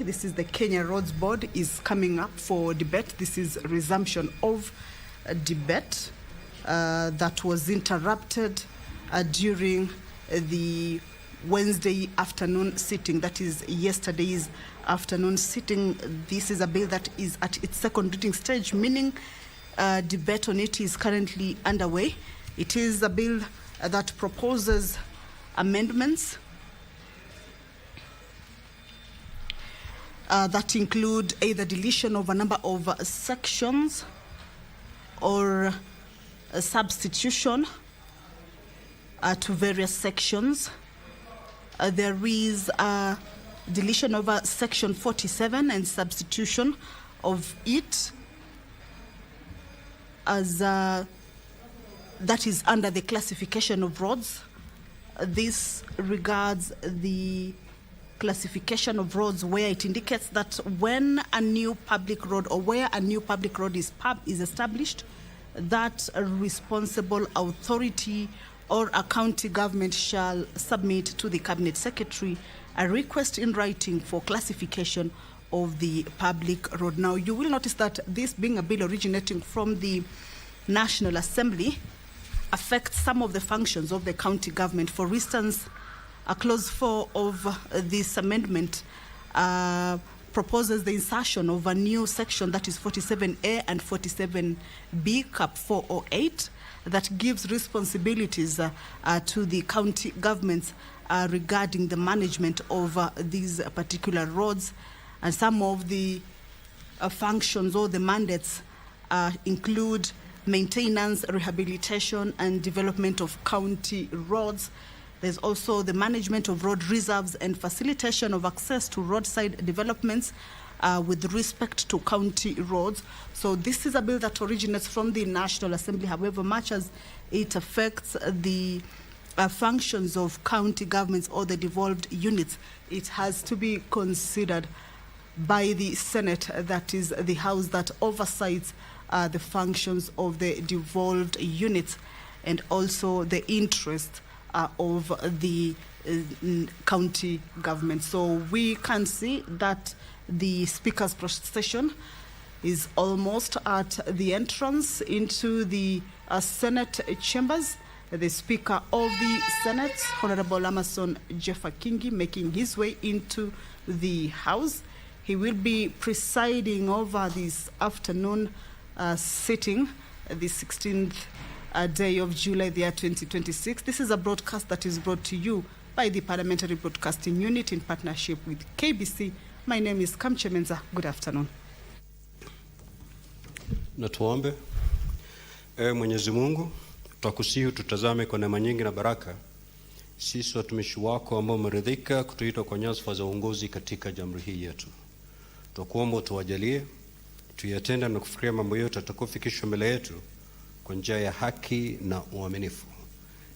This is the Kenya Roads Board is coming up for debate. This is resumption of a debate that was interrupted during the Wednesday afternoon sitting, that is yesterday's afternoon sitting. This is a bill that is at its second reading stage, meaning debate on it is currently underway. It is a bill that proposes amendments that include either deletion of a number of sections or a substitution to various sections. There is a deletion of section 47 and substitution of it as that is under the classification of roads. This regards the classification of roads where it indicates that when a new public road or where a new public road is established, that a responsible authority or a county government shall submit to the Cabinet Secretary a request in writing for classification of the public road. Now, you will notice that this being a bill originating from the National Assembly affects some of the functions of the county government. For instance, a clause 4 of this amendment proposes the insertion of a new section, that is 47A and 47B, Cap 408, that gives responsibilities to the county governments regarding the management of these particular roads. And some of the functions or the mandates include maintenance, rehabilitation, and development of county roads. There's also the management of road reserves and facilitation of access to roadside developments with respect to county roads. So this is a bill that originates from the National Assembly. However, much as it affects the functions of county governments or the devolved units, it has to be considered by the Senate, that is the House that oversees the functions of the devolved units and also the interest of the county government. So we can see that the Speaker's procession is almost at the entrance into the Senate chambers. The Speaker of the Senate, Honorable Amason Jeffa Kingi, making his way into the House. He will be presiding over this afternoon sitting, the 16th day of July, the year 2026. This is a broadcast that is brought to you by the Parliamentary Broadcasting Unit in partnership with KBC. My name is Kamche Menza. Good afternoon. Na tuombe. Mwenyezi Mungu, twakusihi tutazame kwa neema nyingi na baraka sisi watumishi wako ambao umeridhika kutuita kwa nyadhifa za uongozi katika jamhuri hii yetu. Twakuomba tuwajalie tuyatenda na kufikiria mambo yote yatakayofikishwa mbele yetu kwa njia ya haki na uaminifu,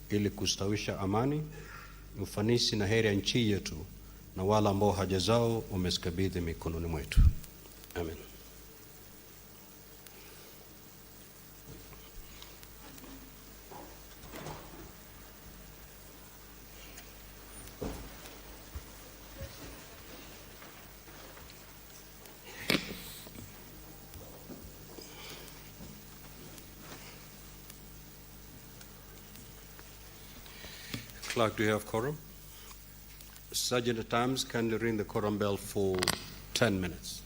ili kustawisha amani, ufanisi na heri ya nchi yetu na wala ambao haja zao umezikabidhi mikononi mwetu. Amen. Clerk, do you have quorum? Sergeant at Arms, kindly ring the quorum bell for 10 minutes.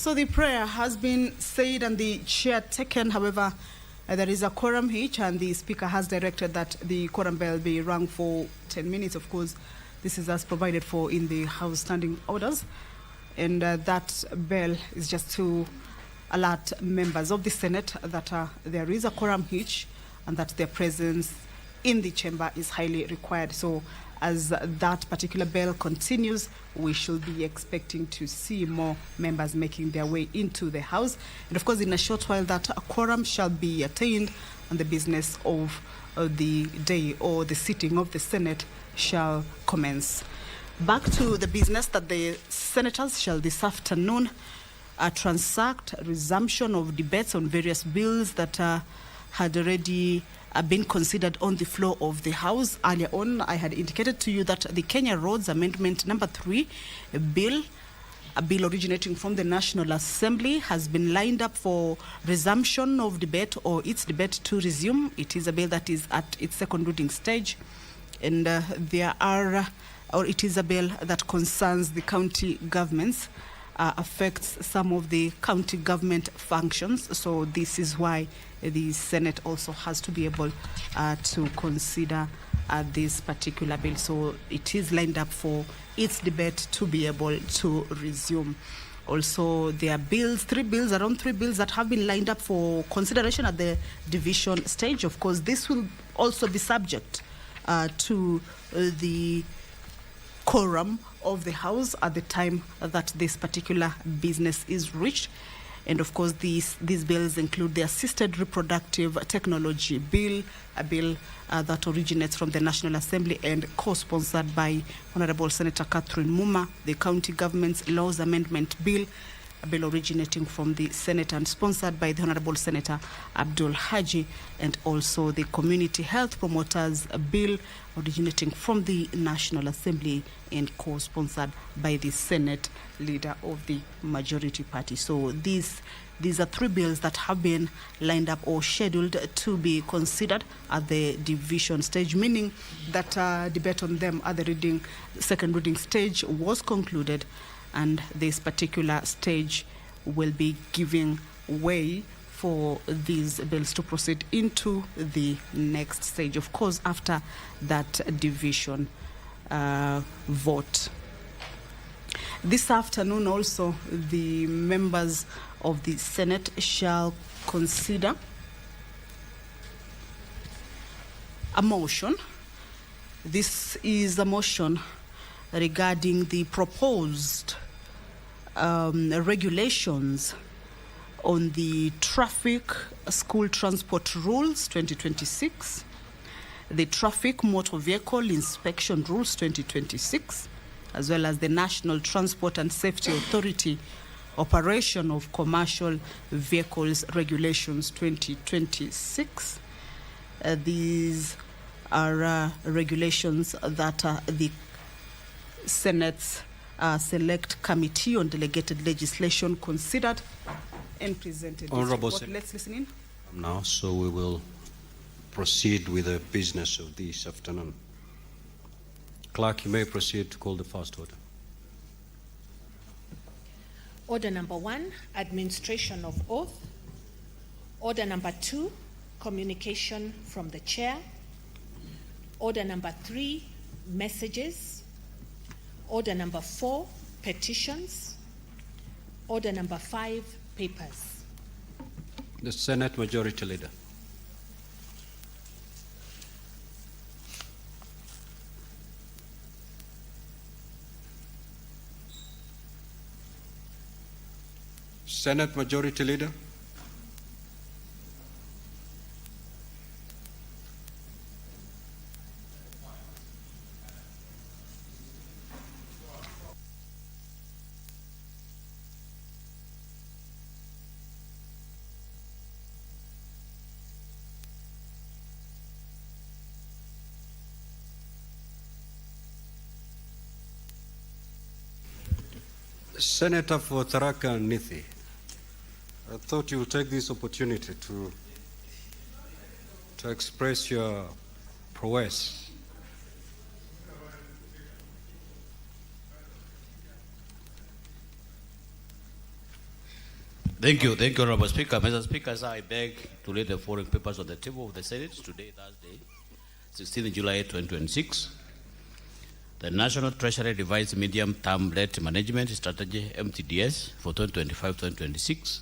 So the prayer has been said and the chair taken. However, there is a quorum hitch, and the Speaker has directed that the quorum bell be rung for 10 minutes. Of course, this is as provided for in the House Standing Orders. And that bell is just to alert members of the Senate that there is a quorum hitch and that their presence in the chamber is highly required. So as that particular bell continues, we should be expecting to see more members making their way into the House. And of course, in a short while, that a quorum shall be attained and the business of the day or the sitting of the Senate shall commence. Back to the business that the senators shall this afternoon transact resumption of debates on various bills that had already been considered on the floor of the House. Earlier on, I had indicated to you that the Kenya Roads Amendment number 3 bill, a bill originating from the National Assembly, has been lined up for resumption of debate or its debate to resume. It is a bill that is at its second reading stage, and it is a bill that concerns the county governments, affects some of the county government functions. So this is why the Senate also has to be able to consider this particular bill. So it is lined up for its debate to be able to resume. Also, there are around three bills that have been lined up for consideration at the division stage. Of course, this will also be subject to the quorum of the House at the time that this particular business is reached. And of course, these bills include the Assisted Reproductive Technology Bill, a bill that originates from the National Assembly and co-sponsored by Honorable Senator Catherine Muma, the County Government's Laws Amendment Bill, a bill originating from the Senate and sponsored by the Honorable Senator Abdul Haji, and also the Community Health Promoters Bill originating from the National Assembly and co-sponsored by the Senate leader of the majority party. So these are three bills that have been lined up or scheduled to be considered at the division stage, meaning that debate on them at the second reading stage was concluded, and this particular stage will be giving way for these bills to proceed into the next stage, of course, after that division vote. This afternoon also, the members of the Senate shall consider a motion. This is a motion regarding the proposed regulations on the Traffic School Transport Rules 2026, the Traffic Motor Vehicle Inspection Rules 2026, as well as the National Transport and Safety Authority Operation of Commercial Vehicles Regulations 2026. These are regulations that the Senate's Select Committee on Delegated Legislation considered and presented. Honorable Let's listen in. Now, so we will proceed with the business of this afternoon. Clerk, you may proceed to call the first order. Order number 1, administration of oath. Order number 2, communication from the chair. Order number 3, messages. Order number 4, petitions. Order number 5, papers. The Senate Majority Leader. Senate Majority Leader. Senator for Tharaka Nithi, I thought you would take this opportunity to express your prowess. Thank you, Honorable Speaker. Mr. Speaker, sir, I beg to lay the following papers on the table of the Senate today, Thursday, 16 July 2026. The National Treasury Revised Medium-Term Debt Management Strategy, MTDS, for 2025-2026,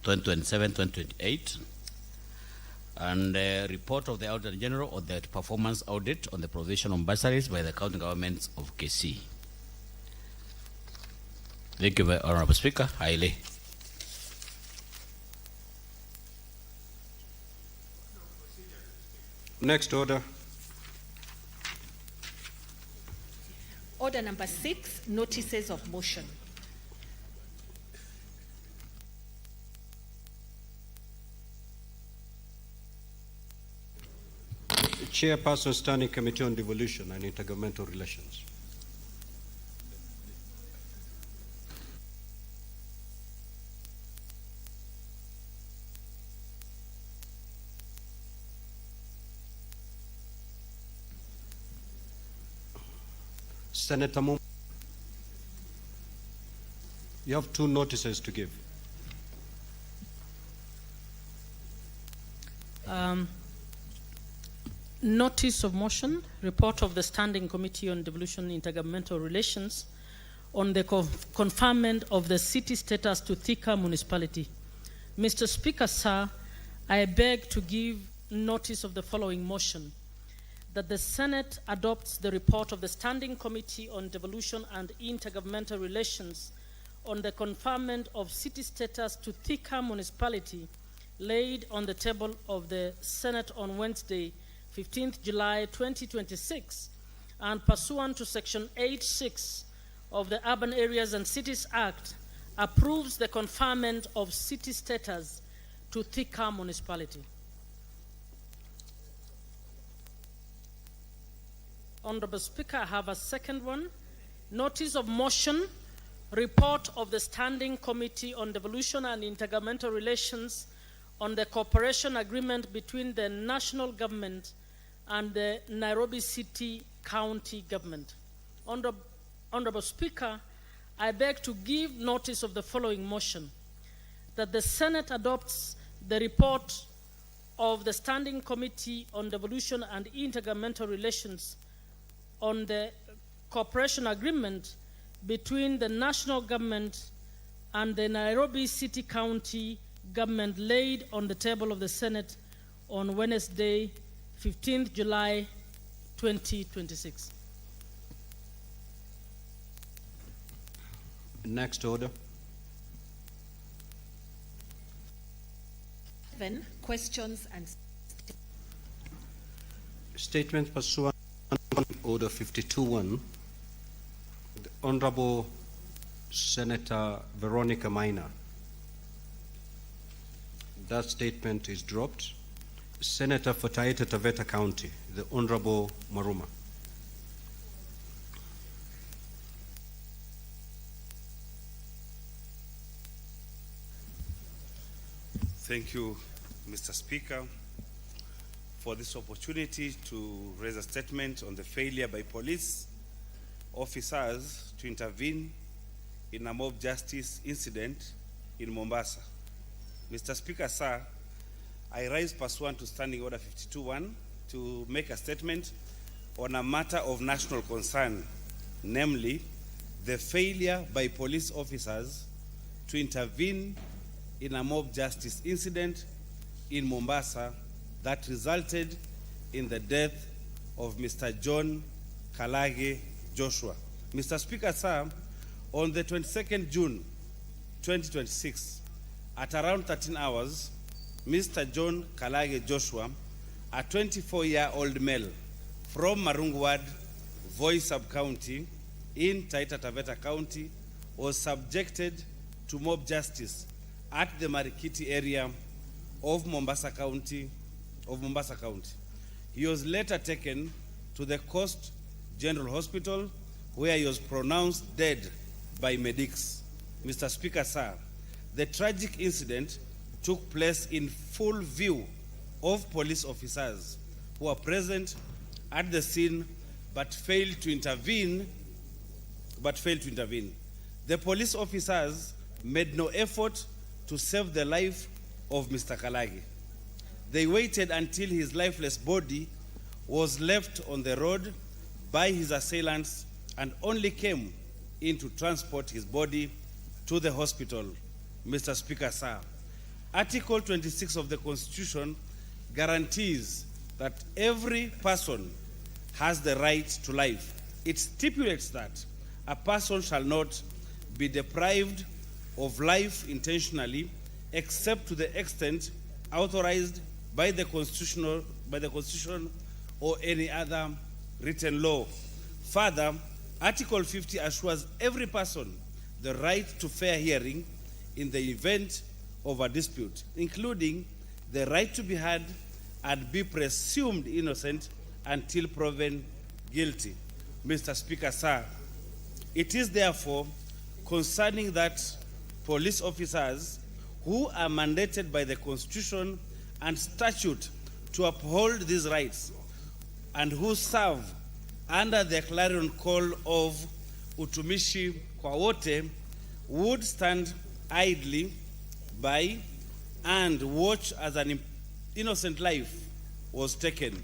2027-2028, and a report of the Auditor General on the performance audit on the provision of bursaries by the county governments of KC. Thank you, Honorable Speaker. I lay. Next order. Order number 6, notices of motion. Chairperson, Standing Committee on Devolution and Intergovernmental Relations. Senator Mum, you have 2 notices to give. Notice of motion, report of the Standing Committee on Devolution and Intergovernmental Relations on the conferment of the city status to Thika municipality. Mr. Speaker, sir, I beg to give notice of the following motion: that the Senate adopts the report of the Standing Committee on Devolution and Intergovernmental Relations on the conferment of city status to Thika municipality laid on the table of the Senate on Wednesday, 15th July 2026, and pursuant to Section 8(6) of the Urban Areas and Cities Act, approves the conferment of city status to Thika municipality. Honorable Speaker, I have a second one. Notice of motion, report of the Standing Committee on Devolution and Intergovernmental Relations on the cooperation agreement between the national government and the Nairobi City County government. Honorable Speaker, I beg to give notice of the following motion: that the Senate adopts the report of the Standing Committee on Devolution and Intergovernmental Relations on the cooperation agreement between the national government and the Nairobi City County government laid on the table of the Senate on Wednesday, 15th July 2026. Next order. 7, questions and Statement pursuant to Order 52-1. The Honorable Senator Veronica Maina. That statement is dropped. Senator for Taita Taveta County, the Honorable Maruma. Thank you, Mr. Speaker, for this opportunity to raise a statement on the failure by police officers to intervene in a mob justice incident in Mombasa. Mr. Speaker, sir, I rise pursuant to Standing Order 52-1 to make a statement on a matter of national concern, namely the failure by police officers to intervene in a mob justice incident in Mombasa that resulted in the death of Mr. John Kalage Joshua. Mr. Speaker, sir, on the 22nd June 2026, at around 13 hours, Mr. John Kalage Joshua, a 24-year-old male from Marungwad, Voi Sub-County in Taita Taveta County, was subjected to mob justice at the Marikiti area of Mombasa County. He was later taken to the Coast General Hospital, where he was pronounced dead by medics. Mr. Speaker, sir, the tragic incident took place in full view of police officers who were present at the scene but failed to intervene. The police officers made no effort to save the life of Mr. Kalagi. They waited until his lifeless body was left on the road by his assailants and only came in to transport his body to the hospital. Mr. Speaker, sir, Article 26 of the Constitution guarantees that every person has the right to life. It stipulates that a person shall not be deprived of life intentionally except to the extent authorized by the Constitution or any other written law. Further, Article 50 assures every person the right to fair hearing in the event of a dispute, including the right to be heard and be presumed innocent until proven guilty. Mr. Speaker, sir, it is therefore concerning that police officers who are mandated by the Constitution and statute to uphold these rights and who serve under the clarion call of utumishi kwa wote would stand idly by and watch as an innocent life was taken.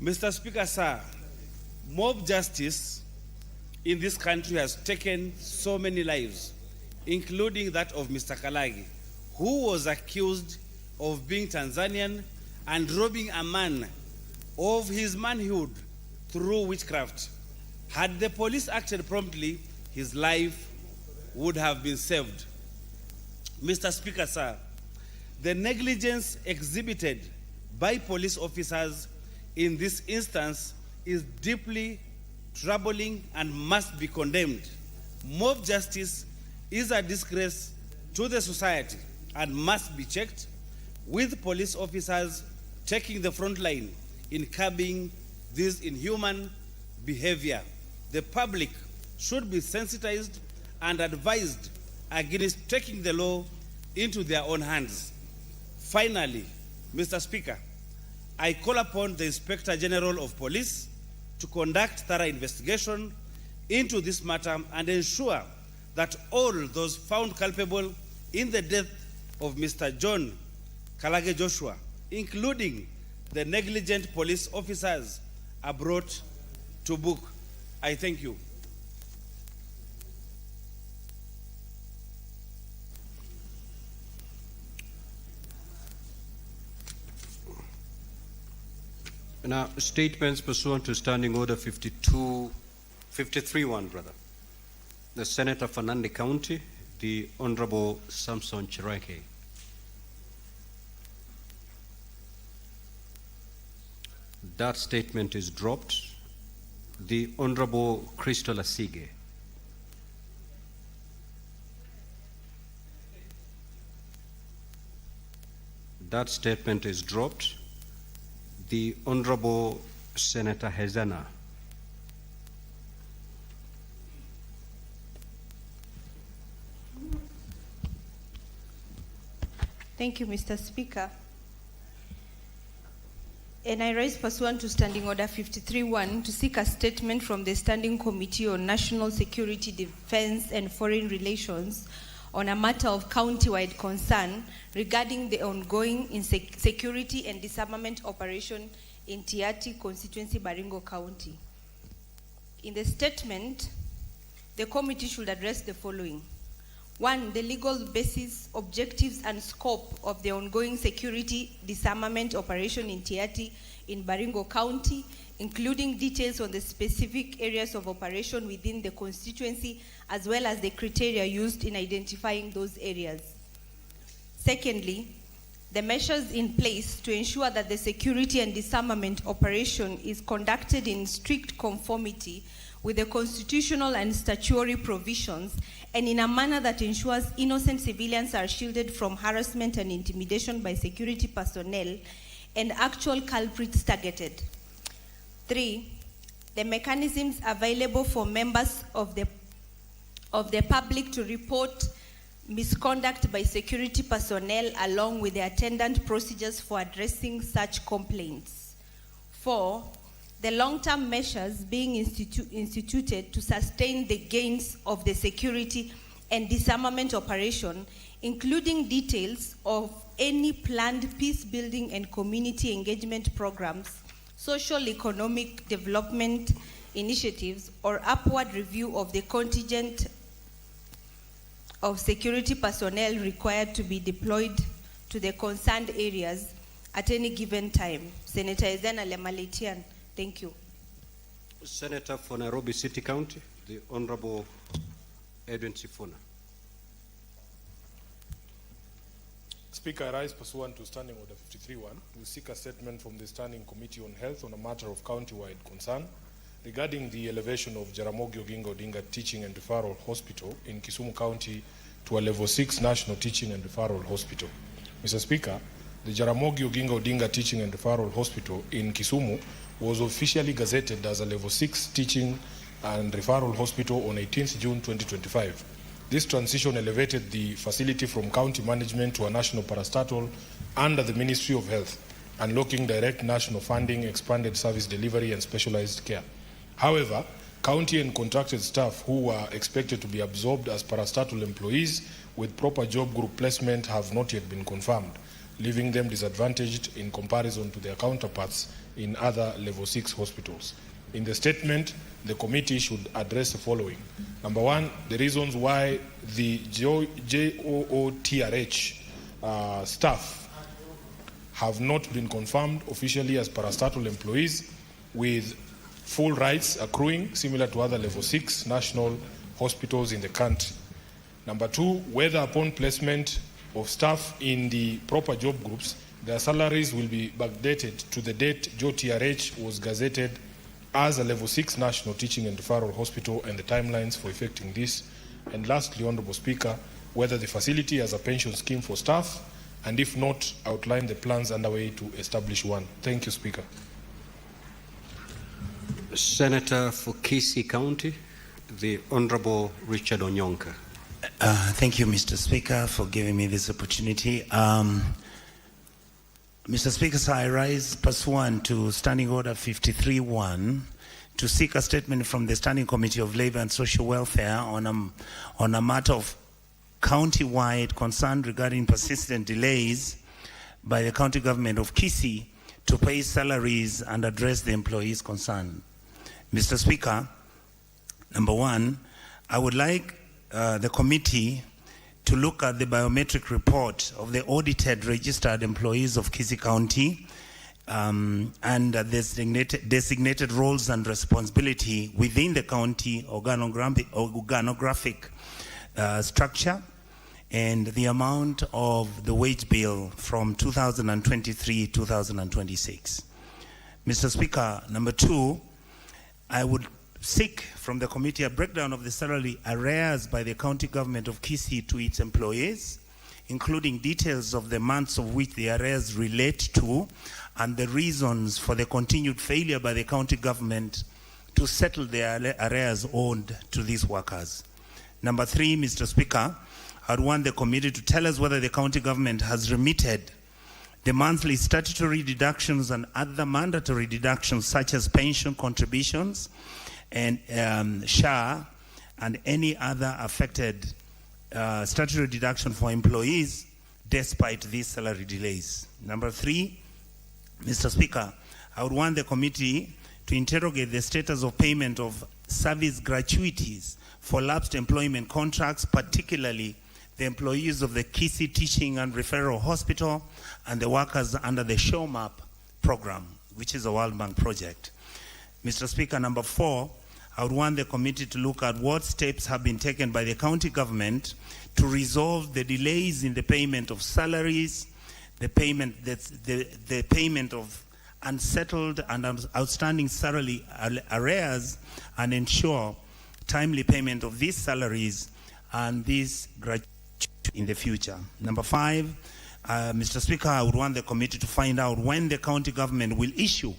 Mr. Speaker, sir, mob justice in this country has taken so many lives, including that of Mr. Kalagi, who was accused of being Tanzanian and robbing a man of his manhood through witchcraft. Had the police acted promptly, his life would have been saved. Mr. Speaker, sir, the negligence exhibited by police officers in this instance is deeply troubling and must be condemned. Mob justice is a disgrace to the society and must be checked, with police officers taking the front line in curbing this inhuman behavior. The public should be sensitized and advised against taking the law into their own hands. Finally, Mr. Speaker, I call upon the Inspector General of Police to conduct thorough investigation into this matter and ensure that all those found culpable in the death of Mr. John Kalage Joshua, including the negligent police officers, are brought to book. I thank you. Now, statements pursuant to Standing Order 53-1, brother. The Senator for Nandi County, the Honorable Samson Chirake. That statement is dropped. The Honorable Crystal Asige. That statement is dropped. The Honorable Senator Hezana. Thank you, Mr. Speaker. And I rise pursuant to Standing Order 53-1 to seek a statement from the Standing Committee on National Security, Defense and Foreign Relations on a matter of county-wide concern regarding the ongoing security and disarmament operation in Tiati constituency, Baringo County. In the statement, the committee should address the following. 1, the legal basis, objectives, and scope of the ongoing security disarmament operation in Tiati in Baringo County, including details on the specific areas of operation within the constituency, as well as the criteria used in identifying those areas. Secondly, the measures in place to ensure that the security and disarmament operation is conducted in strict conformity with the constitutional and statutory provisions and in a manner that ensures innocent civilians are shielded from harassment and intimidation by security personnel and actual culprits targeted. 3, the mechanisms available for members of the public to report misconduct by security personnel along with the attendant procedures for addressing such complaints. 4, the long-term measures being instituted to sustain the gains of the security and disarmament operation, including details of any planned peace building and community engagement programs, social economic development initiatives, or upward review of the contingent of security personnel required to be deployed to the concerned areas at any given time. Senator Ezana Lemaletian, thank you. Senator for Nairobi City County, the Honorable Edwin Sifuna. Speaker, I rise pursuant to Standing Order 53.1 to seek a statement from the Standing Committee on Health on a matter of county-wide concern regarding the elevation of Jaramogi Oginga Odinga Teaching and Referral Hospital in Kisumu County to a Level 6 National Teaching and Referral Hospital. Mr. Speaker, the Jaramogi Oginga Odinga Teaching and Referral Hospital in Kisumu was officially gazetted as a Level 6 Teaching and Referral Hospital on 18th June 2025. This transition elevated the facility from county management to a national parastatal under the Ministry of Health, unlocking direct national funding, expanded service delivery, and specialized care. However, county and contracted staff who were expected to be absorbed as parastatal employees with proper job group placement have not yet been confirmed, leaving them disadvantaged in comparison to their counterparts in other Level 6 hospitals. In the statement, the committee should address the following. Number one, the reasons why the JOOTRH staff have not been confirmed officially as parastatal employees with full rights accruing similar to other Level 6 national hospitals in the country. Number two, whether upon placement of staff in the proper job groups, their salaries will be backdated to the date JOTRH was gazetted as a Level 6 National Teaching and Referral Hospital and the timelines for effecting this. And lastly, Honorable Speaker, whether the facility has a pension scheme for staff, and if not, outline the plans underway to establish one. Thank you, Speaker. Senator for KBC County, the Honorable Richard Onyonka. Thank you, Mr. Speaker, for giving me this opportunity. Mr. Speaker, so I rise pursuant to Standing Order 53.1 to seek a statement from the Standing Committee of Labour and Social Welfare on a matter of county-wide concern regarding persistent delays by the county government of KBC to pay salaries and address the employees concerned. Mr. Speaker, number one, I would like the committee to look at the biometric report of the audited registered employees of KBC County and designated roles and responsibility within the county organographic structure and the amount of the wage bill from 2023-2026. Mr. Speaker, number two, I would seek from the committee a breakdown of the salary arrears by the county government of KBC to its employees, including details of the months of which the arrears relate to and the reasons for the continued failure by the county government to settle the arrears owed to these workers. Number three, Mr. Speaker, I'd want the committee to tell us whether the county government has remitted the monthly statutory deductions and other mandatory deductions such as pension contributions and SHA and any other affected statutory deduction for employees despite these salary delays. Number three, Mr. Speaker, I would want the committee to interrogate the status of payment of service gratuities for lapsed employment contracts, particularly the employees of the KBC Teaching and Referral Hospital and the workers under the SHOMAP program, which is a World Bank project. Mr. Speaker, number four, I would want the committee to look at what steps have been taken by the county government to resolve the delays in the payment of salaries, the payment of unsettled and outstanding salary arrears, and ensure timely payment of these salaries and these gratuities in the future. Number five, Mr. Speaker, I would want the committee to find out when the county government will issue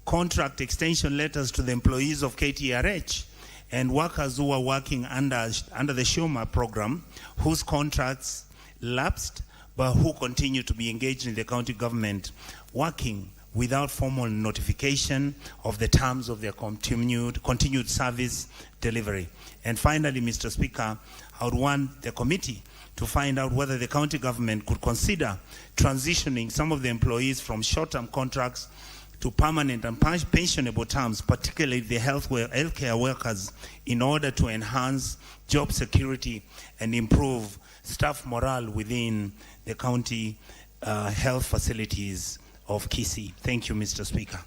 contract extension letters to the employees of KTRH and workers who are working under the SHOMA program, whose contracts lapsed but who continue to be engaged in the county government, working without formal notification of the terms of their continued service delivery. And finally, Mr. Speaker, I would want the committee to find out whether the county government could consider transitioning some of the employees from short-term contracts to permanent and pensionable terms, particularly the healthcare workers, in order to enhance job security and improve staff morale within the county health facilities of Kisii. Thank you, Mr. Speaker.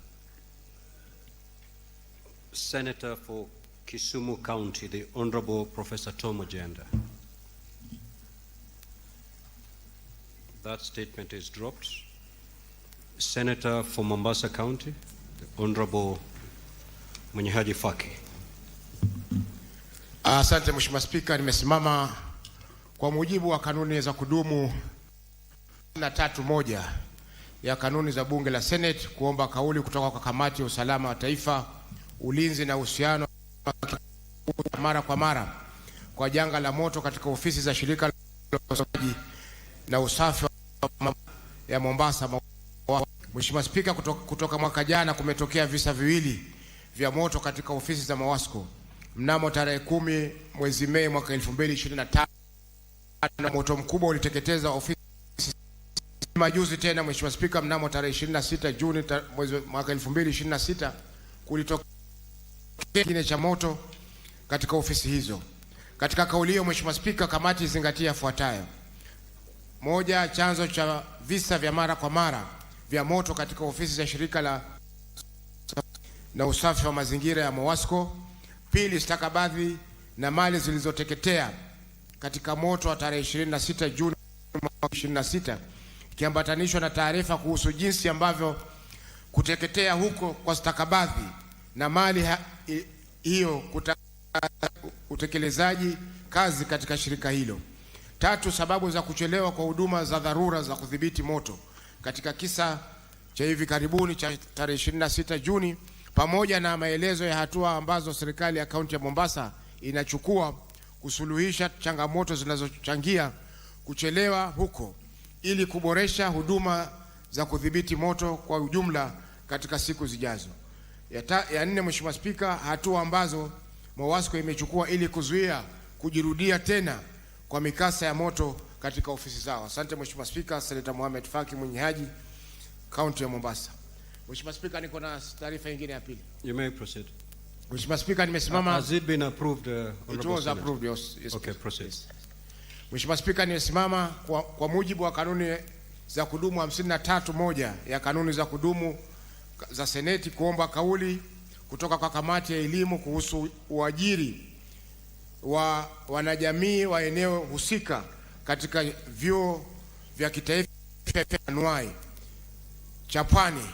Senator for Kisumu County, the Honorable Professor Tom Ojenda. That statement is dropped. Senator for Mombasa County, the Honorable Mwenyehaji Faki. Asante Mheshimiwa Spika, nimesimama kwa mujibu wa kanuni za kudumu na 3.1 ya kanuni za bunge la Senate kuomba kauli kutoka kwa kamati ya usalama wa taifa, ulinzi na uhusiano mara kwa mara kwa janga la moto katika ofisi za shirika la usaji na usafi ya Mombasa. Mheshimiwa Spika, kutoka mwaka jana kumetokea visa viwili vya moto katika ofisi za Mawasco. Mnamo tarehe 10 mwezi Mei mwaka 2025 na moto mkubwa uliteketeza ofisi. Majuzi tena Mheshimiwa Spika, mnamo tarehe 26 Juni mwezi mwaka 2026 kulitokea kingine cha moto katika ofisi hizo. Katika kauli hiyo Mheshimiwa Spika, kamati izingatia yafuatayo: moja, chanzo cha visa vya mara kwa mara vya moto katika ofisi za shirika la na usafi wa mazingira ya Mawasco. Pili, stakabadhi na mali zilizoteketea katika moto wa tarehe 26 Juni 2026 kiambatanishwa na taarifa kuhusu jinsi ambavyo kuteketea huko kwa stakabadhi na mali hiyo utekelezaji kazi katika shirika hilo. Tatu, sababu za kuchelewa kwa huduma za dharura za kudhibiti moto katika kisa cha hivi karibuni cha tarehe 26 Juni, pamoja na maelezo ya hatua ambazo serikali ya kaunti ya Mombasa inachukua kusuluhisha changamoto zinazochangia kuchelewa huko ili kuboresha huduma za kudhibiti moto kwa ujumla katika siku zijazo. Ya nne, Mheshimiwa Spika, hatua ambazo Mawasco imechukua ili kuzuia kujirudia tena kwa mikasa ya moto katika ofisi zao. Asante Mheshimiwa Spika. Senator Mohamed Faki, Mwenyehaji, County ya Mombasa. Mheshimiwa Spika, niko na taarifa nyingine ya pili. You may proceed. Mheshimiwa Spika, nimesimama. Has it been approved? It was approved, yes. Okay, proceed. Yes. Mheshimiwa Spika, nimesimama kwa mujibu wa kanuni za kudumu 53.1 ya kanuni za kudumu za Seneti kuomba kauli kutoka kwa kamati ya elimu kuhusu uajiri wa wanajamii wa eneo husika katika vyuo vya kitaifa anuai cha Pwani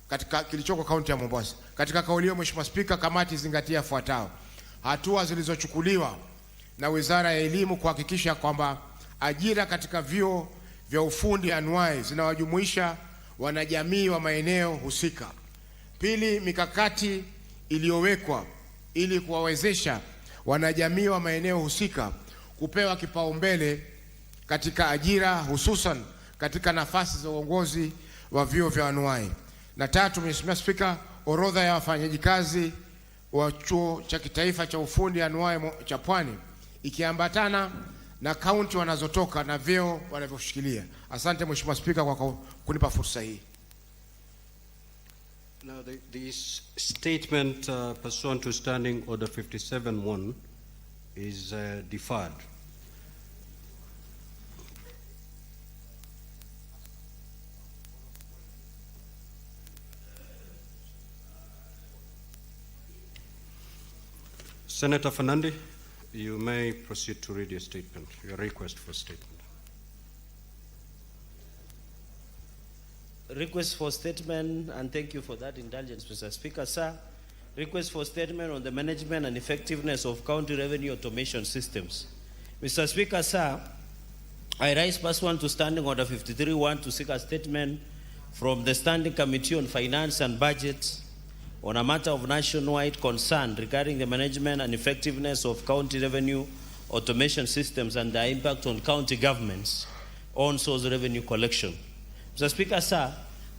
katika kilichoko kaunti ya Mombasa. Katika kauli hiyo Mheshimiwa Spika, kamati zingatia yafuatayo: hatua zilizochukuliwa na Wizara ya Elimu kuhakikisha kwamba ajira katika vyuo vya ufundi anuai zinawajumuisha wanajamii wa maeneo husika. Pili, mikakati iliyowekwa ili kuwawezesha wanajamii wa maeneo husika kupewa kipaumbele katika ajira, hususan katika nafasi za uongozi wa vyuo vya anuai. Na tatu, Mheshimiwa Spika, orodha ya wafanyaji kazi wa chuo cha kitaifa cha ufundi anuai cha Pwani ikiambatana na kaunti wanazotoka na vyeo wanavyoshikilia. Asante Mheshimiwa Spika kwa kunipa fursa hii. Now the statement pursuant to Standing Order 57.1 is deferred. Senator Fernandi, you may proceed to read your statement, your request for statement. Request for statement, and thank you for that indulgence, Mr. Speaker. Sir, request for statement on the management and effectiveness of county revenue automation systems. Mr. Speaker, sir, I rise pursuant to Standing Order 53.1 to seek a statement from the Standing Committee on Finance and Budget on a matter of nationwide concern regarding the management and effectiveness of county revenue automation systems and their impact on county governments on source revenue collection. Mr. Speaker, sir,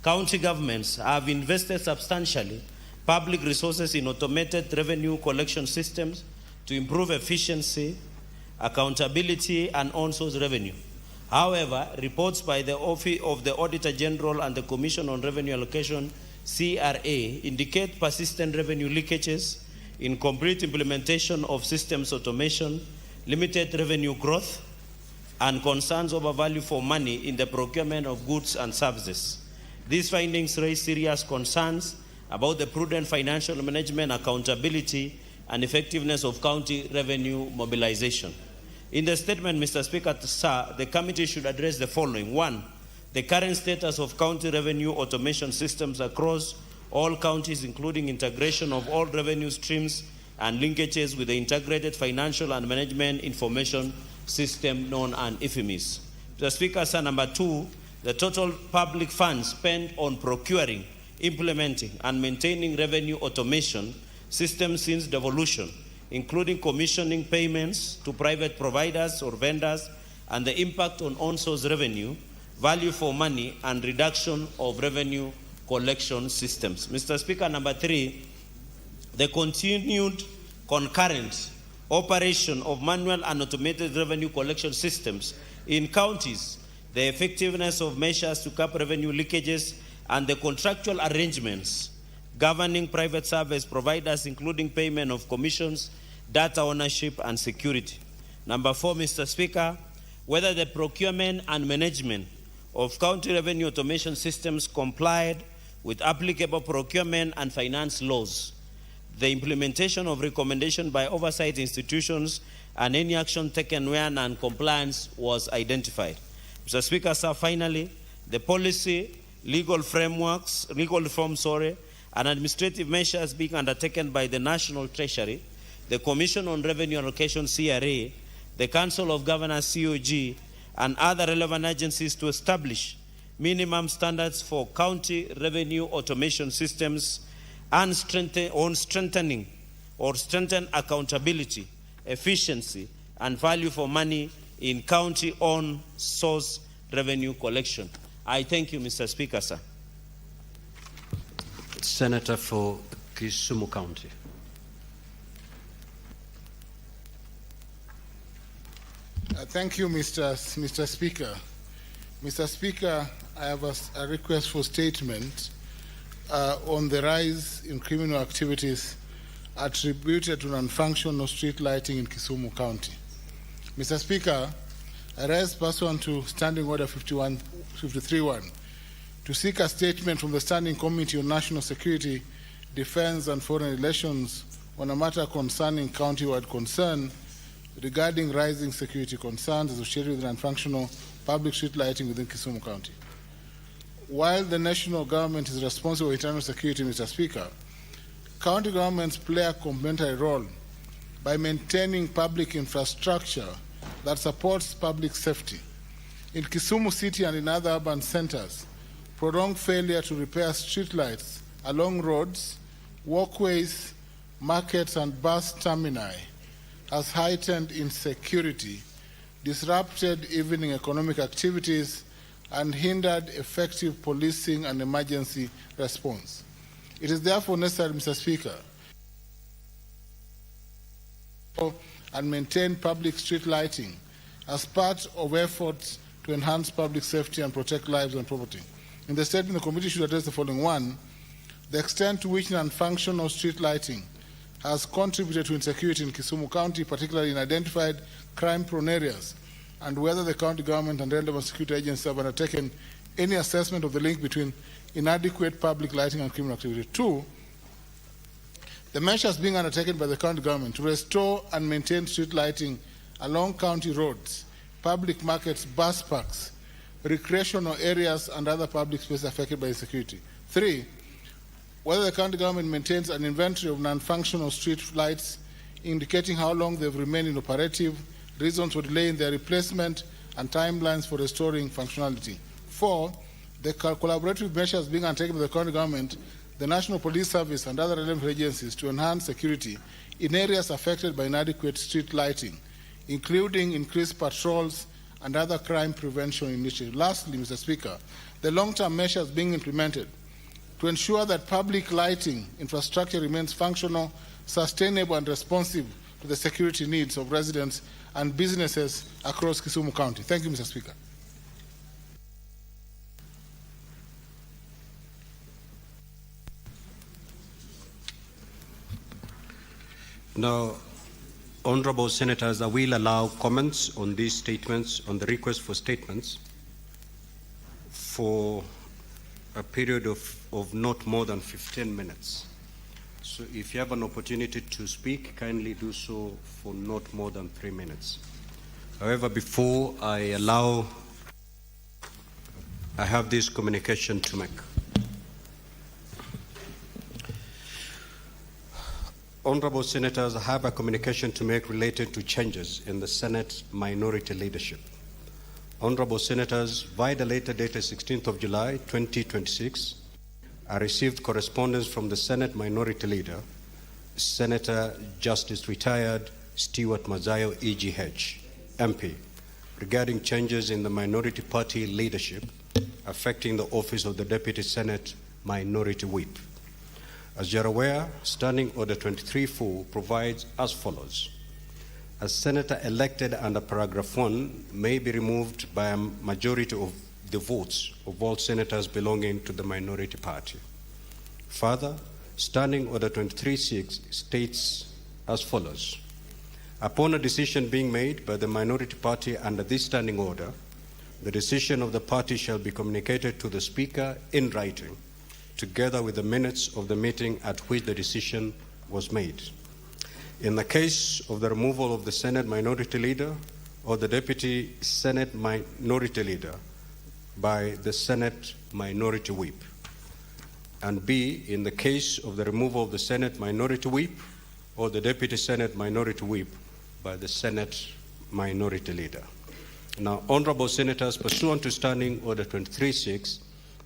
county governments have invested substantially public resources in automated revenue collection systems to improve efficiency accountability, and on-source revenue. However, reports by the Office of the Auditor General and the Commission on Revenue Allocation, CRA, indicate persistent revenue leakages, incomplete implementation of systems automation, limited revenue growth, and concerns over value for money in the procurement of goods and services. These findings raise serious concerns about the prudent financial management, accountability, and effectiveness of county revenue mobilization. In the statement, Mr. Speaker, sir, the committee should address the following. 1, the current status of county revenue automation systems across all counties, including integration of all revenue streams and linkages with the Integrated Financial and Management Information System known as IFMIS. Mr. Speaker, sir, number 2, the total public funds spent on procuring, implementing, and maintaining revenue automation systems since devolution, including commissioning payments to private providers or vendors, and the impact on on-source revenue, value for money, and reduction of revenue collection systems. Mr. Speaker, number 3, the continued concurrent operation of manual and automated revenue collection systems in counties, the effectiveness of measures to cap revenue leakages, and the contractual arrangements governing private service providers, including payment of commissions, data ownership, and security. Number 4, Mr. Speaker, whether the procurement and management of county revenue automation systems complied with applicable procurement and finance laws, the implementation of recommendation by oversight institutions, and any action taken where non-compliance was identified. Mr. Speaker, sir, finally, the policy, legal reforms, and administrative measures being undertaken by the National Treasury, the Commission on Revenue Allocation, CRA, the Council of Governors, COG, and other relevant agencies to establish minimum standards for county revenue automation systems and strengthen accountability, efficiency, and value for money in county on-source revenue collection. I thank you, Mr. Speaker, sir. Senator for Kisumu County. Thank you, Mr. Speaker. Mr. Speaker, I have a request for statement on the rise in criminal activities attributed to non-functional street lighting in Kisumu County. Mr. Speaker, I rise pursuant to Standing Order 53.1 to seek a statement from the Standing Committee on National Security, Defense, and Foreign Relations on a matter concerning county-wide concern regarding rising security concerns associated with non-functional public street lighting within Kisumu County. While the national government is responsible for internal security, Mr. Speaker, county governments play a complementary role by maintaining public infrastructure that supports public safety. In Kisumu City and in other urban centers, prolonged failure to repair streetlights along roads, walkways, markets, and bus termini has heightened insecurity, disrupted evening economic activities, and hindered effective policing and emergency response. It is therefore necessary, Mr. Speaker, and maintain public street lighting as part of efforts to enhance public safety and protect lives and property. In the statement, the committee should address the following. 1, the extent to which non-functional street lighting has contributed to insecurity in Kisumu County, particularly in identified crime-prone areas, and whether the county government and relevant security agencies have undertaken any assessment of the link between inadequate public lighting and criminal activity. 2, the measures being undertaken by the county government to restore and maintain street lighting along county roads, public markets, bus parks, recreational areas, and other public spaces affected by insecurity. 3, whether the county government maintains an inventory of non-functional street lights indicating how long they've remained inoperative, reasons for delay in their replacement, and timelines for restoring functionality. 4, the collaborative measures being undertaken by the county government, the National Police Service, and other relevant agencies to enhance security in areas affected by inadequate street lighting, including increased patrols and other crime prevention initiatives. Lastly, Mr. Speaker, the long-term measures being implemented to ensure that public lighting infrastructure remains functional, sustainable, and responsive to the security needs of residents and businesses across Kisumu County. Thank you, Mr. Speaker. Now, honorable senators, I will allow comments on these statements, on the request for statements, for a period of not more than 15 minutes. So if you have an opportunity to speak, kindly do so for not more than 3 minutes. However, before I have this communication to make. Honorable senators, I have a communication to make related to changes in the Senate minority leadership. Honorable senators, via the letter dated 16th of July 2026, I received correspondence from the Senate minority leader, Senator Justice Retired Stewart Mazayo EGH, MP, regarding changes in the minority party leadership affecting the office of the Deputy Senate Minority Whip. As you're aware, Standing Order 23.4 provides as follows. A senator elected under paragraph 1 may be removed by a majority of the votes of all senators belonging to the minority party. Further, Standing Order 23.6 states as follows. Upon a decision being made by the minority party under this standing order, the decision of the party shall be communicated to the Speaker in writing, together with the minutes of the meeting at which the decision was made. In the case of the removal of the Senate Minority Leader or the Deputy Senate Minority Leader by the Senate Minority Whip. And B, in the case of the removal of the Senate Minority Whip or the Deputy Senate Minority Whip by the Senate Minority Leader. Now, honorable senators, pursuant to Standing Order 23.6,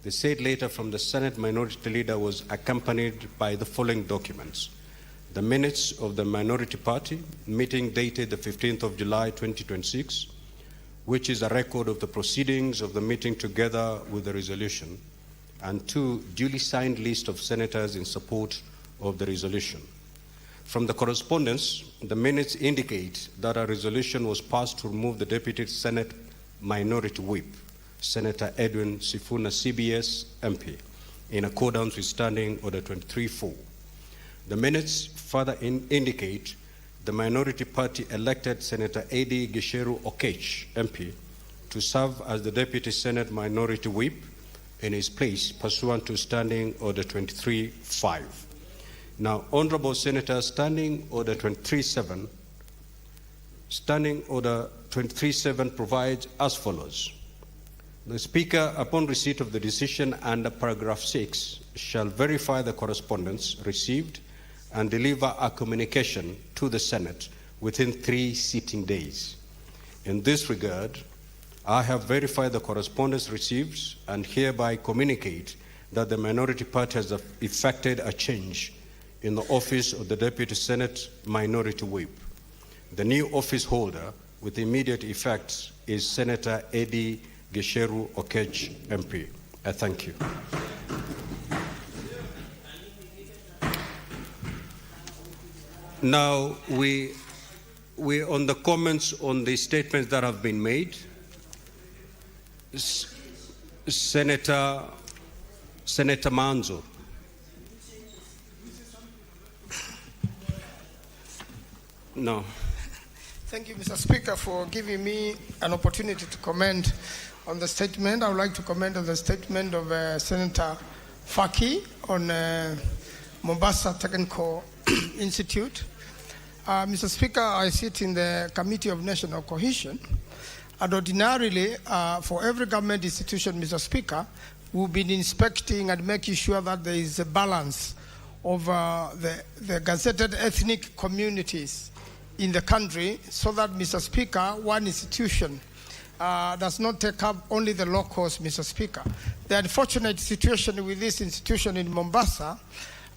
the said letter from the Senate Minority Leader was accompanied by the following documents. The minutes of the Minority Party meeting dated the 15th of July 2026, which is a record of the proceedings of the meeting together with the resolution, and 2, duly signed list of senators in support of the resolution. From the correspondence, the minutes indicate that a resolution was passed to remove the Deputy Senate Minority Whip, Senator Edwin Sifuna CBS MP, in accordance with Standing Order 23.4. The minutes further indicate the minority party elected Senator Eddie Gisheru Okech MP to serve as the Deputy Senate Minority Whip in his place pursuant to Standing Order 23.5. Now, honorable senators, Standing Order 23.7 provides as follows. The Speaker, upon receipt of the decision under paragraph 6, shall verify the correspondence received and deliver a communication to the Senate within 3 sitting days. In this regard, I have verified the correspondence received and hereby communicate that the minority party has effected a change in the office of the Deputy Senate Minority Whip. The new office holder with immediate effect is Senator Eddie Gisheru Okech MP. I thank you. Now, we on the comments on the statements that have been made. Senator Manzo. No. Thank you, Mr. Speaker, for giving me an opportunity to comment on the statement. I would like to comment on the statement of Senator Faki on Mombasa Technical Institute. Mr. Speaker, I sit in the Committee of National Cohesion, and ordinarily, for every government institution, Mr. Speaker, we've been inspecting and making sure that there is a balance of the gazetted ethnic communities in the country, so that, Mr. Speaker, one institution does not take up only the locals, Mr. Speaker. The unfortunate situation with this institution in Mombasa,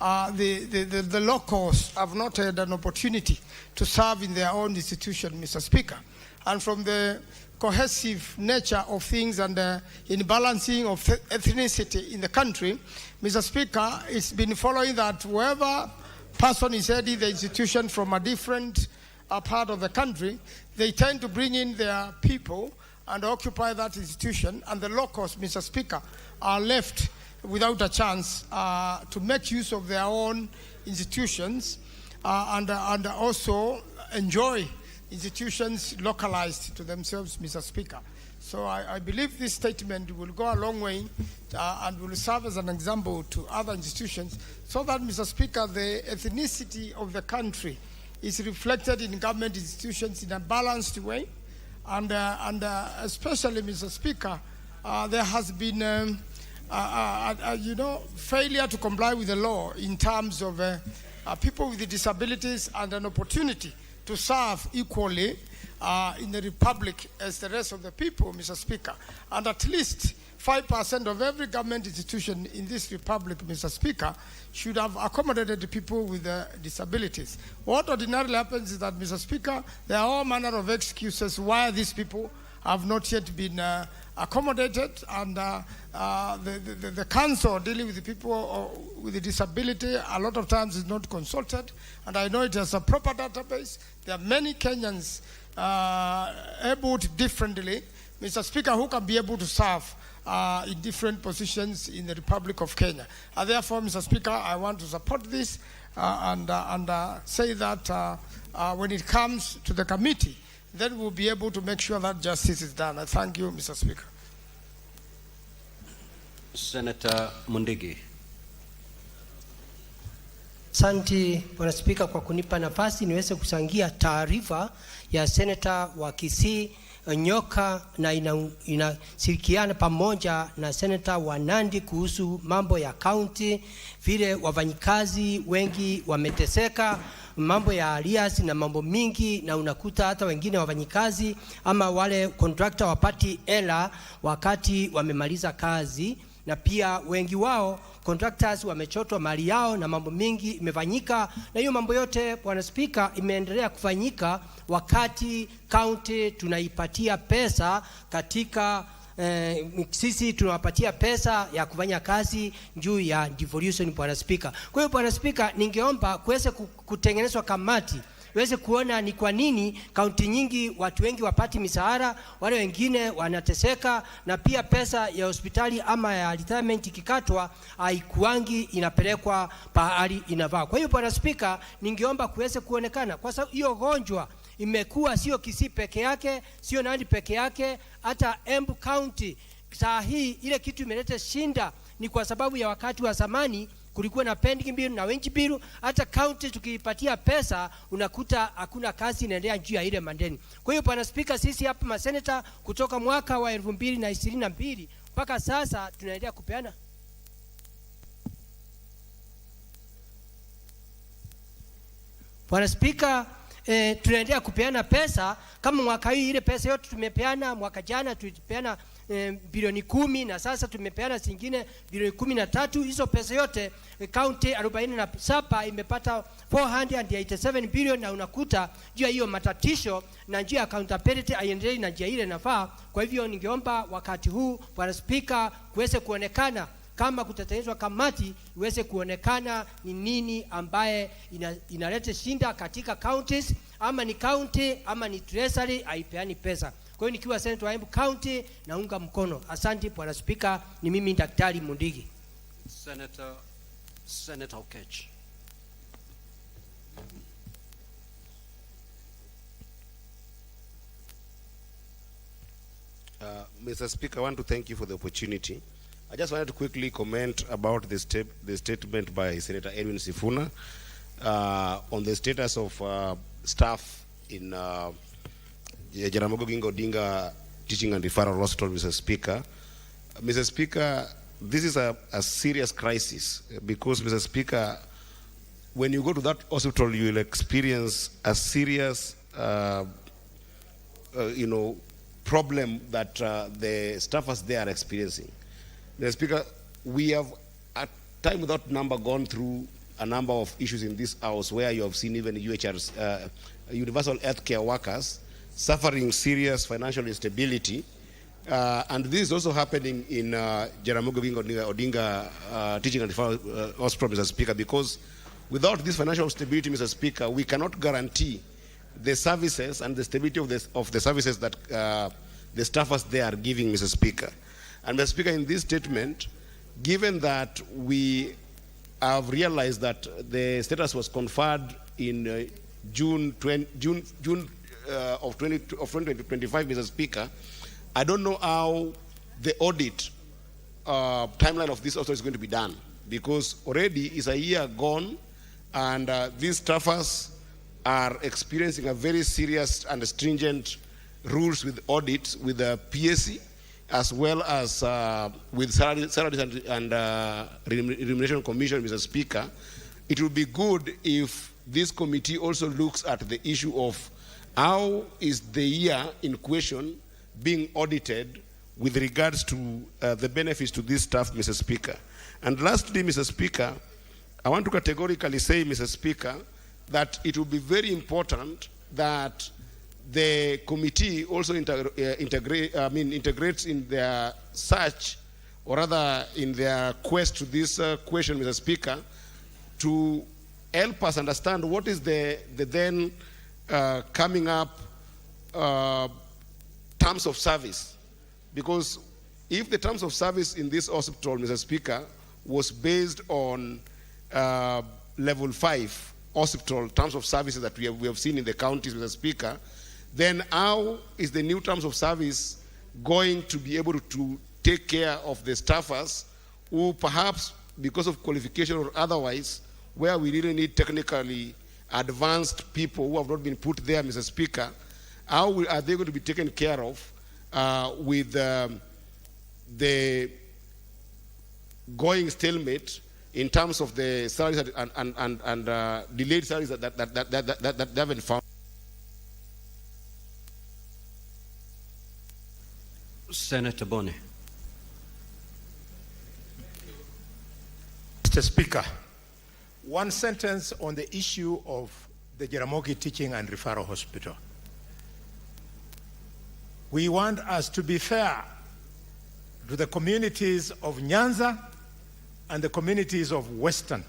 the locals have not had an opportunity to serve in their own institution, Mr. Speaker. And from the cohesive nature of things and in balancing of ethnicity in the country, Mr. Speaker, it's been following that whoever person is heading the institution from a different part of the country, they tend to bring in their people and occupy that institution, and the locals, Mr. Speaker, are left without a chance to make use of their own institutions and also enjoy institutions localized to themselves, Mr. Speaker. So I believe this statement will go a long way and will serve as an example to other institutions so that, Mr. Speaker, the ethnicity of the country is reflected in government institutions in a balanced way. And especially, Mr. Speaker, there has been, failure to comply with the law in terms of people with disabilities and an opportunity to serve equally in the Republic as the rest of the people, Mr. Speaker. And at least 5% of every government institution in this Republic, Mr. Speaker, should have accommodated the people with disabilities. What ordinarily happens is that, Mr. Speaker, there are all manner of excuses why these people have not yet been accommodated, and the council dealing with the people with a disability a lot of times is not consulted, and I know it has a proper database. There are many Kenyans abled differently, Mr. Speaker, who can be able to serve in different positions in the Republic of Kenya. Therefore, Mr. Speaker, I want to support this and say that when it comes to the committee, then we'll be able to make sure that justice is done. I thank you, Mr. Speaker. Senator Mundigi. Asante Bwana Spika kwa kunipa nafasi niweze kuchangia taarifa ya Senator wa Kisii Nyoka, na inashirikiana pamoja na Senator wa Nandi kuhusu mambo ya county, vile wafanyikazi wengi wameteseka, mambo ya alias na mambo mingi, na unakuta hata wengine wafanyikazi ama wale contractor wapati hela wakati wamemaliza kazi, na pia wengi wao contractors wamechotwa mali yao na mambo mingi imefanyika. Na hiyo mambo yote, Bwana Speaker, imeendelea kufanyika wakati county tunaipatia pesa katika sisi tunawapatia pesa ya kufanya kazi juu ya devolution, Bwana Speaker. Kwa hiyo Bwana Speaker, ningeomba kuweze kutengenezwa kamati weze kuona ni kwa nini kaunti nyingi watu wengi wapati misahara, wale wengine wanateseka, na pia pesa ya hospitali ama ya retirement ikikatwa haikuangi inapelekwa pahali inafaa. Kwa hiyo Bwana Speaker, ningeomba kuweze kuonekana, kwa sababu hiyo gonjwa imekuwa sio Kisii peke yake, sio Nandi peke yake, hata Embu County. Saa hii ile kitu imeleta shinda ni kwa sababu ya wakati wa zamani kulikuwa na pending bill na wengi bill, hata county tukiipatia pesa unakuta hakuna kazi inaendelea juu ya ile mandeni. Kwa hiyo Bwana Speaker, sisi hapa maseneta kutoka mwaka wa 2022 mpaka sasa tunaendelea kupeana Bwana Speaker, tunaendelea kupeana pesa. Kama mwaka hii ile pesa yote tumepeana, mwaka jana tulipeana bilioni 10 na sasa tumepeana zingine bilioni 13. Hizo pesa yote county 47 imepata 487 billion, na unakuta juu ya hiyo matatisho na juu ya accountability aiendelee na njia ile nafaa. Kwa hivyo ningeomba wakati huu Bwana Speaker kuweze kuonekana kama kutatengenezwa kamati iweze kuonekana ni nini ambaye inaleta shinda katika counties, ama ni county ama ni treasury haipeani pesa. Kwa hiyo nikiwa Senator wa Embu County naunga mkono. Asante Bwana Speaker, ni mimi Daktari Mundigi. Senator Okech. Mr. Speaker, I want to thank you for the opportunity. I just wanted to quickly comment about the statement by Senator Edwin Sifuna on the status of staff in Jaramogi Oginga Odinga Teaching and Referral Hospital, Mr. Speaker. Mr. Speaker, this is a serious crisis because, Mr. Speaker, when you go to that hospital, you will experience a serious, problem that the staffers there are experiencing. Mr. Speaker, we have at time without number gone through a number of issues in this house where you have seen even UHRs, universal healthcare workers, suffering serious financial instability. And this is also happening in Jaramogi Odinga Teaching and Referral Hospital, Mr. Speaker, because without this financial stability, Mr. Speaker, we cannot guarantee the services and the stability of the services that the staffers there are giving, Mr. Speaker. And Mr. Speaker, in this statement, given that we have realized that the status was conferred in June of 2025, Mr. Speaker, I don't know how the audit timeline of this also is going to be done, because already is a year gone, and these staffers are experiencing a very serious and stringent rules with audits with the PSC, as well as with salaries and remuneration commission, Mr. Speaker. It would be good if this committee also looks at the issue of how is the year in question being audited with regards to the benefits to this staff, Mr. Speaker. And lastly, Mr. Speaker, I want to categorically say, Mr. Speaker, that it will be very important that the committee also integrates in their search, or rather in their quest to this question, Mr. Speaker, to help us understand what is the then coming up terms of service. Because if the terms of service in this hospital, Mr. Speaker, was based on level 5 hospital terms of services that we have seen in the counties, Mr. Speaker, then how is the new terms of service going to be able to take care of the staffers who perhaps because of qualification or otherwise, where we really need technically advanced people who have not been put there, Mr. Speaker, how are they going to be taken care of with the going stalemate in terms of the salaries and delayed salaries that they haven't found? Senator Boni. Mr. Speaker, one sentence on the issue of the Jaramogi Teaching and Referral Hospital. We want us to be fair to the communities of Nyanza and the communities of Western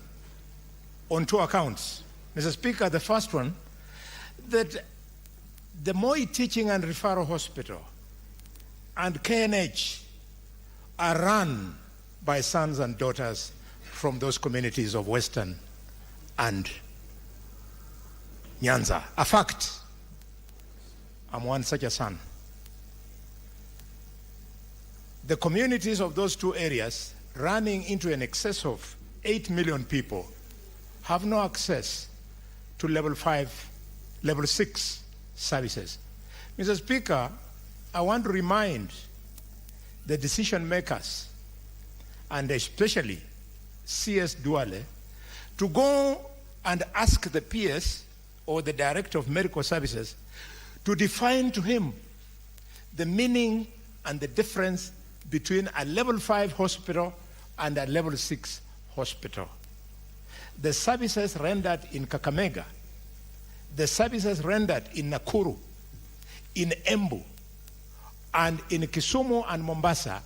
on two accounts. Mr. Speaker, the first one, that the Moi Teaching and Referral Hospital and KNH are run by sons and daughters from those communities of Western and Nyanza. A fact. I'm one such a son. The communities of those two areas, running into an excess of 8 million people, have no access to level 5, level 6 services. Mr. Speaker, I want to remind the decision makers, and especially CS Duale, to go and ask the PS or the Director of Medical Services to define to him the meaning and the difference between a level 5 hospital and a level 6 hospital. The services rendered in Kakamega, the services rendered in Nakuru, in Embu, and in Kisumu and Mombasa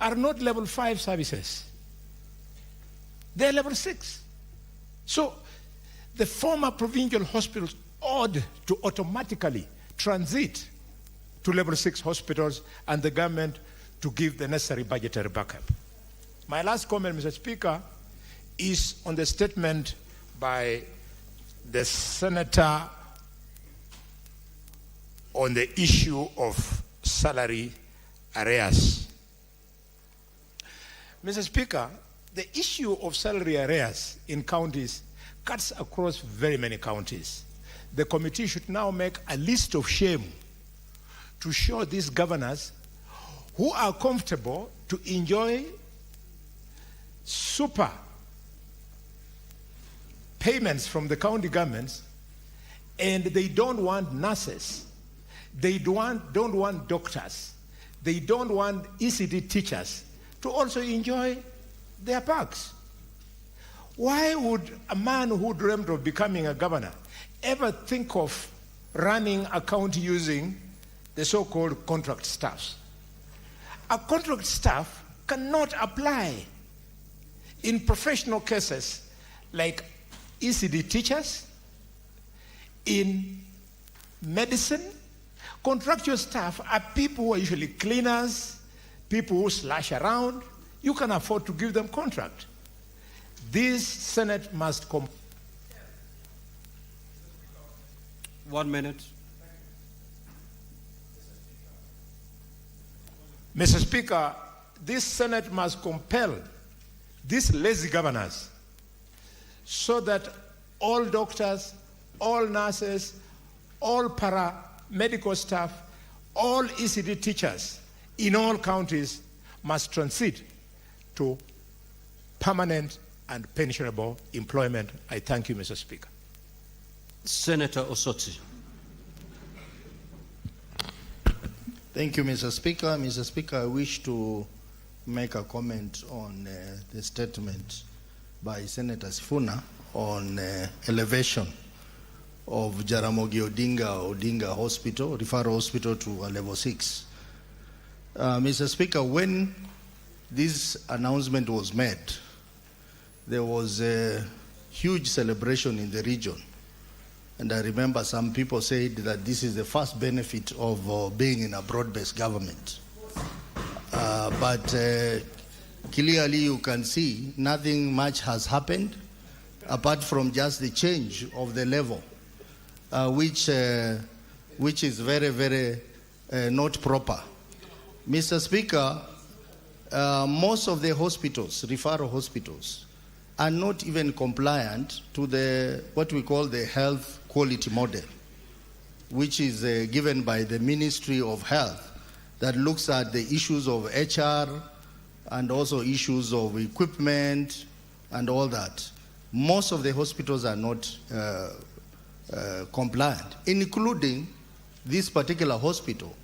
are not level 5 services. They're level 6. So the former provincial hospitals ought to automatically transit to level 6 hospitals, and the government to give the necessary budgetary backup. My last comment, Mr. Speaker, is on the statement by the Senator on the issue of salary arrears. Mr. Speaker, the issue of salary arrears in counties cuts across very many counties. The committee should now make a list of shame to show these governors who are comfortable to enjoy super payments from the county governments, and they don't want nurses, they don't want doctors, they don't want ECD teachers to also enjoy their perks. Why would a man who dreamt of becoming a governor ever think of running a county using the so-called contract staffs? A contract staff cannot apply in professional cases like ECD teachers, in medicine. Contractual staff are people who are usually cleaners, people who slash around. You can afford to give them contract. This Senate must 1 minute. Mr. Speaker, this Senate must compel these lazy governors so that all doctors, all nurses, all paramedical staff, all ECD teachers in all counties must transit to permanent and pensionable employment. I thank you, Mr. Speaker. Senator Osotsi. Thank you, Mr. Speaker. Mr. Speaker, I wish to make a comment on the statement by Senator Sifuna on elevation of Jaramogi Odinga Hospital, referral hospital to a level 6. Mr. Speaker, when this announcement was made, there was a huge celebration in the region. And I remember some people said that this is the first benefit of being in a broad-based government. But clearly you can see nothing much has happened apart from just the change of the level, which is very, very not proper. Mr. Speaker, most of the hospitals, referral hospitals, are not even compliant to the what we call the health quality model, which is given by the Ministry of Health, that looks at the issues of HR and also issues of equipment and all that. Most of the hospitals are not compliant, including this particular hospital.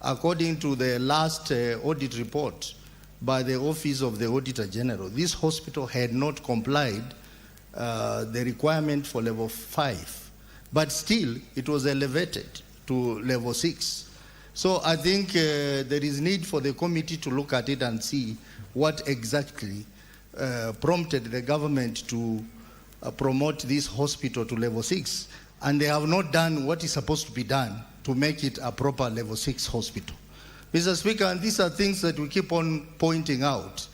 According to the last audit report by the Office of the Auditor General, this hospital had not complied the requirement for level 5. But still, it was elevated to level 6. So I think there is need for the committee to look at it and see what exactly prompted the government to promote this hospital to level 6. And they have not done what is supposed to be done to make it a proper level 6 hospital. Mr. Speaker, and these are things that we keep on pointing out,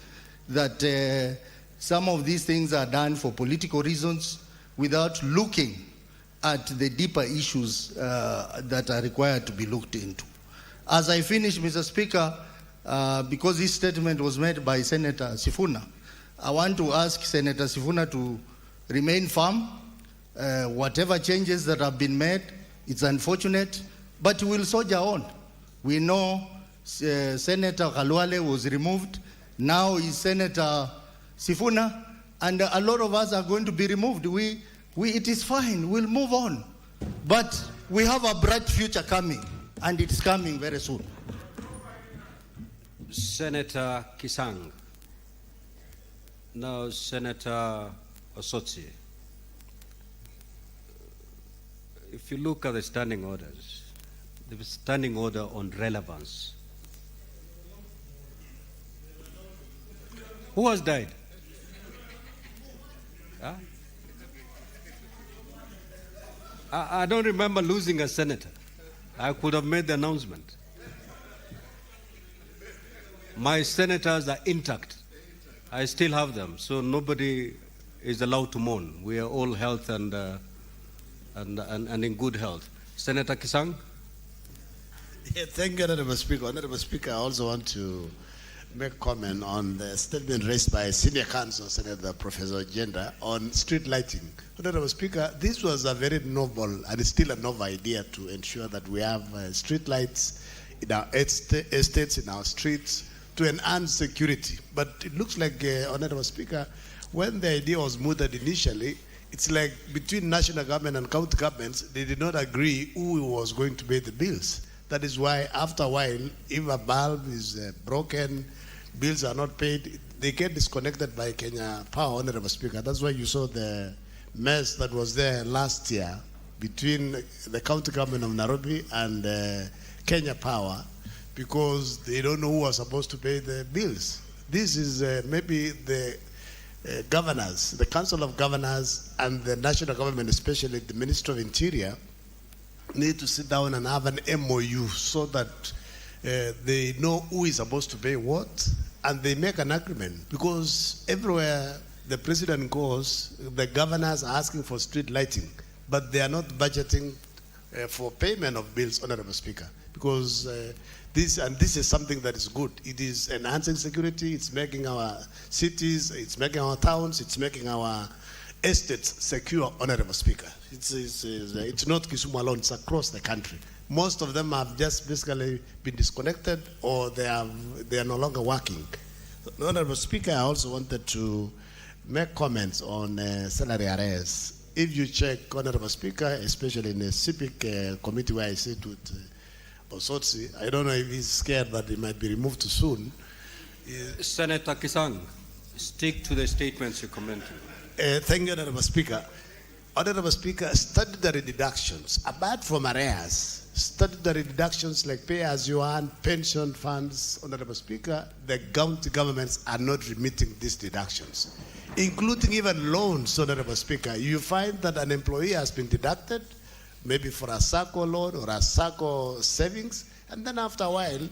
that some of these things are done for political reasons without looking at the deeper issues that are required to be looked into. As I finish, Mr. Speaker, because this statement was made by Senator Sifuna, I want to ask Senator Sifuna to remain firm. Whatever changes that have been made, it's unfortunate, but we'll soldier on. We know Senator Khalwale was removed. Now is Senator Sifuna, and a lot of us are going to be removed. It is fine, we'll move on. But we have a bright future coming, and it's coming very soon. Senator Kisang. Now, Senator Osotsi. If you look at the standing orders, the standing order on relevance. Who has died? Huh? I don't remember losing a senator. I could have made the announcement. My senators are intact. I still have them, so nobody is allowed to mourn. We are all health and in good health. Senator Kisang? Yeah, thank you, Honorable Speaker. Honorable Speaker, I also want to make comment on the statement raised by Senior Counsel Senator Professor Gender on street lighting. Honorable Speaker, this was a very novel and it's still a novel idea to ensure that we have street lights in our estates, in our streets, to enhance security. But it looks like, Honorable Speaker, when the idea was mooted initially, it's like between national government and county governments, they did not agree who was going to pay the bills. That is why, after a while, if a bulb is broken, bills are not paid, they get disconnected by Kenya Power, Honorable Speaker. That's why you saw the mess that was there last year between the county government of Nairobi and Kenya Power, because they don't know who are supposed to pay the bills. This is maybe the governors, the Council of Governors and the national government, especially the Minister of Interior, need to sit down and have an MOU so that they know who is supposed to pay what, and they make an agreement. Because everywhere the president goes, the governors are asking for street lighting, but they are not budgeting for payment of bills, Honorable Speaker. Because this is something that is good. It is enhancing security, it's making our cities, it's making our towns, it's making our estates secure, Honorable Speaker. It's not Kisumu alone, it's across the country. Most of them have just basically been disconnected, or they are no longer working. Honorable Speaker, I also wanted to make comments on salary arrears. If you check, Honorable Speaker, especially in the CIPIC committee where I sit with Osotsi, I don't know if he's scared that he might be removed too soon. Senator Kisang, stick to the statements you commented. Thank you, Honorable Speaker. Honorable Speaker, statutory deductions, apart from arrears, statutory deductions like pay as you earn, pension funds, Honorable Speaker, the county governments are not remitting these deductions, including even loans, Honorable Speaker. You find that an employee has been deducted, maybe for a SACCO loan or a SACCO savings, and then after a while,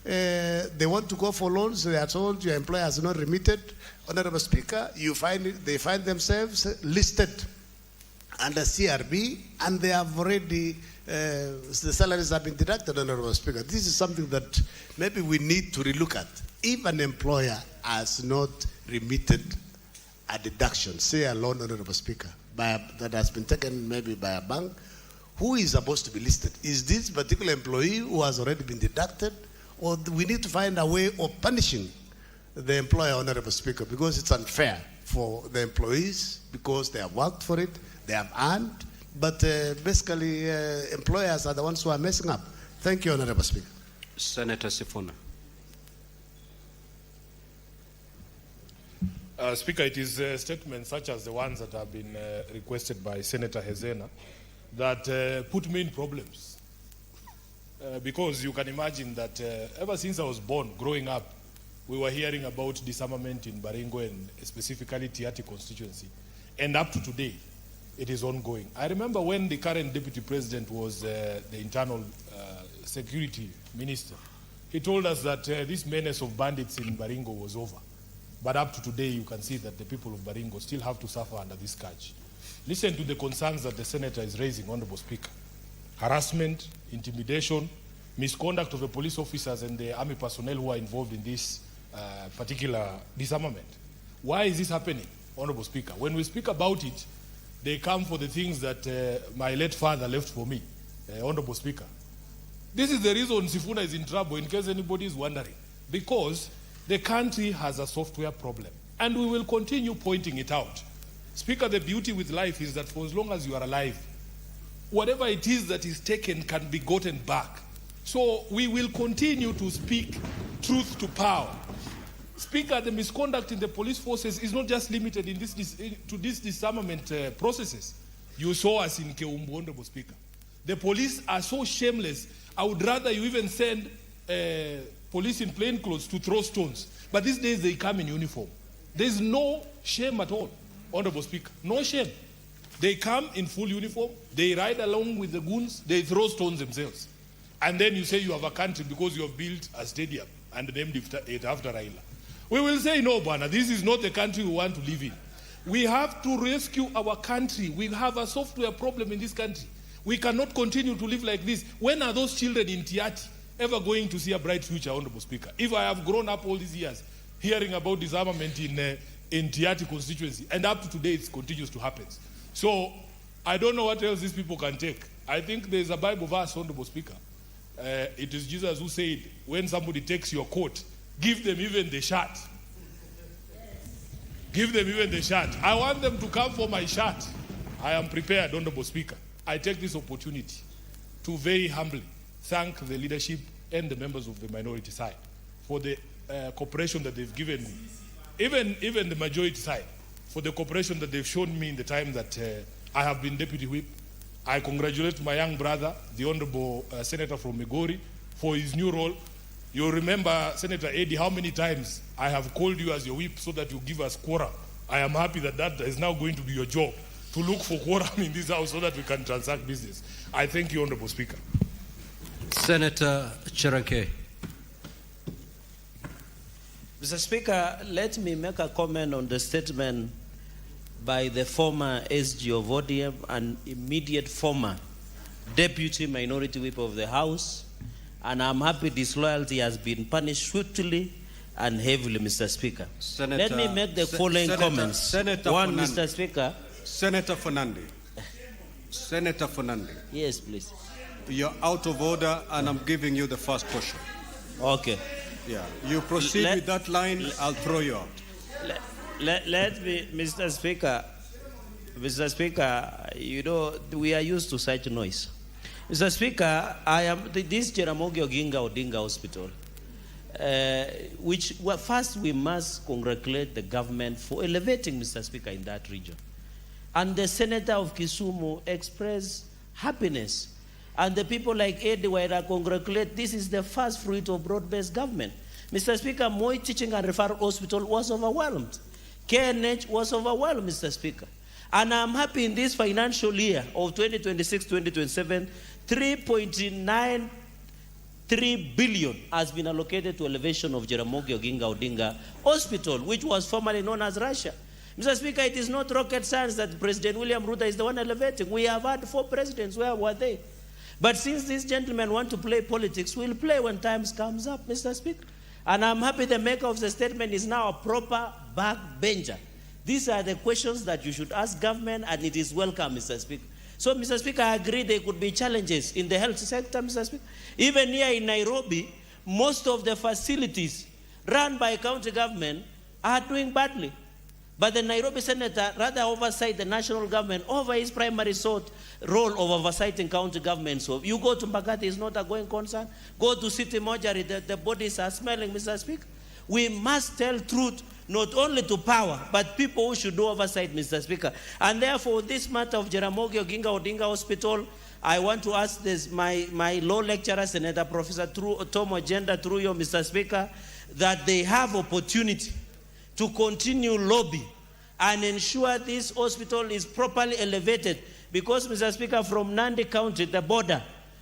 they want to go for loans, they are told your employer has not remitted. Honorable Speaker, they find themselves listed under CRB, and they have already, the salaries have been deducted, Honorable Speaker. This is something that maybe we need to relook at. If an employer has not remitted a deduction, say a loan, Honorable Speaker, that has been taken maybe by a bank, who is supposed to be listed? Is this particular employee who has already been deducted, or we need to find a way of punishing the employer, Honorable Speaker, because it's unfair for the employees, because they have worked for it, they have earned, but basically employers are the ones who are messing up. Thank you, Honorable Speaker. Senator Sifuna. Speaker, it is statements such as the ones that have been requested by Senator Hezena that put me in problems. Because you can imagine that ever since I was born, growing up, we were hearing about disarmament in Baringo and specifically Tiati constituency. And up to today, it is ongoing. I remember when the current deputy president was the internal security minister, he told us that this menace of bandits in Baringo was over. But up to today, you can see that the people of Baringo still have to suffer under this scourge. Listen to the concerns that the senator is raising, Honorable Speaker. Harassment, intimidation, misconduct of the police officers and the army personnel who are involved in this particular disarmament. Why is this happening, Honorable Speaker? When we speak about it, they come for the things that my late father left for me, Honorable Speaker. This is the reason Sifuna is in trouble, in case anybody is wondering. Because the country has a software problem, and we will continue pointing it out. Speaker, the beauty with life is that for as long as you are alive, whatever it is that is taken can be gotten back. So we will continue to speak truth to power. Speaker, the misconduct in the police forces is not just limited in to these disarmament processes. You saw us in Keumbu, Honorable Speaker. The police are so shameless. I would rather you even send police in plain clothes to throw stones. But these days they come in uniform. There's no shame at all, Honorable Speaker. No shame. They come in full uniform. They ride along with the goons. They throw stones themselves. And then you say you have a country because you have built a stadium and named it after Raila. We will say, no, Bwana, this is not the country we want to live in. We have to rescue our country. We have a software problem in this country. We cannot continue to live like this. When are those children in Tiati ever going to see a bright future, Honorable Speaker? If I have grown up all these years hearing about disarmament in Tiati constituency, and up to today it continues to happen. So I don't know what else these people can take. I think there's a Bible verse, Honorable Speaker. It is Jesus who said, when somebody takes your coat, give them even the shirt. Give them even the shirt. I want them to come for my shirt. I am prepared, Honorable Speaker. I take this opportunity to very humbly thank the leadership and the members of the minority side for the cooperation that they've given me. Even the majority side, for the cooperation that they've shown me in the time that I have been Deputy Whip. I congratulate my young brother, the Honorable Senator from Migori, for his new role. You remember, Senator Eddie, how many times I have called you as your whip so that you give us quorum. I am happy that that is now going to be your job. to look for quorum in this house so that we can transact business. I thank you, Honorable Speaker. Senator Cheranke. Mr. Speaker, let me make a comment on the statement by the former SG of ODM and immediate former Deputy Minority Whip of the House. And I'm happy disloyalty has been punished swiftly and heavily, Mr. Speaker. Let me make the following comments. Senator One, Fernandi. Mr. Speaker. Senator Fernandi. Senator Fernandi. Yes, please. You're out of order, and I'm giving you the first question. Okay. Yeah. You proceed with that line, I'll throw you out. Let me, Mr. Speaker, you know, we are used to such noise. Mr. Speaker, I am this Jaramogi Oginga Odinga Hospital, first we must congratulate the government for elevating, Mr. Speaker, in that region. And the Senator of Kisumu expressed happiness. And the people like Eddie Waira congratulate, this is the first fruit of broad-based government. Mr. Speaker, Moi Teaching and Referral Hospital was overwhelmed. KNH was overwhelmed, Mr. Speaker. And I'm happy in this financial year of 2026-2027, 3.93 billion has been allocated to elevation of Jaramogi Oginga Odinga Hospital, which was formerly known as Russia. Mr. Speaker, it is not rocket science that President William Ruto is the one elevating. We have had 4 presidents. Where were they? But since these gentlemen want to play politics, we'll play when time comes up, Mr. Speaker. And I'm happy the maker of the statement is now a proper backbencher. These are the questions that you should ask government, and it is welcome, Mr. Speaker. So, Mr. Speaker, I agree there could be challenges in the health sector, Mr. Speaker. Even here in Nairobi, most of the facilities run by county government are doing badly. But the Nairobi senator rather oversight the national government over his primary role of oversighting county government. So you go to Mbagathi, it's not a going concern. Go to City Mortuary, the bodies are smelling, Mr. Speaker. We must tell truth not only to power, but people who should do oversight, Mr. Speaker. And therefore, this matter of Jaramogi Oginga Odinga Hospital, I want to ask this, my law lecturer, Senator Professor Tom Agenda, through you, Mr. Speaker, that they have opportunity to continue lobby and ensure this hospital is properly elevated. Because, Mr. Speaker, from Nandi County, the border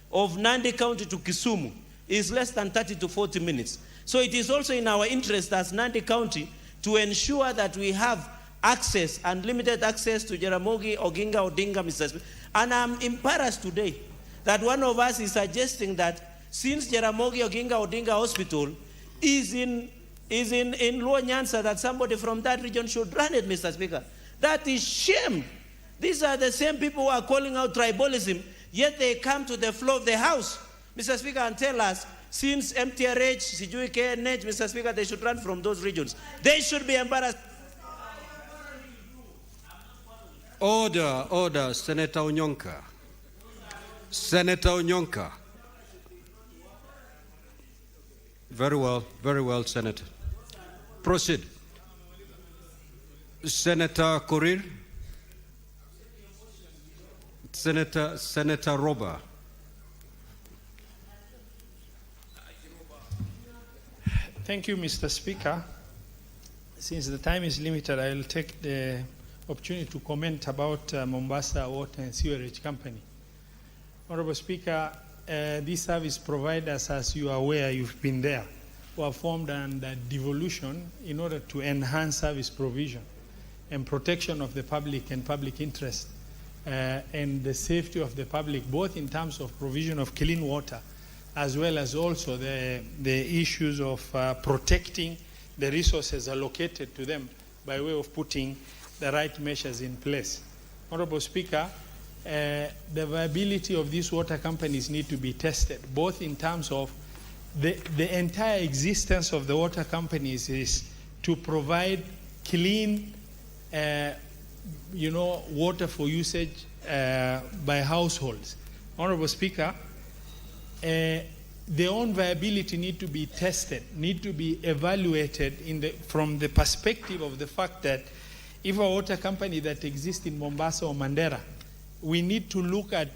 of Nandi County to Kisumu is less than 30 to 40 minutes. So it is also in our interest as Nandi County to ensure that we have access, unlimited access to Jaramogi Oginga Odinga, Mr. Speaker. And I'm embarrassed today that one of us is suggesting that since Jaramogi Oginga Odinga Hospital is in Luo Nyanza, that somebody from that region should run it, Mr. Speaker. That is shame. These are the same people who are calling out tribalism, yet they come to the floor of the House, Mr. Speaker, and tell us, since MTRH, Sijui KNH, Mr. Speaker, they should run from those regions. They should be embarrassed. Order, Senator Onyonka. Senator Onyonka. Very well, Senator. Proceed. Senator Korir. Senator Roba. Thank you, Mr. Speaker. Since the time is limited, I will take the opportunity to comment about Mombasa Water and Sewerage Company. Honorable Speaker, these service providers, as you are aware, you've been there, were formed under devolution in order to enhance service provision and protection of the public and public interest and the safety of the public, both in terms of provision of clean water as well as also the issues of protecting the resources allocated to them by way of putting the right measures in place. Honorable Speaker, the viability of these water companies need to be tested, both in terms of the entire existence of the water companies is to provide clean, water for usage by households. Honorable Speaker, their own viability need to be tested, need to be evaluated from the perspective of the fact that if a water company that exists in Mombasa or Mandera, we need to look at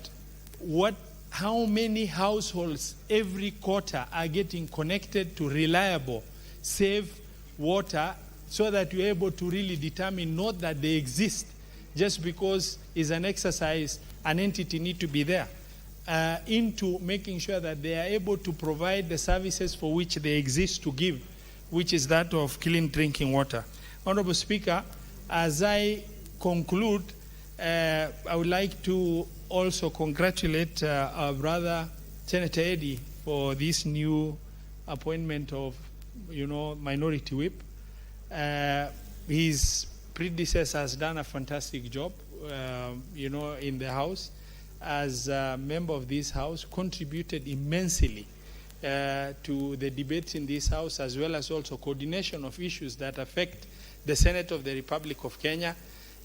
how many households every quarter are getting connected to reliable, safe water, so that you're able to really determine not that they exist just because it's an exercise, an entity need to be there, into making sure that they are able to provide the services for which they exist to give, which is that of clean drinking water. Honorable Speaker, as I conclude, I would like to also congratulate our brother Senator Eddy for this new appointment of, Minority Whip. His predecessor has done a fantastic job, in the House. As a member of this House, contributed immensely to the debates in this House, as well as also coordination of issues that affect the Senate of the Republic of Kenya,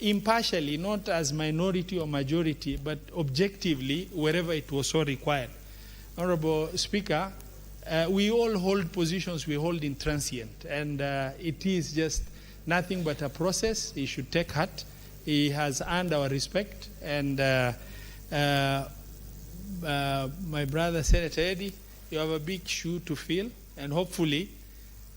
impartially, not as minority or majority, but objectively, wherever it was so required. Honorable Speaker, we all hold positions we hold in transient, and it is just nothing but a process. He should take heart. He has earned our respect, and my brother Senator Eddy, you have a big shoe to fill, and hopefully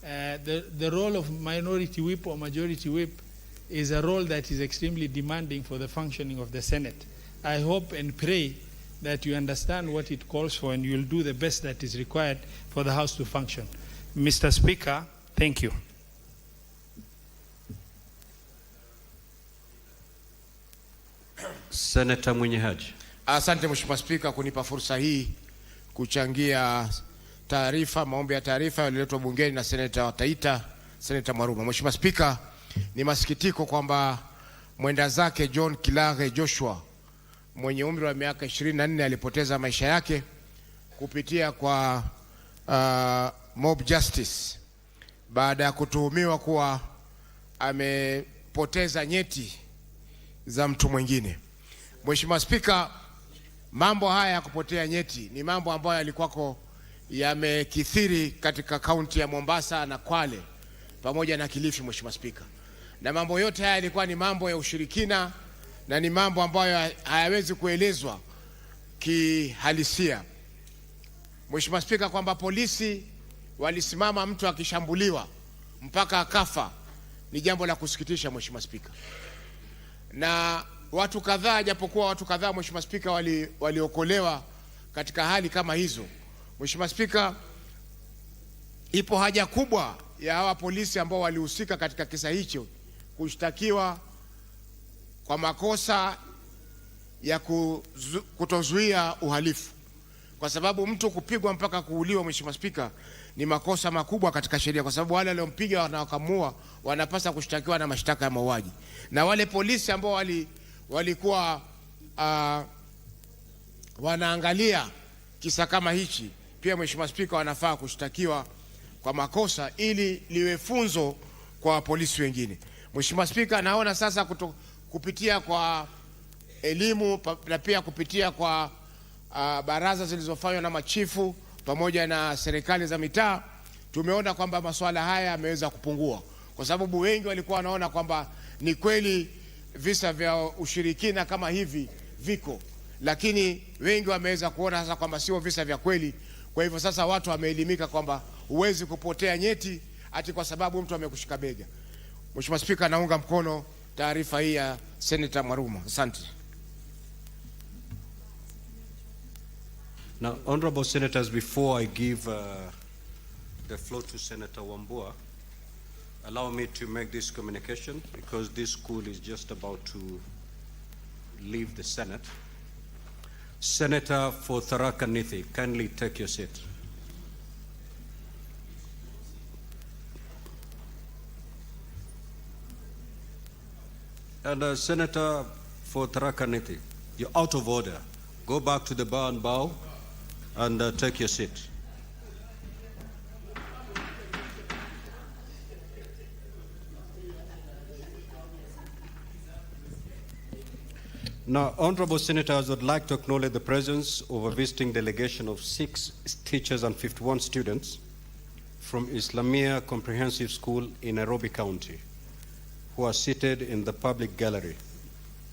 the role of minority whip or majority whip is a role that is extremely demanding for the functioning of the Senate. I hope and pray that you understand what it calls for, and you'll do the best that is required for the House to function. Mr. Speaker, thank you. Senator Mwenyehaji. Asante Mheshimiwa Spika kunipa fursa hii kuchangia maombi ya taarifa yaliyoletwa bungeni na Seneta wa Taita, Seneta Mwaruma. Mheshimiwa Spika, ni masikitiko kwamba mwenda zake John Kilage Joshua mwenye umri wa miaka 24 alipoteza maisha yake kupitia kwa mob justice baada ya kutuhumiwa kuwa amepoteza nyeti za mtu mwingine. Mheshimiwa Spika, mambo haya ya kupotea nyeti ni mambo ambayo yalikuwako yamekithiri katika kaunti ya Mombasa na Kwale pamoja na Kilifi, Mheshimiwa Spika. Na mambo yote haya yalikuwa ni mambo ya ushirikina na ni mambo ambayo hayawezi kuelezwa kihalisia. Mheshimiwa Spika, kwamba polisi walisimama mtu akishambuliwa mpaka akafa ni jambo la kusikitisha, Mheshimiwa Spika. Na watu kadhaa, japokuwa watu kadhaa, Mheshimiwa Spika, waliokolewa katika hali kama hizo. Mheshimiwa Spika, ipo haja kubwa ya hawa polisi ambao walihusika katika kisa hicho kushtakiwa kwa makosa ya kutozuia uhalifu, kwa sababu mtu kupigwa mpaka kuuliwa, Mheshimiwa Spika, ni makosa makubwa katika sheria, kwa sababu wale waliompiga na wakamua wanapaswa kushtakiwa na mashtaka ya mauaji. Na wale polisi ambao walikuwa wanaangalia kisa kama hichi pia, Mheshimiwa Spika, wanafaa kushtakiwa kwa makosa ili liwe funzo kwa polisi wengine. Mheshimiwa Spika, naona sasa kupitia kwa elimu na pia kupitia kwa baraza zilizofanywa na machifu pamoja na serikali za mitaa, tumeona kwamba masuala haya yameweza kupungua, kwa sababu wengi walikuwa wanaona kwamba ni kweli visa vya ushirikina kama hivi viko, lakini wengi wameweza kuona sasa kwamba sio visa vya kweli. Kwa hivyo sasa watu wameelimika kwamba huwezi kupotea nyeti ati kwa sababu mtu amekushika bega. Mheshimiwa Spika, naunga mkono taarifa hii ya Senator Mwaruma. Asante. Now, honorable senators, before I give the floor to Senator Wambua, allow me to make this communication because this school is just about to leave the Senate. Senator for Tharaka Nithi, kindly take your seat. And Senator for Tharaka Nithi, you're out of order. Go back to the bar and bow and take your seat. Now, honorable senators, I would like to acknowledge the presence of a visiting delegation of 6 teachers and 51 students from Islamia Comprehensive School in Nairobi County, who are seated in the public gallery.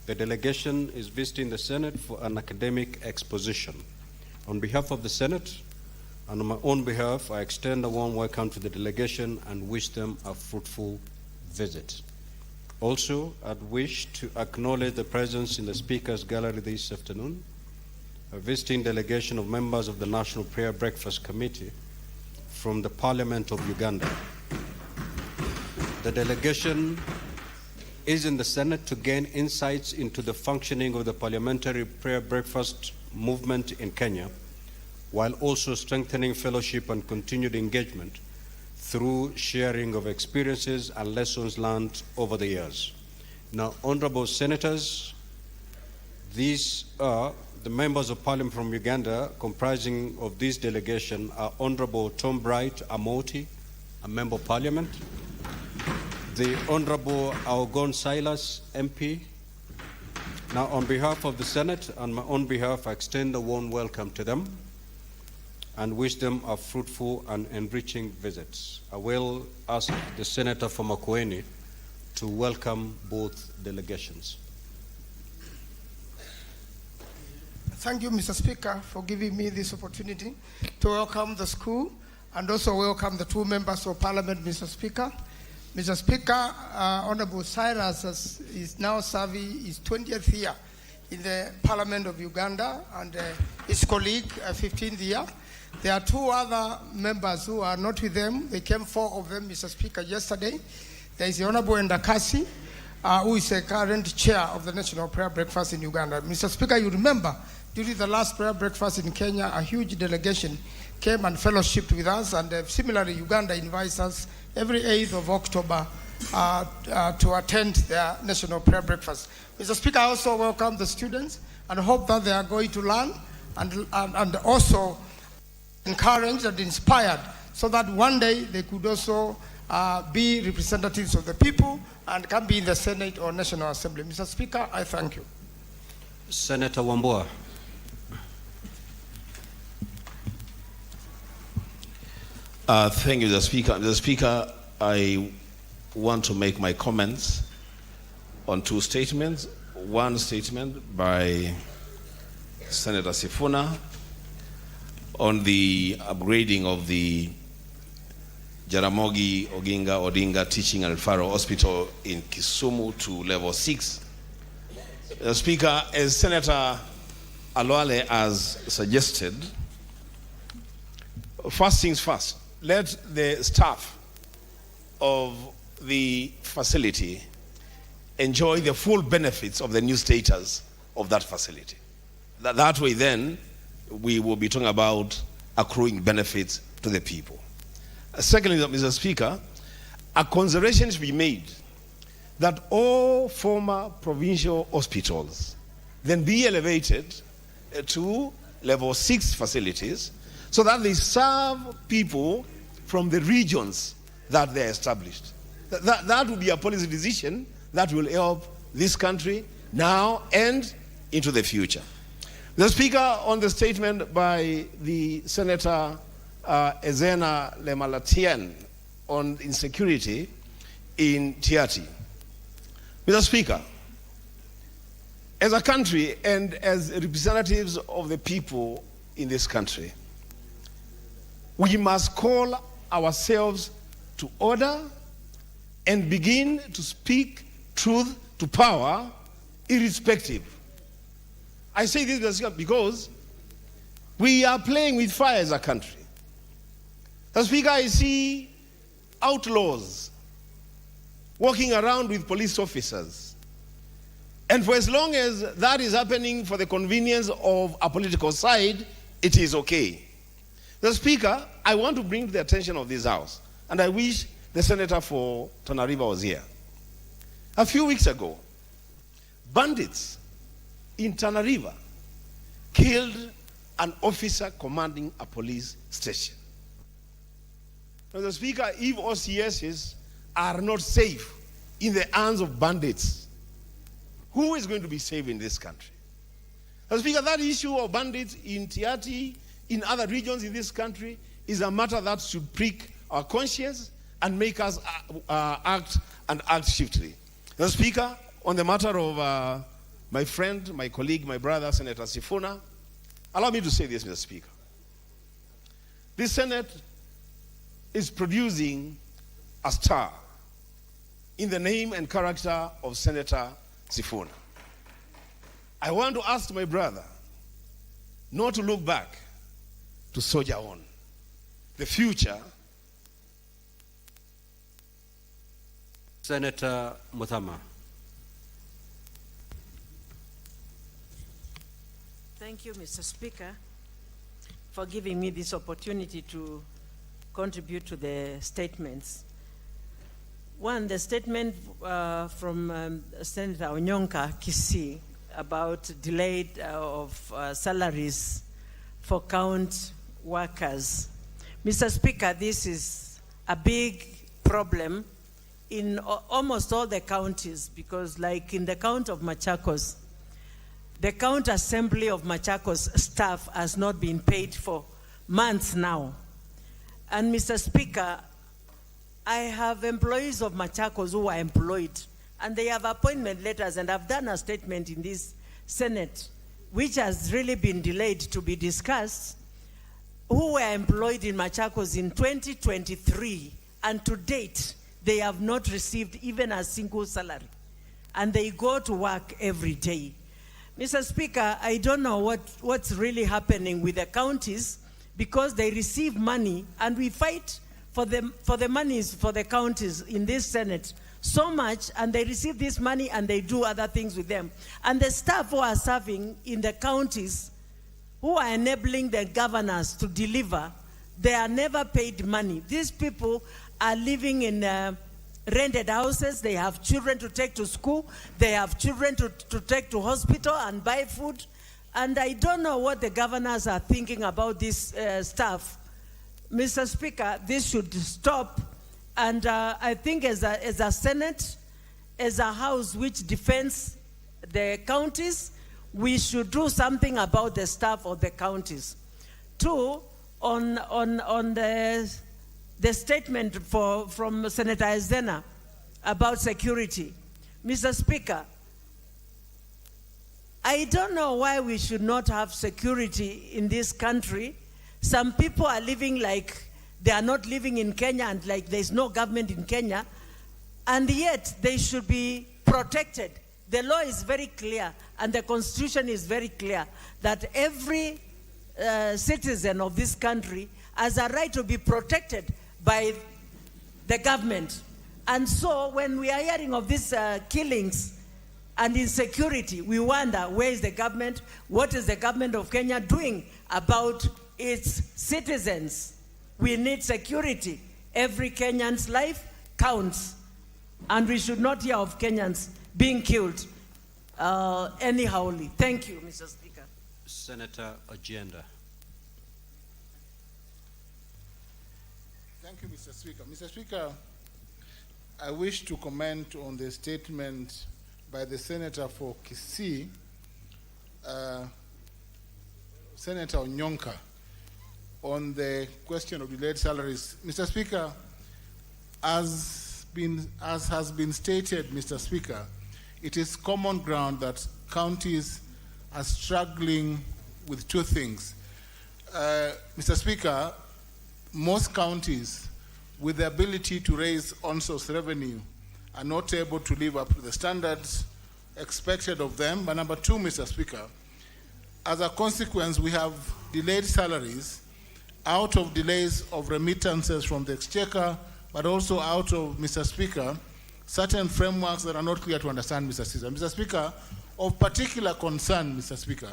The delegation is visiting the Senate for an academic exposition. On behalf of the Senate and on my own behalf, I extend a warm welcome to the delegation and wish them a fruitful visit. Also, I'd wish to acknowledge the presence in the Speaker's Gallery this afternoon, a visiting delegation of members of the National Prayer Breakfast Committee from the Parliament of Uganda. The delegation is in the Senate to gain insights into the functioning of the parliamentary prayer breakfast movement in Kenya, while also strengthening fellowship and continued engagement through sharing of experiences and lessons learned over the years. Now, honorable senators, these are the members of parliament from Uganda comprising of this delegation are Honorable Tom Bright Amoti, a member of parliament, the Honorable Algon Silas, MP. Now, on behalf of the Senate and my own behalf, I extend a warm welcome to them and wish them a fruitful and enriching visits. I will ask the Senator from Makueni to welcome both delegations. Thank you, Mr. Speaker, for giving me this opportunity to welcome the school and also welcome the two members of Parliament, Mr. Speaker. Mr. Speaker, Honorable Cyrus is now serving his 20th year in the Parliament of Uganda, and his colleague, 15th year. There are two other members who are not with them. They came, 4 of them, Mr. Speaker, yesterday. There is the Honorable Ndakasi, who is the current chair of the National Prayer Breakfast in Uganda. Mr. Speaker, you remember, during the last prayer breakfast in Kenya, a huge delegation came and fellowshipped with us, and similarly, Uganda invites us every 8th of October to attend their National Prayer Breakfast. Mr. Speaker, I also welcome the students and hope that they are going to learn and also encouraged and inspired so that one day they could also be representatives of the people and can be in the Senate or National Assembly. Mr. Speaker, I thank you. Senator Wambua. Thank you, Mr. Speaker. Mr. Speaker, I want to make my comments on 2 statements. One statement by Senator Sifuna on the upgrading of the Jaramogi Oginga Odinga Teaching and Referral Hospital in Kisumu to level 6. Mr. Speaker, as Senator Alwale has suggested, first things first, let the staff of the facility enjoy the full benefits of the new status of that facility. That way then, we will be talking about accruing benefits to the people. Secondly, Mr. Speaker, a consideration should be made that all former provincial hospitals then be elevated to level 6 facilities so that they serve people from the regions that they are established. That will be a policy decision that will help this country now and into the future. The Speaker, on the statement by the Senator Ezena Lemalatian on insecurity in Tiati. Mr. Speaker, as a country and as representatives of the people in this country, we must call ourselves to order and begin to speak truth to power, irrespective. I say this because we are playing with fire as a country. Mr. Speaker, I see outlaws walking around with police officers. And for as long as that is happening for the convenience of a political side, it is okay. The Speaker, I want to bring to the attention of this House, and I wish the Senator for Tana River was here. A few weeks ago, bandits in Tana River killed an officer commanding a police station. Now, the Speaker, if OCSs are not safe in the hands of bandits, who is going to be safe in this country? Now, Speaker, that issue of bandits in Tiati, in other regions in this country, is a matter that should prick our conscience and make us act swiftly. The Speaker, on the matter of my friend, my colleague, my brother, Senator Sifuna, allow me to say this, Mr. Speaker. This Senate is producing a star in the name and character of Senator Sifuna. I want to ask my brother not to look back, to soldier on. The future. Senator Muthama. Thank you, Mr. Speaker, for giving me this opportunity to contribute to the statements. One, the statement from Senator Onyonka Kisii about delayed of salaries for count workers. Mr. Speaker, this is a big problem in almost all the counties, because like in the count of Machakos, the count assembly of Machakos staff has not been paid for months now. And Mr. Speaker, I have employees of Machakos who are employed, and they have appointment letters, and I've done a statement in this Senate, which has really been delayed to be discussed, who were employed in Machakos in 2023, and to date, they have not received even a single salary. And they go to work every day. Mr. Speaker, I don't know what's really happening with the counties, because they receive money, and we fight for the monies for the counties in this Senate so much, and they receive this money and they do other things with them. And the staff who are serving in the counties, who are enabling the governors to deliver, they are never paid money. These people are living in rented houses. They have children to take to school. They have children to take to hospital and buy food. And I don't know what the governors are thinking about this stuff. Mr. Speaker, this should stop. And I think as a Senate, as a House which defends the counties, we should do something about the staff of the counties. Two, on the statement from Senator Ezena about security. Mr. Speaker, I don't know why we should not have security in this country. Some people are living like they are not living in Kenya, and like there's no government in Kenya, and yet they should be protected. The law is very clear, and the Constitution is very clear, that every citizen of this country has a right to be protected by the government. And so when we are hearing of these killings and insecurity, we wonder, where is the government? What is the government of Kenya doing about its citizens? We need security. Every Kenyan's life counts, and we should not hear of Kenyans being killed anyhowly. Thank you, Mr. Speaker. Senator Agenda. Thank you, Mr. Speaker. Mr. Speaker, I wish to comment on the statement by the Senator for Kisii, Senator Onyonka, on the question of delayed salaries. Mr. Speaker, as has been stated, Mr. Speaker, it is common ground that counties are struggling with two things. Mr. Speaker, most counties with the ability to raise on-source revenue are not able to live up to the standards expected of them. But number two, Mr. Speaker, as a consequence, we have delayed salaries out of delays of remittances from the exchequer, but also out of, Mr. Speaker, certain frameworks that are not clear to understand, Mr. Speaker. Mr. Speaker, of particular concern, Mr. Speaker,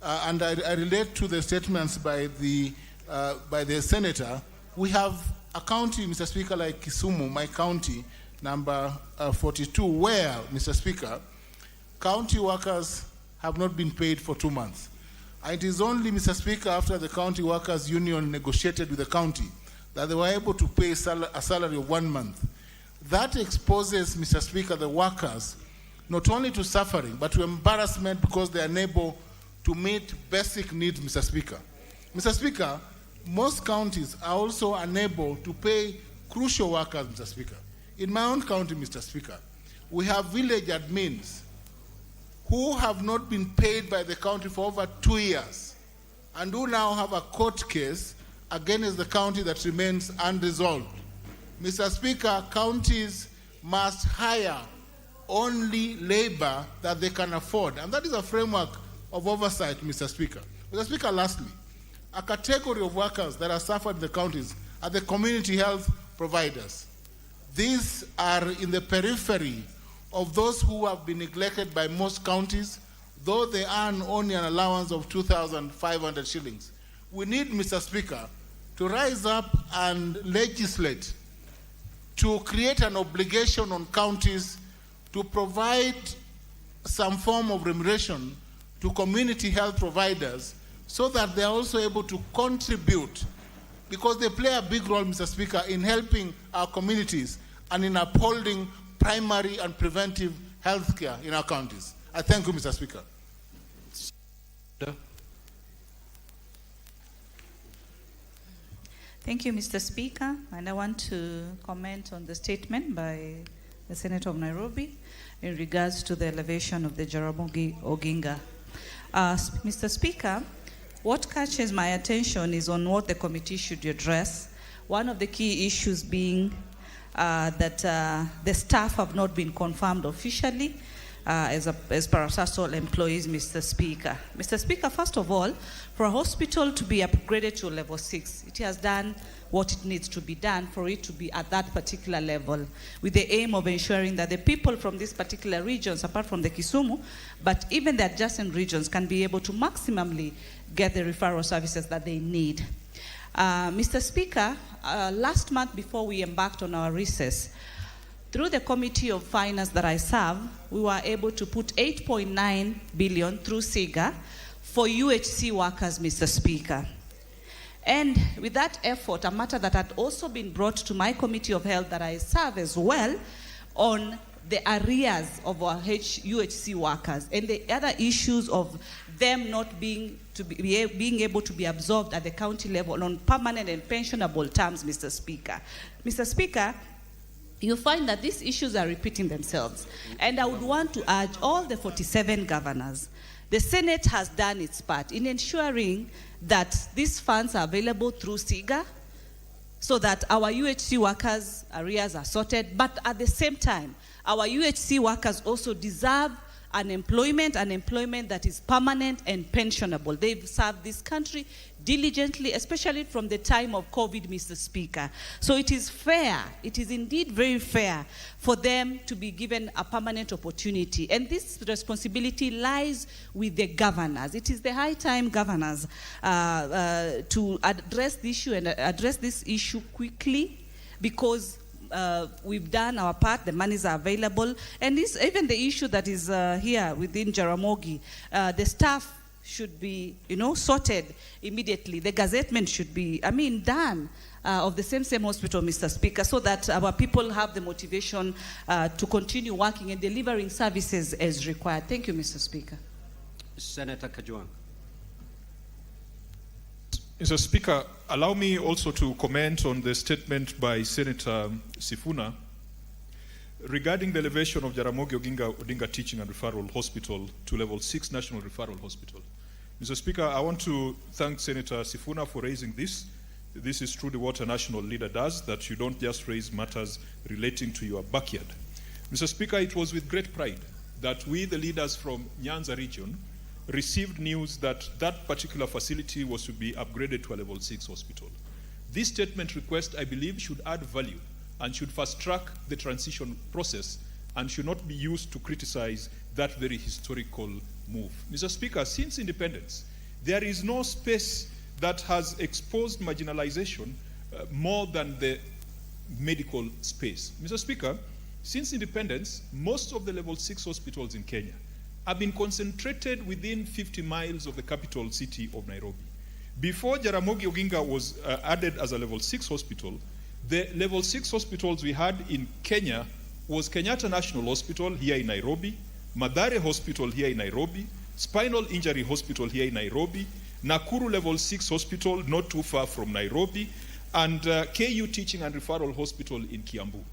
and I relate to the statements by the Senator, we have a county, Mr. Speaker, like Kisumu, my county, number 42, where, Mr. Speaker, county workers have not been paid for 2 months. And it is only, Mr. Speaker, after the county workers union negotiated with the county that they were able to pay a salary of 1 month. That exposes, Mr. Speaker, the workers not only to suffering, but to embarrassment because they are unable to meet basic needs, Mr. Speaker. Mr. Speaker, most counties are also unable to pay crucial workers, Mr. Speaker. In my own county, Mr. Speaker, we have village admins who have not been paid by the county for over 2 years and who now have a court case against the county that remains unresolved. Mr. Speaker, counties must hire only labor that they can afford. And that is a framework of oversight, Mr. Speaker. Mr. Speaker, lastly, a category of workers that have suffered in the counties are the community health providers. These are in the periphery of those who have been neglected by most counties, though they earn only an allowance of 2,500 shillings. We need, Mr. Speaker, to rise up and legislate to create an obligation on counties to provide some form of remuneration to community health providers so that they are also able to contribute, because they play a big role, Mr. Speaker, in helping our communities and in upholding primary and preventive health care in our counties. I thank you, Mr. Speaker. Thank you, Mr. Speaker, and I want to comment on the statement by the Senator of Nairobi in regards to the elevation of the Jaramogi Oginga. Mr. Speaker, what catches my attention is on what the committee should address. One of the key issues being that the staff have not been confirmed officially as parasocial employees, Mr. Speaker. Mr. Speaker, first of all, for a hospital to be upgraded to level 6, it has done what it needs to be done for it to be at that particular level, with the aim of ensuring that the people from these particular regions, apart from the Kisumu, but even the adjacent regions, can be able to maximally get the referral services that they need. Mr. Speaker, last month before we embarked on our recess, through the Committee of Finance that I serve, we were able to put 8.9 billion through SIGA for UHC workers, Mr. Speaker. And with that effort, a matter that had also been brought to my Committee of Health that I serve as well, on the arrears of our UHC workers and the other issues of them not being able to be absorbed at the county level on permanent and pensionable terms, Mr. Speaker. Mr. Speaker, you find that these issues are repeating themselves. And I would want to urge all the 47 governors. The Senate has done its part in ensuring that these funds are available through SIGA so that our UHC workers' arrears are sorted. But at the same time, our UHC workers also deserve an employment that is permanent and pensionable. They've served this country diligently, especially from the time of COVID, Mr. Speaker. So it is fair, it is indeed very fair for them to be given a permanent opportunity. And this responsibility lies with the governors. It is the high time, governors, to address the issue and address this issue quickly, because we've done our part, the monies are available, and even the issue that is here within Jaramogi, the staff should be, sorted immediately. The gazettement should be, done of the same hospital, Mr. Speaker, so that our people have the motivation to continue working and delivering services as required. Thank you, Mr. Speaker. Senator Kajwang. Mr. Speaker, allow me also to comment on the statement by Senator Sifuna regarding the elevation of Jaramogi Oginga Odinga Teaching and Referral Hospital to Level 6 National Referral Hospital. Mr. Speaker, I want to thank Senator Sifuna for raising this. This is truly what a national leader does, that you don't just raise matters relating to your backyard. Mr. Speaker, it was with great pride that we, the leaders from Nyanza region, received news that that particular facility was to be upgraded to a level 6 hospital. This statement request, I believe, should add value and should fast-track the transition process and should not be used to criticize that very historical move. Mr. Speaker, since independence, there is no space that has exposed marginalization more than the medical space. Mr. Speaker, since independence, most of the level 6 hospitals in Kenya have been concentrated within 50 miles of the capital city of Nairobi. Before Jaramogi Oginga was added as a level 6 hospital, the level 6 hospitals we had in Kenya was Kenyatta National Hospital here in Nairobi, Mathare Hospital here in Nairobi, Spinal Injury Hospital here in Nairobi, Nakuru Level 6 Hospital not too far from Nairobi, and KU Teaching and Referral Hospital in Kiambu.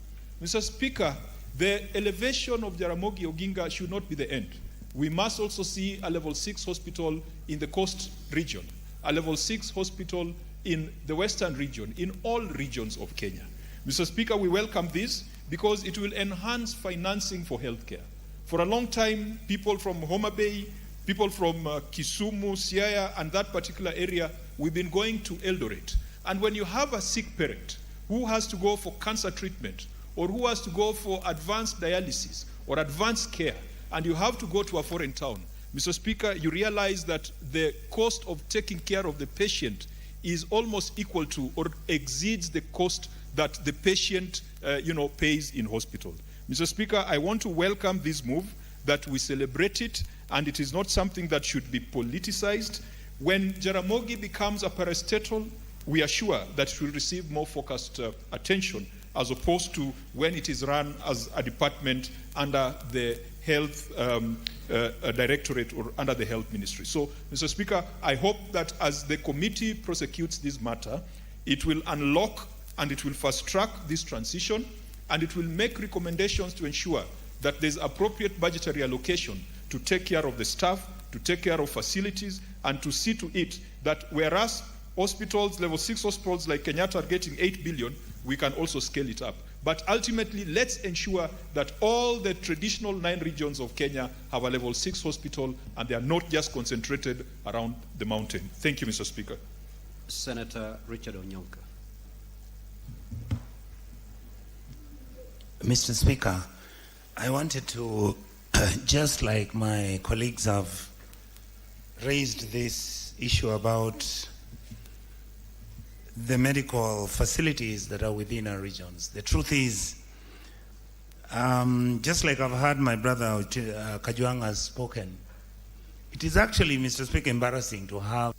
Mr. Speaker, the elevation of Jaramogi Oginga should not be the end. We must also see a level 6 hospital in the coast region, a level 6 hospital in the western region, in all regions of Kenya. Mr. Speaker, we welcome this. because it will enhance financing for healthcare. For a long time, people from Homa Bay, people from Kisumu, Siaya, and that particular area, we've been going to Eldoret. And when you have a sick parent who has to go for cancer treatment, or who has to go for advanced dialysis or advanced care, and you have to go to a foreign town, Mr. Speaker, you realize that the cost of taking care of the patient is almost equal to or exceeds the cost that the patient pays in hospital. Mr. Speaker, I want to welcome this move, that we celebrate it, and it is not something that should be politicized. When Jaramogi becomes a parastatal, we are sure that it will receive more focused attention, as opposed to when it is run as a department under the health directorate or under the health ministry. So, Mr. Speaker, I hope that as the committee prosecutes this matter, it will unlock and it will fast track this transition, and it will make recommendations to ensure that there's appropriate budgetary allocation to take care of the staff, to take care of facilities, and to see to it that whereas hospitals, level 6 hospitals like Kenyatta are getting 8 billion, we can also scale it up. But ultimately, let's ensure that all the traditional 9 regions of Kenya have a level 6 hospital, and they are not just concentrated around the mountain. Thank you, Mr. Speaker. Senator Richard Onyonka. Mr. Speaker, I wanted to, just like my colleagues have raised this issue about the medical facilities that are within our regions. The truth is, just like I've heard my brother Kajuang has spoken, it is actually, Mr. Speaker, embarrassing to have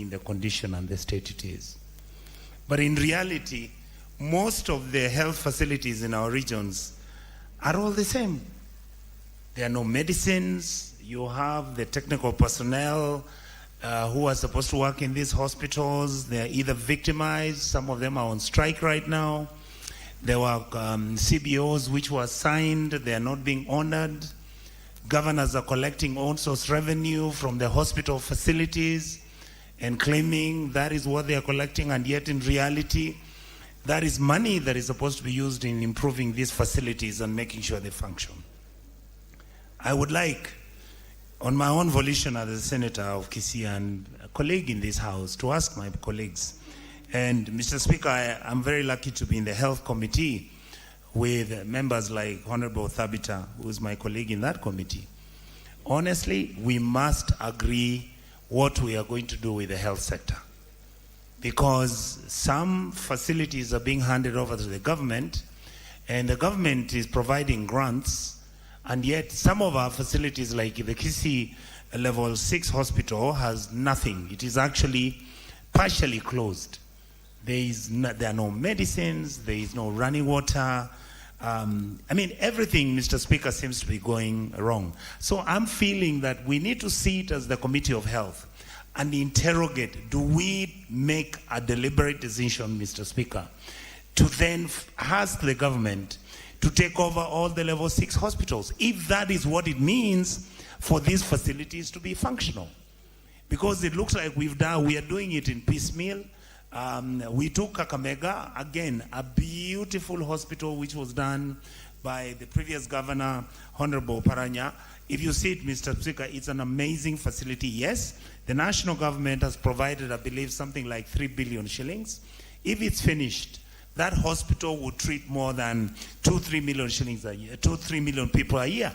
in the condition and the state it is. But in reality, most of the health facilities in our regions are all the same. There are no medicines. You have the technical personnel who are supposed to work in these hospitals. They are either victimized. Some of them are on strike right now. There were CBOs which were signed. They are not being honored. Governors are collecting own source revenue from the hospital facilities and claiming that is what they are collecting, and yet in reality, that is money that is supposed to be used in improving these facilities and making sure they function. I would like, on my own volition as a senator of Kisii and a colleague in this house, to ask my colleagues. And Mr. Speaker, I'm very lucky to be in the health committee with members like Honorable Thabita, who is my colleague in that committee. Honestly, we must agree what we are going to do with the health sector, because some facilities are being handed over to the government, and the government is providing grants, and yet some of our facilities, like the Kisii level 6 hospital, has nothing. It is actually partially closed. There are no medicines, there is no running water. I mean, everything, Mr. Speaker, seems to be going wrong. So I'm feeling that we need to sit as the Committee of Health and interrogate, do we make a deliberate decision, Mr. Speaker, to then ask the government to take over all the level 6 hospitals, if that is what it means for these facilities to be functional? Because it looks like we are doing it in piecemeal. We took Kakamega, again, a beautiful hospital which was done by the previous governor, Honorable Paranya. If you see it, Mr. Speaker, it's an amazing facility. Yes, the national government has provided, I believe, something like 3 billion shillings. If it's finished, that hospital would treat more than 2-3 million shillings a year, 2-3 million people a year.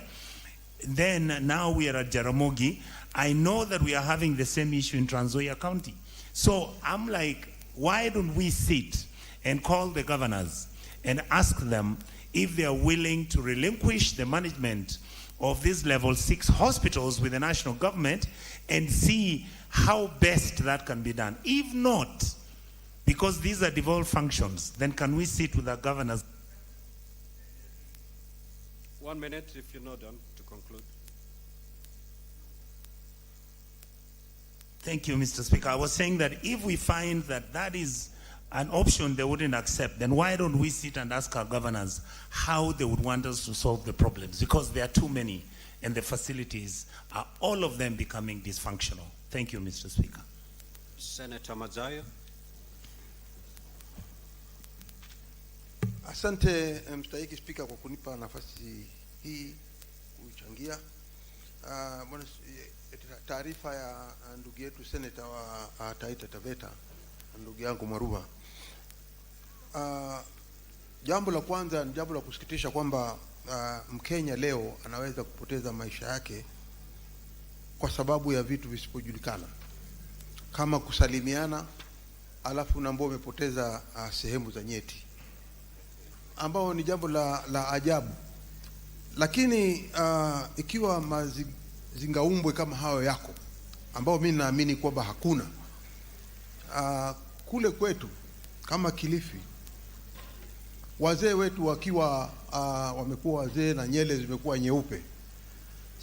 Then now we are at Jaramogi. I know that we are having the same issue in Trans Nzoia County. So I'm like, why don't we sit and call the governors and ask them if they are willing to relinquish the management of these level 6 hospitals with the national government and see how best that can be done. If not, because these are devolved functions, then can we sit with the governors? 1 minute, if you're not done, to conclude. Thank you, Mr. Speaker. I was saying that if we find that that is an option they wouldn't accept, then why don't we sit and ask our governors how they would want us to solve the problems? Because there are too many, and the facilities are all of them becoming dysfunctional. Thank you, Mr. Speaker. Senator Mazayo. Asante mstahiki Spika kwa kunipa nafasi hii kuchangia. Bwana, taarifa ya ndugu yetu seneta wa Taita Taveta, ndugu yangu Mwaruba. Jambo la kwanza ni jambo la kusikitisha kwamba Mkenya leo anaweza kupoteza maisha yake kwa sababu ya vitu visipojulikana, kama kusalimiana alafu naambao umepoteza sehemu za nyeti, ambao ni jambo la ajabu. Lakini ikiwa mazingaumbwe kama hayo yako, ambao mimi naamini kwamba hakuna, kule kwetu kama Kilifi, wazee wetu wakiwa wamekuwa wazee na nyele zimekuwa nyeupe,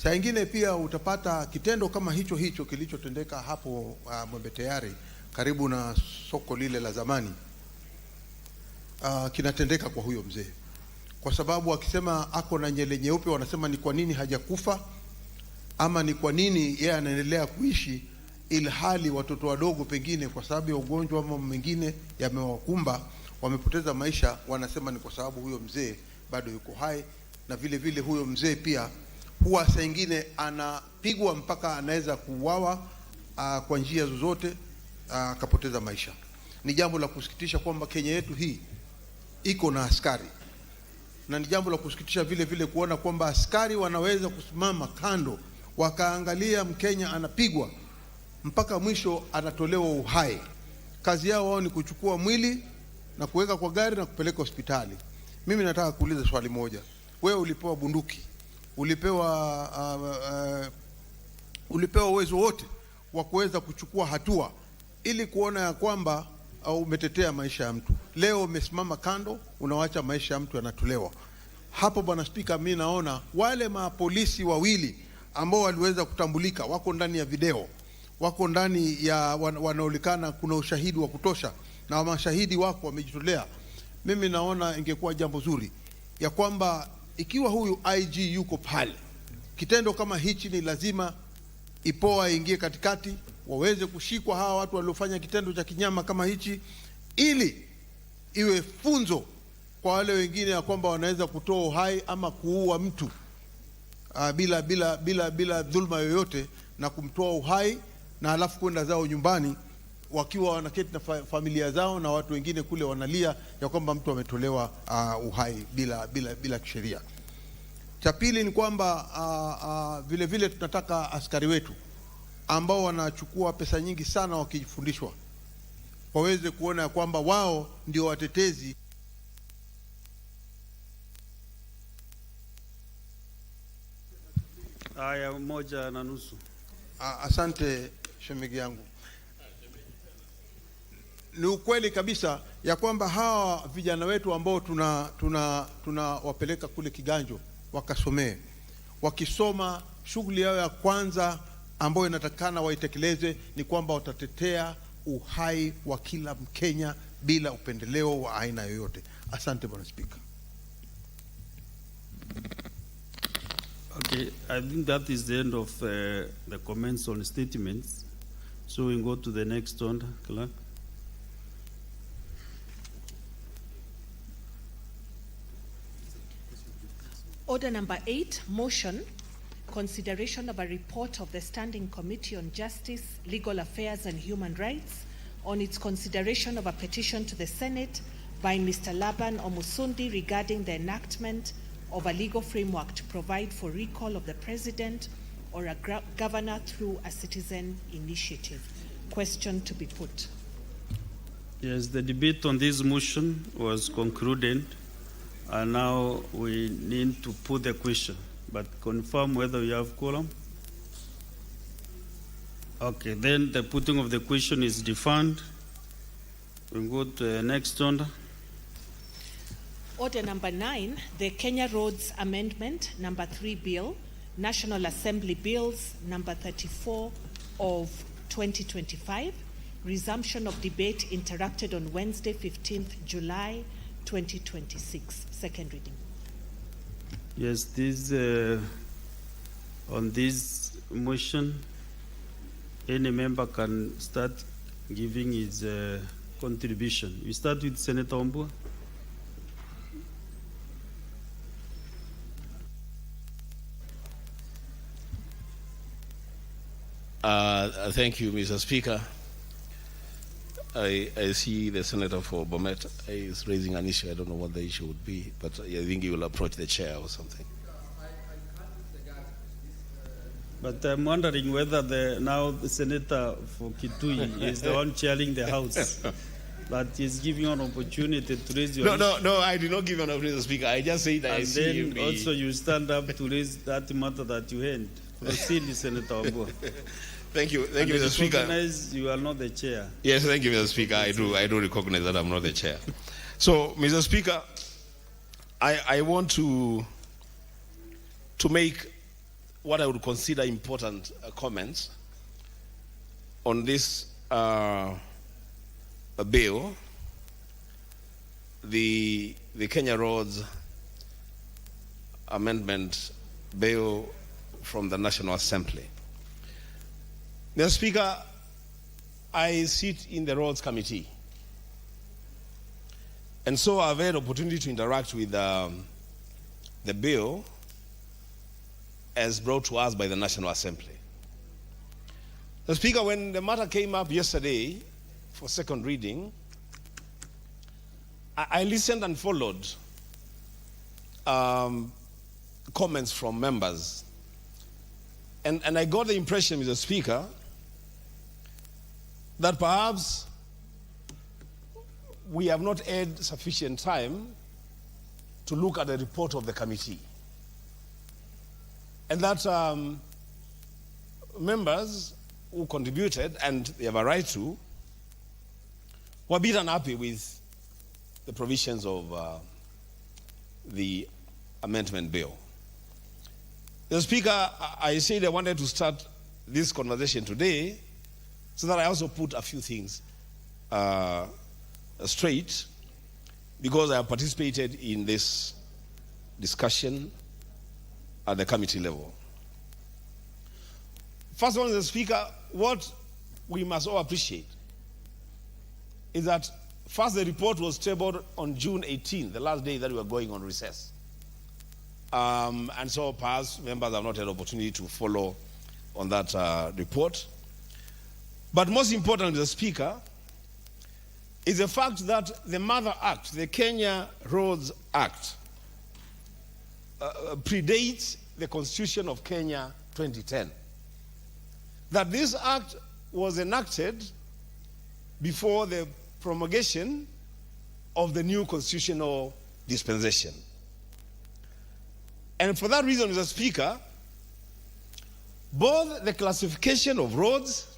saa nyingine pia utapata kitendo kama hicho kilichotendeka hapo Mwembe Tayari karibu na soko lile la zamani, kinatendeka kwa huyo mzee, kwa sababu akisema ako na nyele nyeupe wanasema ni kwa nini hajakufa, ama ni kwa nini yeye anaendelea kuishi ilhali watoto wadogo pengine kwa sababu ya ugonjwa ama mengine yamewakumba wamepoteza maisha, wanasema ni kwa sababu huyo mzee bado yuko hai. Na vile vile huyo mzee pia huwa saa nyingine anapigwa mpaka anaweza kuuawa kwa njia zozote, akapoteza maisha. Ni jambo la kusikitisha kwamba Kenya yetu hii iko na askari, na ni jambo la kusikitisha vile vile kuona kwamba askari wanaweza kusimama kando wakaangalia Mkenya anapigwa mpaka mwisho anatolewa uhai. Kazi yao wao ni kuchukua mwili na kuweka kwa gari na kupeleka hospitali. Mimi nataka kuuliza swali moja. Wewe ulipewa bunduki, ulipewa uwezo wote wa kuweza kuchukua hatua ili kuona ya kwamba umetetea maisha ya mtu. Leo umesimama kando, unawacha maisha ya mtu yanatolewa. Hapo Bwana Spika, mimi naona wale mapolisi wawili ambao waliweza kutambulika wako ndani ya video, wako ndani ya wanaolikana, kuna ushahidi wa kutosha na mashahidi wako wamejitolea. Mimi naona ingekuwa jambo zuri ya kwamba ikiwa huyu IG yuko pale, kitendo kama hichi ni lazima IPOA ingie katikati, waweze kushikwa hawa watu waliofanya kitendo cha kinyama kama hichi, ili iwe funzo kwa wale wengine ya kwamba wanaweza kutoa uhai ama kuua mtu bila dhulma yoyote, na kumtoa uhai na alafu kwenda zao nyumbani wakiwa wanaketi na familia zao, na watu wengine kule wanalia ya kwamba mtu ametolewa uhai bila kisheria. Cha pili ni kwamba vile vile tunataka askari wetu ambao wanachukua pesa nyingi sana wakifundishwa waweze kuona ya kwamba wao ndio watetezi. Aya, 1:30. Asante shemegi yangu. Ni ukweli kabisa ya kwamba hawa vijana wetu ambao tunawapeleka kule Kiganjo wakasomee, wakisoma shughuli yao ya kwanza ambayo inatakana waitekeleze ni kwamba watatetea uhai wa kila Mkenya bila upendeleo wa aina yoyote. Asante Bwana Spika. Okay, I think that is the end of the comments on statements. So we go to the next one, Clerk. Order number 8, motion, consideration of a report of the Standing Committee on Justice, Legal Affairs and Human Rights on its consideration of a petition to the Senate by Mr. Laban Omusundi regarding the enactment of a legal framework to provide for recall of the President or a governor through a citizen initiative. Question to be put. Yes, the debate on this motion was concluded, and now we need to put the question, but confirm whether you have quorum. Okay, then the putting of the question is deferred. We go to the next order. Order number 9, the Kenya Roads Amendment number 3 Bill, National Assembly Bills number 34 of 2025, resumption of debate interrupted on Wednesday, 15th July 2026. Second reading. Yes, this on this motion, any member can start giving his contribution. We start with Senator Ombua. Thank you, Mr. Speaker. I see the Senator for Bomet is raising an issue. I don't know what the issue would be, but I think he will approach the chair or something. But I'm wondering whether now the Senator for Kitui is the one chairing the House. But he's giving you an opportunity to raise your issue. No, I did not give an opportunity to speak. I just said that I see him. And then also you stand up to raise that matter that you had. Proceed, Senator Wambua. Thank you, Mr. Speaker. Recognize you are not the chair. Yes, thank you, Mr. Speaker. I do recognize that I'm not the chair. So, Mr. Speaker, I want to make what I would consider important comments on this bill, the Kenya Roads Amendment Bill from the National Assembly. Mr. Speaker, I sit in the Roads Committee, and so I've had opportunity to interact with the bill as brought to us by the National Assembly. Mr. Speaker, when the matter came up yesterday for second reading, I listened and followed comments from members. And I got the impression, Mr. Speaker, that perhaps we have not had sufficient time to look at the report of the committee. And that members who contributed, and they have a right to, were a bit unhappy with the provisions of the amendment bill. Mr. Speaker, I said I wanted to start this conversation today so that I also put a few things straight, because I have participated in this discussion at the committee level. First of all, Mr. Speaker, what we must all appreciate is that first the report was tabled on June 18, the last day that we were going on recess. And so perhaps members have not had opportunity to follow on that report. But most important, Mr. Speaker, is the fact that the Mother Act, the Kenya Roads Act, predates the Constitution of Kenya 2010. That this act was enacted before the promulgation of the new constitutional dispensation. And for that reason, Mr. Speaker, both the classification of roads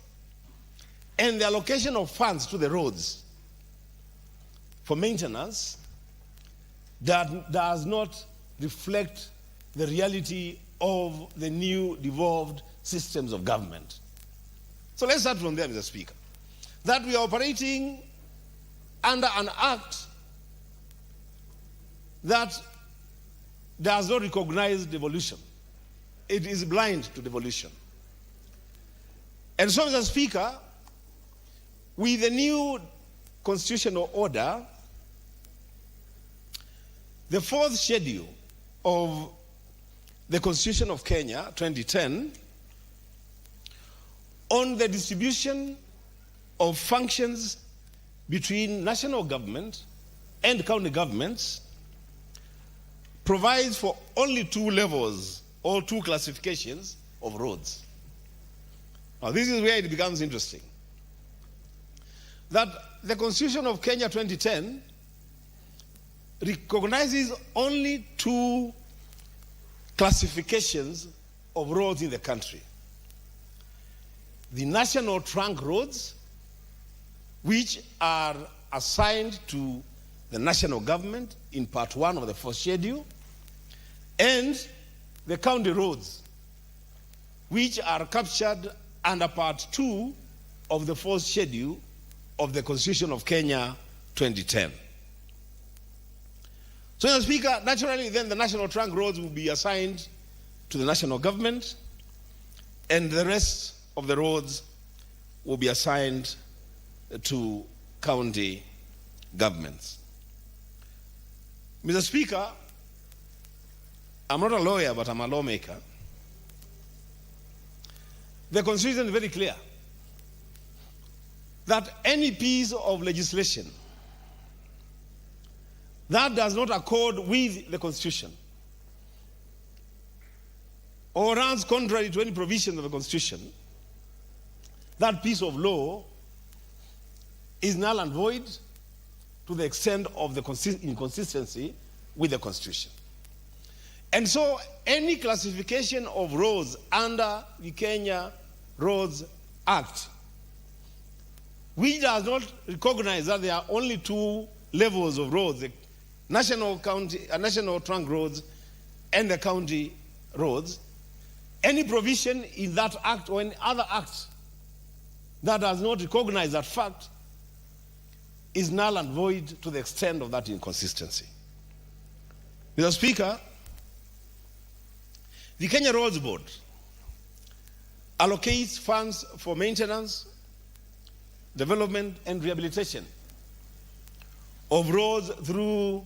and the allocation of funds to the roads for maintenance that does not reflect the reality of the new devolved systems of government. So let's start from there, Mr. Speaker. That we are operating under an act that does not recognize devolution. It is blind to devolution. And so, Mr. Speaker, with the new constitutional order, the fourth schedule of the Constitution of Kenya 2010 on the distribution of functions between national government and county governments provides for only two levels or two classifications of roads. Now, this is where it becomes interesting. That the Constitution of Kenya 2010 recognizes only two classifications of roads in the country. The national trunk roads, which are assigned to the national government in part 1 of the first schedule, and the county roads, which are captured under part 2 of the fourth schedule of the Constitution of Kenya 2010. So, Mr. Speaker, naturally then the national trunk roads will be assigned to the national government, and the rest of the roads will be assigned to county governments. Mr. Speaker, I'm not a lawyer, but I'm a lawmaker. the Constitution is very clear that any piece of legislation that does not accord with the Constitution or runs contrary to any provision of the Constitution, that piece of law is null and void to the extent of the inconsistency with the Constitution. And so any classification of roads under the Kenya Roads Act, which does not recognize that there are only two levels of roads, the national trunk roads and the county roads, any provision in that act or any other act that does not recognize that fact is null and void to the extent of that inconsistency. Mr. Speaker, the Kenya Roads Board allocates funds for maintenance, development, and rehabilitation of roads through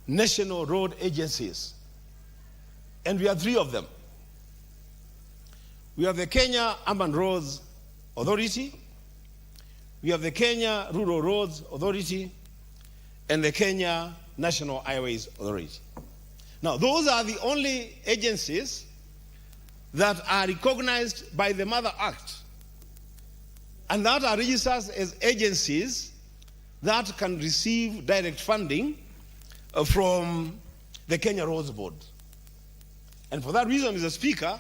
national road agencies. And we have three of them. We have the Kenya Urban Roads Authority, we have the Kenya Rural Roads Authority, and the Kenya National Highways Authority. Now, those are the only agencies that are recognized by the Mother Act and that are registered as agencies that can receive direct funding from the Kenya Roads Board. And for that reason, Mr. Speaker,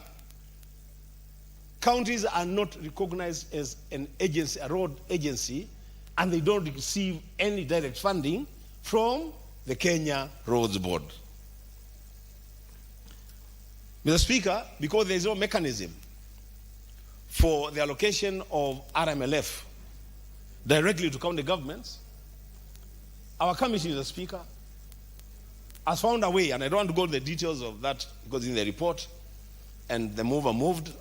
counties are not recognized as an agency, a road agency, and they don't receive any direct funding from the Kenya Roads Board. Mr. Speaker, because there is no mechanism for the allocation of RMLF directly to county governments, our committee, Mr. Speaker, has found a way, and I don't want to go into the details of that because in the report and the mover moved,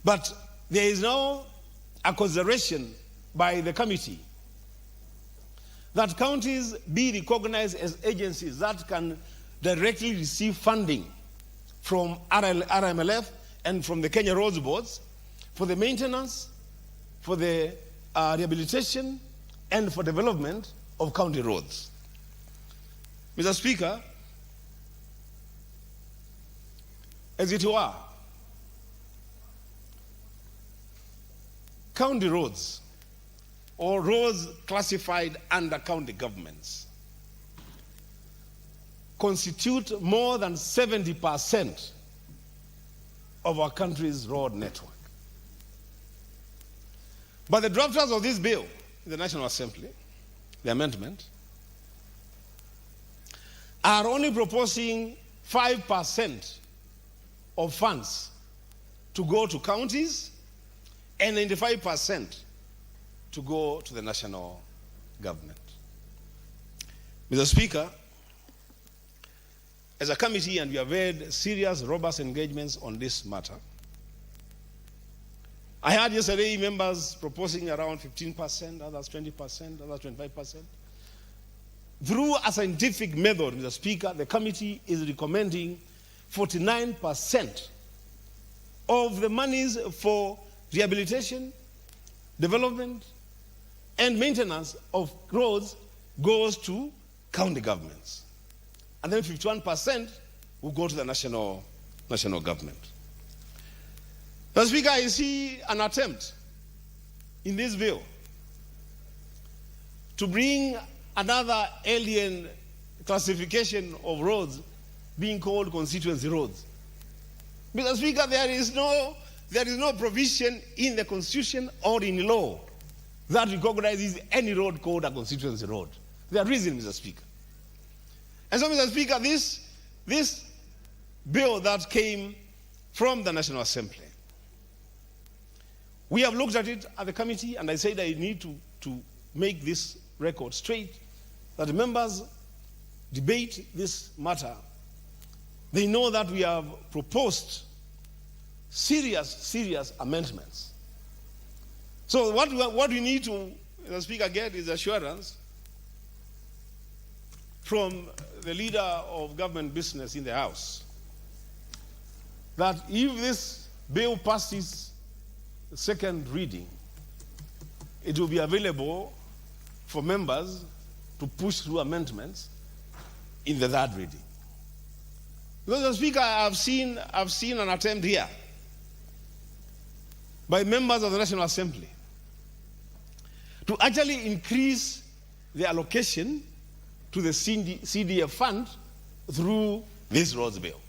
but there is now a consideration by the committee that counties be recognized as agencies that can directly receive funding from RMLF and from the Kenya Roads Boards for the maintenance, for the rehabilitation, and for development of county roads. Mr. Speaker, as it were, county roads or roads classified under county governments constitute more than 70% of our country's road network. But the drafters of this bill in the National Assembly, the amendment, are only proposing 5% of funds to go to counties and 95% to go to the national government. Mr. Speaker, as a committee, and we have had serious, robust engagements on this matter, I heard yesterday members proposing around 15%, others 20%, others 25%. Through a scientific method, Mr. Speaker, the committee is recommending 49% of the monies for rehabilitation, development, and maintenance of roads goes to county governments. And then 51% will go to the national government. Mr. Speaker, I see an attempt in this bill to bring another alien classification of roads being called constituency roads. Mr. Speaker, there is no provision in the Constitution or in law that recognizes any road called a constituency road. There are reasons, Mr. Speaker. And so, Mr. Speaker, this bill that came from the National Assembly, we have looked at it at the committee, and I said I need to make this record straight, that the members debate this matter. They know that we have proposed serious amendments. So what we need to, Mr. Speaker, get is assurance from the leader of government business in the House that if this bill passes second reading, it will be available for members to push through amendments in the third reading. Because, Mr. Speaker, I've seen an attempt here by members of the National Assembly to actually increase the allocation to the CDF fund through this roads bill.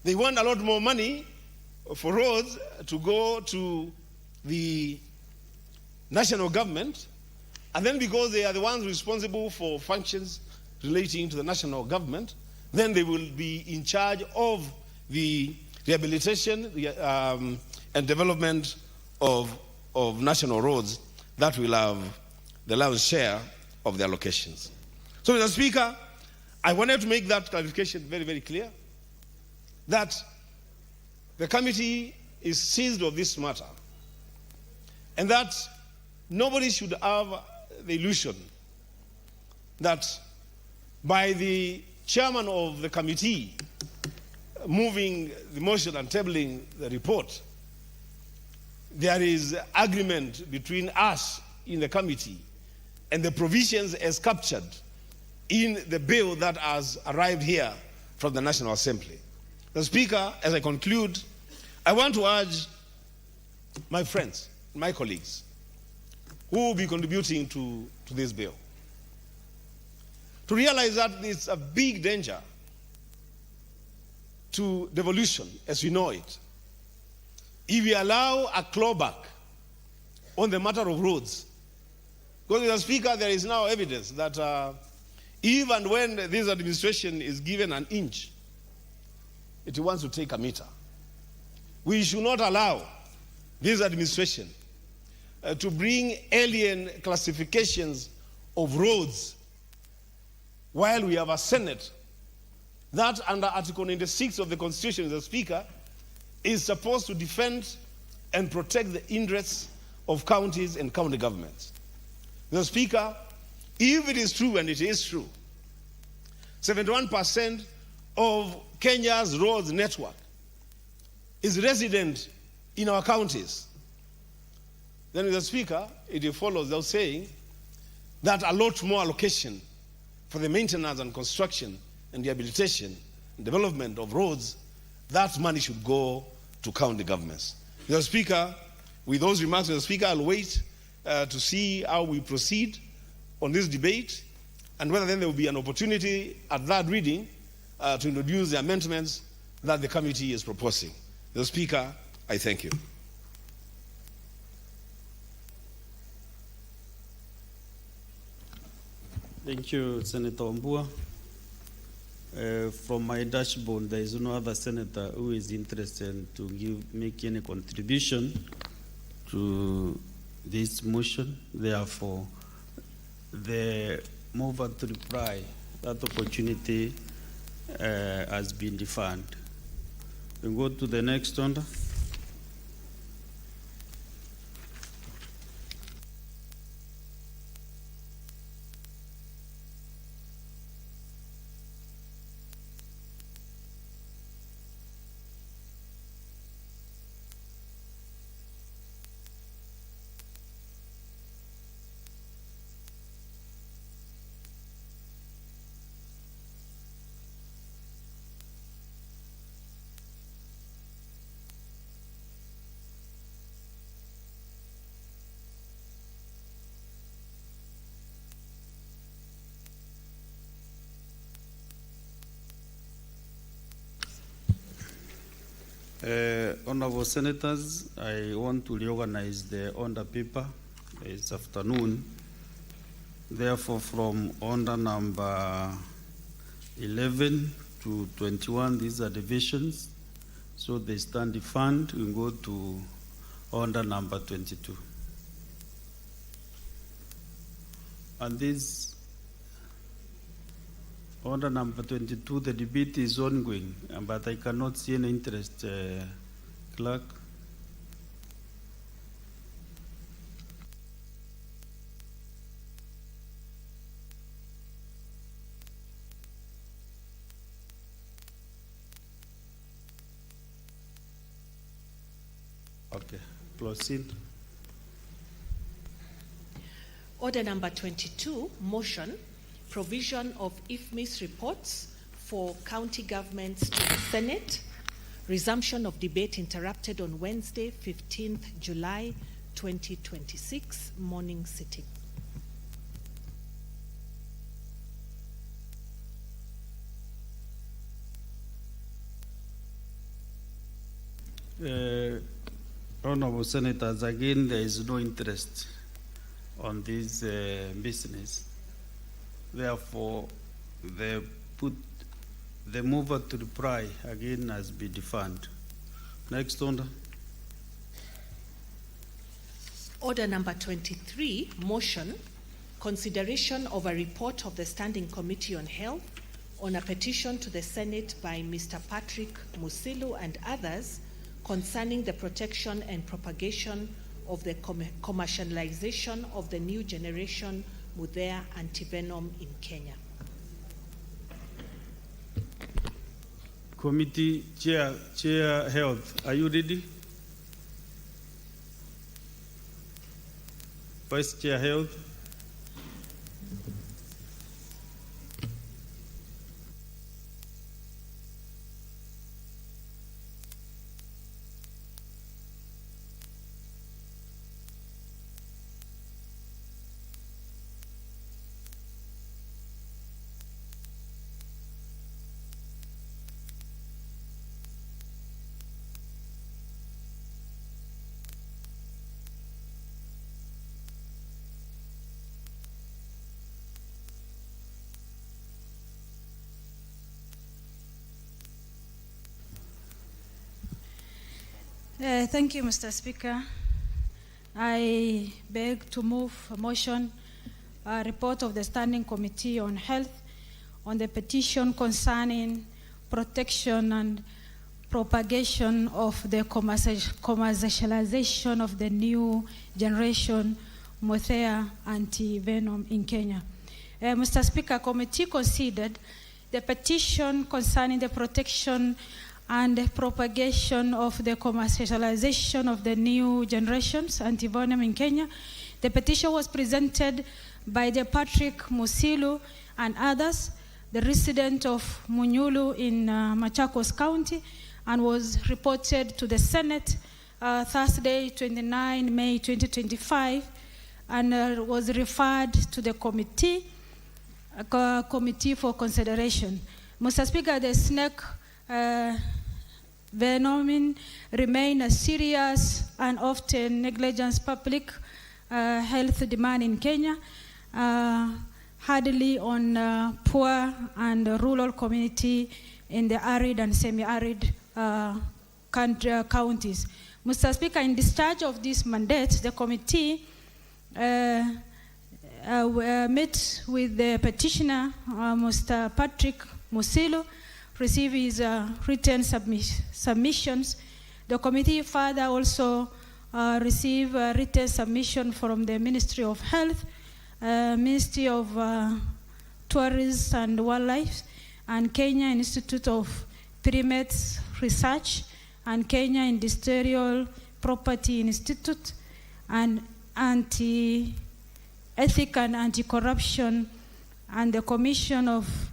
They want a lot more money for roads to go to the national government, and then because they are the ones responsible for functions relating to the national government, then they will be in charge of the rehabilitation and development of national roads that will have the lion's share of the allocations. So, Mr. Speaker, I wanted to make that clarification very, very clear, that the committee is seized of this matter, and that nobody should have the illusion that by the chairman of the committee moving the motion and tabling the report, there is agreement between us in the committee and the provisions as captured in the bill that has arrived here from the National Assembly. The Speaker, as I conclude, I want to urge my friends, my colleagues, who will be contributing to this bill, to realize that it's a big danger to devolution as we know it if we allow a clawback on the matter of roads. Because, Mr. Speaker, there is now evidence that even when this administration is given an inch, it wants to take a meter. We should not allow this administration to bring alien classifications of roads while we have a Senate that, under Article 96 of the Constitution, Mr. Speaker, is supposed to defend and protect the interests of counties and county governments. Mr. Speaker, if it is true, and it is true, 71% of Kenya's roads network is resident in our counties, then, Mr. Speaker, it follows without saying that a lot more allocation for the maintenance and construction and rehabilitation and development of roads, that money should go to county governments. Mr. Speaker, with those remarks, Mr. Speaker, I'll wait to see how we proceed on this debate and whether then there will be an opportunity at that reading to introduce the amendments that the committee is proposing. Mr. Speaker, I thank you. Thank you, Senator Mbua. From my dashboard, there is no other senator who is interested to make any contribution to this motion. Therefore, the mover to reply, that opportunity has been deferred. We go to the next order. Honorable Senators, I want to reorganize the order paper this afternoon. Therefore, from order number 11 to 21, these are divisions. So they stand defined. We go to order number 22. And this order number 22, the debate is ongoing, but I cannot see any interest, Clerk. Proceed. Order number 22, motion, provision of IFMIS reports for county governments to the Senate. Resumption of debate interrupted on Wednesday, 15th July 2026, morning sitting. Honorable Senators, again, there is no interest on this business. Therefore, the mover to reply again has been defunct. Next order. Order number 23, motion, consideration of a report of the Standing Committee on Health on a petition to the Senate by Mr. Patrick Musilu and others concerning the protection and propagation of the commercialization of the new generation Mudhea antivenom in Kenya. Committee Chair Health, are you ready? Vice Chair Health. Thank you, Mr. Speaker. I beg to move a motion, a report of the Standing Committee on Health on the petition concerning protection and propagation of the commercialization of the new generation Mudhea antivenom in Kenya. Mr. Speaker, committee considered the petition concerning the protection and the propagation of the commercialization of the new generations antivenom in Kenya. The petition was presented by the Patrick Musilu and others, the resident of Munyulu in Machakos County, and was reported to the Senate Thursday, 29 May 2025, and was referred to the committee for consideration. Mr. Speaker, the snake venom remain a serious and often negligent public health demand in Kenya, hardly on poor and rural community in the arid and semi-arid counties. Mr. Speaker, in discharge of this mandate, the committee met with the petitioner, Mr. Patrick Musilu, receive his written submissions. The committee further also received a written submission from the Ministry of Health, Ministry of Tourism and Wildlife, and Kenya Institute of Primates Research, and Kenya Industrial Property Institute, and Anti-Ethic and Anti-Corruption, and the Commission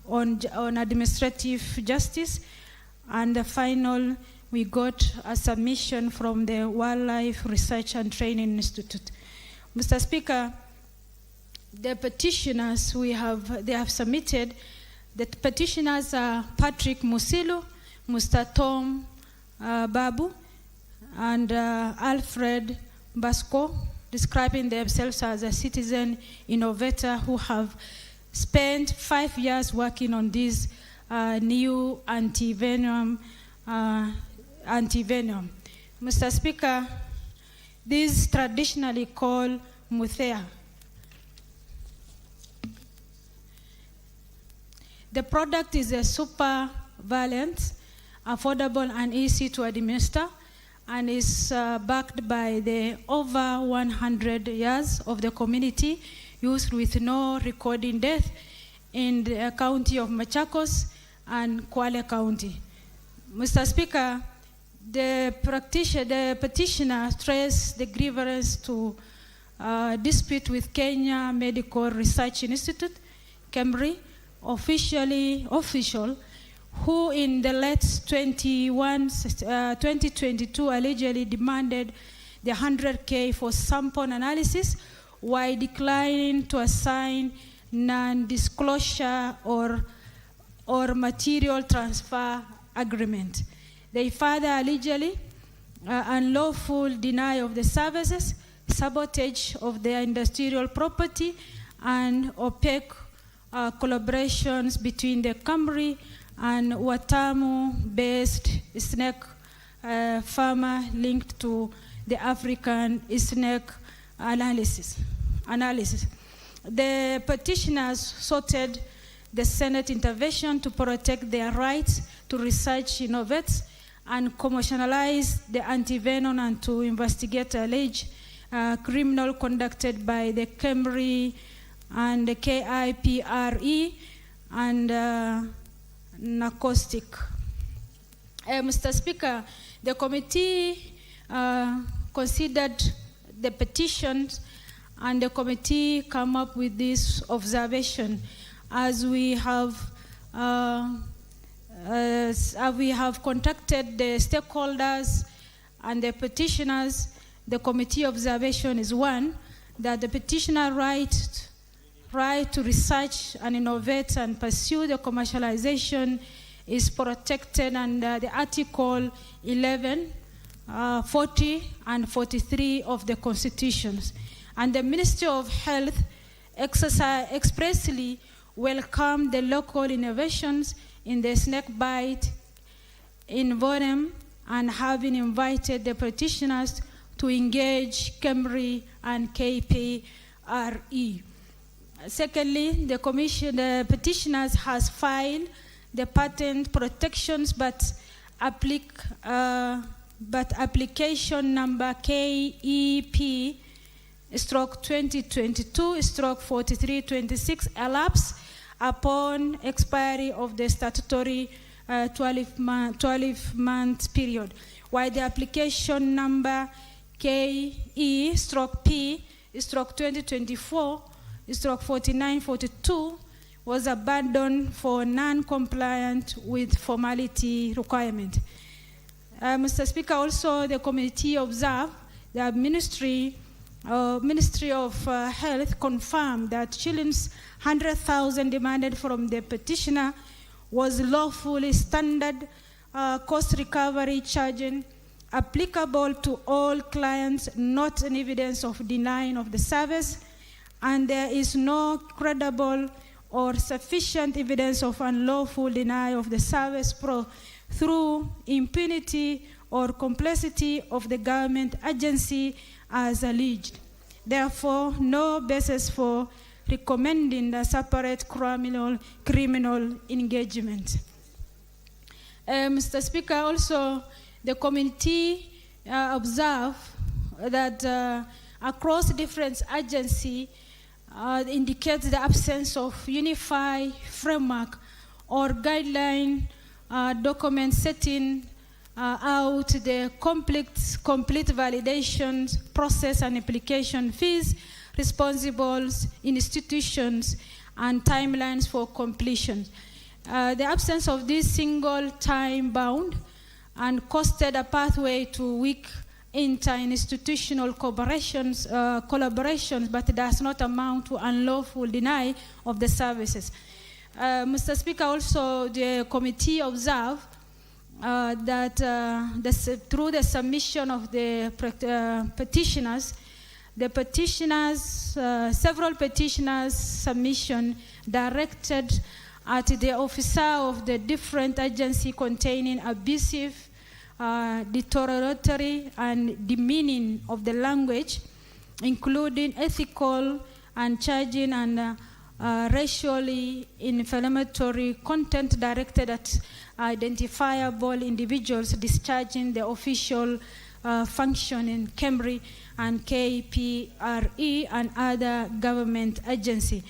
on Administrative Justice, and the final, we got a submission from the Wildlife Research and Training Institute. Mr. Speaker, the petitioners they have submitted, the petitioners are Patrick Musilu, Mr. Tom Babu, and Alfred Basco, describing themselves as a citizen innovator who have spent 5 years working on this new antivenom. Mr. Speaker, this is traditionally called Mudhea. The product is a super valent, affordable and easy to administer, and is backed by the over 100 years of the community, used with no recording death in the county of Machakos and Kwale County. Mr. Speaker, the petitioner traced the grievance to dispute with Kenya Medical Research Institute, KEMRI, official, who in the late 2022 allegedly demanded the 100K for sample analysis while declining to assign non-disclosure or material transfer agreement. They further allegedly unlawful denial of the services, sabotage of their industrial property, and opaque collaborations between the KEMRI and Watamu-based snake farmer linked to the African snake analysis. The petitioners sought the Senate intervention to protect their rights to research, innovate, and commercialize the antivenom and to investigate alleged criminal conducted by the KEMRI and the KIPRE and narcotic. Mr. Speaker, the committee considered the petitions and the committee come up with this observation. As we have contacted the stakeholders and the petitioners, the committee observation is one, that the petitioner right to research and innovate and pursue the commercialization is protected under the Article 11, 40 and 43 of the Constitutions. And the Ministry of Health expressly welcomed the local innovations in the snake bite in Vodem and having invited the petitioners to engage KEMRI and KPRE. Secondly, the petitioners has filed the patent protections, but application number KEP/2022/4326 elapsed upon expiry of the statutory 12-month period, while the application number KE/P/2024/4942 was abandoned for non-compliant with formality requirement. Mr. Speaker, also the committee observed the Ministry of Health confirmed that shillings 100,000 demanded from the petitioner was lawfully standard cost recovery charging applicable to all clients, not an evidence of denying of the service, and there is no credible or sufficient evidence of unlawful denial of the service through impunity or complicity of the government agency as alleged. Therefore, no basis for recommending the separate criminal engagement. Mr. Speaker, also the committee observed that across different agencies indicates the absence of unified framework or guideline document setting out the complete validation process and application fees, responsibles, institutions, and timelines for completion. The absence of this single time bound and costed a pathway to weak inter-institutional collaborations, but does not amount to unlawful denial of the services. Mr. Speaker, also the committee observed that through the submission of the petitioners, several petitioners' submission directed at the officer of the different agency containing abusive, deterioratory, and demeaning of the language, including ethical and charging and racially inflammatory content directed at identifiable individuals discharging the official function in KEMRI and KPRE and other government agency.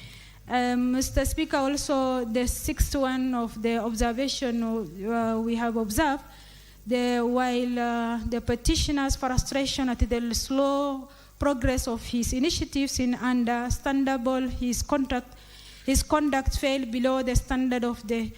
Mr. Speaker, also the sixth one of the observation we have observed, while the petitioner's frustration at the slow progress of his initiatives in understandable, his conduct fell below the standard of the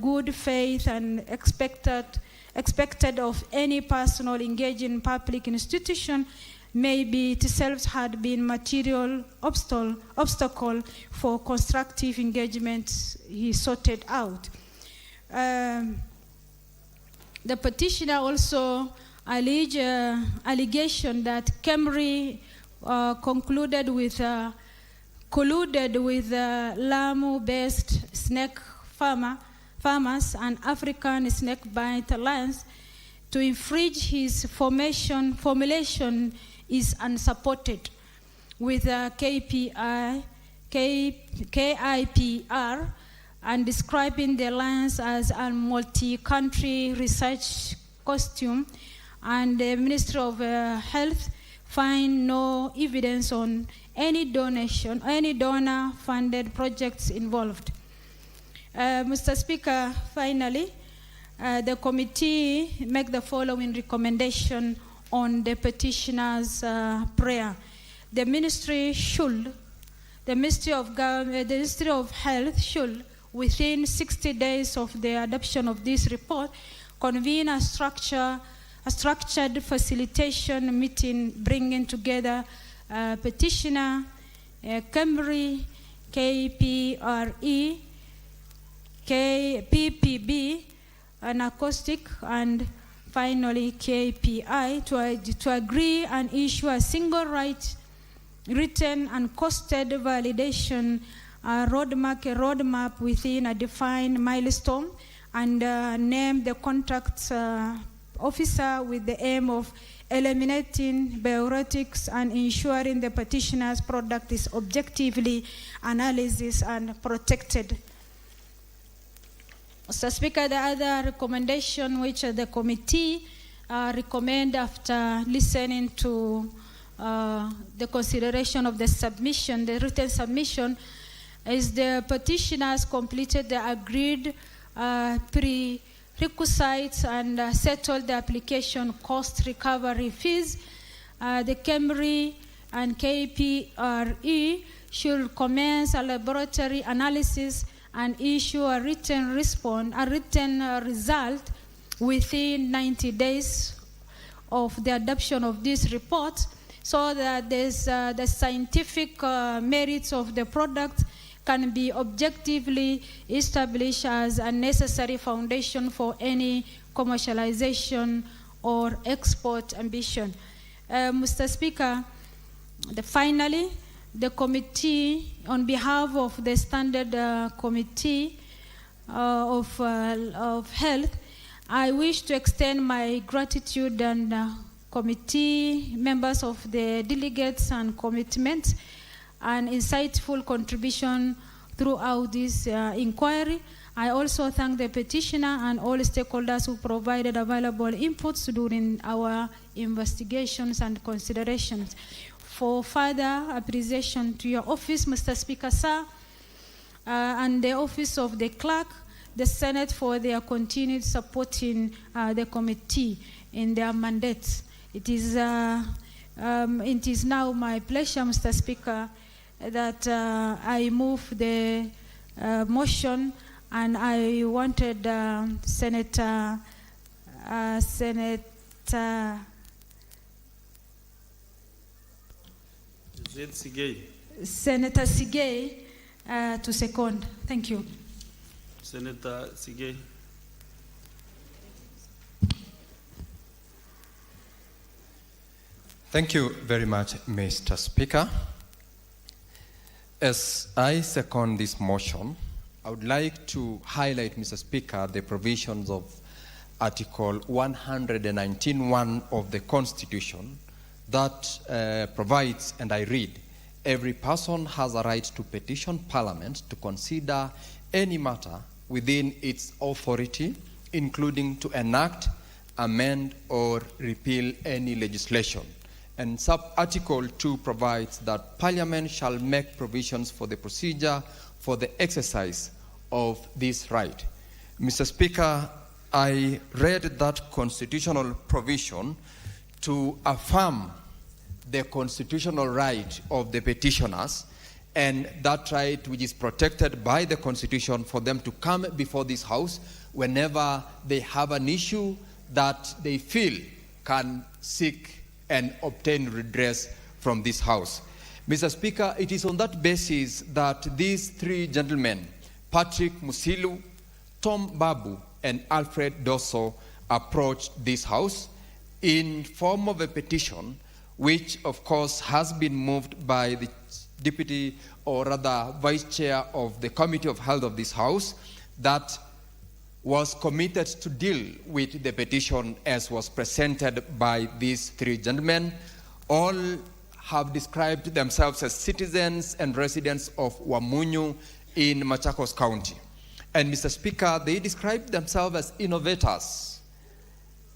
good faith and expected of any personal engaged in public institution, maybe itself had been material obstacle for constructive engagement he sorted out. The petitioner also alleged allegation that Kemri colluded with Lamu-based snake farmers and African Snakebite Alliance to infringe his formulation is unsupported, with KIPR and describing the alliance as a multi-country research costume, and the Ministry of Health find no evidence on any donor-funded projects involved. Mr. Speaker, finally, the committee make the following recommendation on the petitioner's prayer. The Ministry of Health should, within 60 days of the adoption of this report, convene a structured facilitation meeting bringing together petitioner, Kemri, KPRE, PPB, an acoustic, and finally KPI to agree and issue a single written and costed validation roadmap within a defined milestone, and name the contract officer with the aim of eliminating bioetics and ensuring the petitioner's product is objectively analyzed and protected. Mr. Speaker, the other recommendation which the committee recommend after listening to the consideration of the submission, the written submission, is the petitioners completed the agreed prerequisites and settled the application cost recovery fees. The Kemri and KPRE should commence a laboratory analysis and issue a written result within 90 days of the adoption of this report, so that the scientific merits of the product can be objectively established as a necessary foundation for any commercialization or export ambition. Mr. Speaker, finally, the committee, on behalf of the Standard Committee of Health, I wish to extend my gratitude and committee members of the delegates and commitment and insightful contribution throughout this inquiry. I also thank the petitioner and all stakeholders who provided available inputs during our investigations and considerations. For further appreciation to your office, Mr. Speaker, sir, and the office of the clerk, the Senate, for their continued support in the committee in their mandates. It is now my pleasure, Mr. Speaker, that I move the motion, and I wanted Senator Sigay to second. Thank you. Senator Sigay. Thank you very much, Mr. Speaker. As I second this motion, I would like to highlight, Mr. Speaker, the provisions of Article 119(1) of the Constitution that provides, and I read, every person has a right to petition Parliament to consider any matter within its authority, including to enact, amend, or repeal any legislation. And sub-article 2 provides that Parliament shall make provisions for the procedure for the exercise of this right. Mr. Speaker, I read that constitutional provision to affirm the constitutional right of the petitioners, and that right which is protected by the Constitution for them to come before this House whenever they have an issue that they feel can seek and obtain redress from this House. Mr. Speaker, it is on that basis that these three gentlemen, Patrick Musilu, Tom Babu, and Alfred Dosso, approached this House in form of a petition, which of course has been moved by the Deputy, or rather Vice Chair of the Committee of Health of this House, that was committed to deal with the petition as was presented by these three gentlemen. All have described themselves as citizens and residents of Wamunyu in Machakos County. And Mr. Speaker, they described themselves as innovators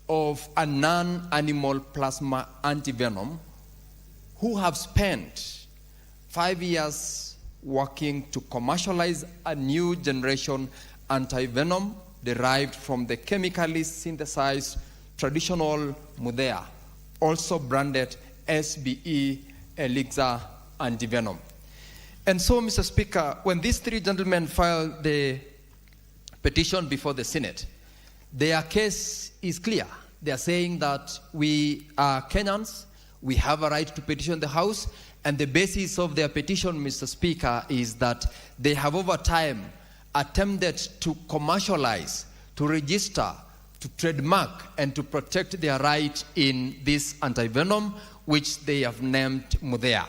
of a non-animal plasma antivenom who have spent 5 years working to commercialize a new generation antivenom derived from the chemically synthesized traditional mudea, also branded SBE Elixir antivenom. And so, Mr. Speaker, when these three gentlemen filed the petition before the Senate, their case is clear. They are saying that we are Kenyans, we have a right to petition the House, and the basis of their petition, Mr. Speaker, is that they have over time attempted to commercialize, to register, to trademark, and to protect their right in this antivenom, which they have named Mudea.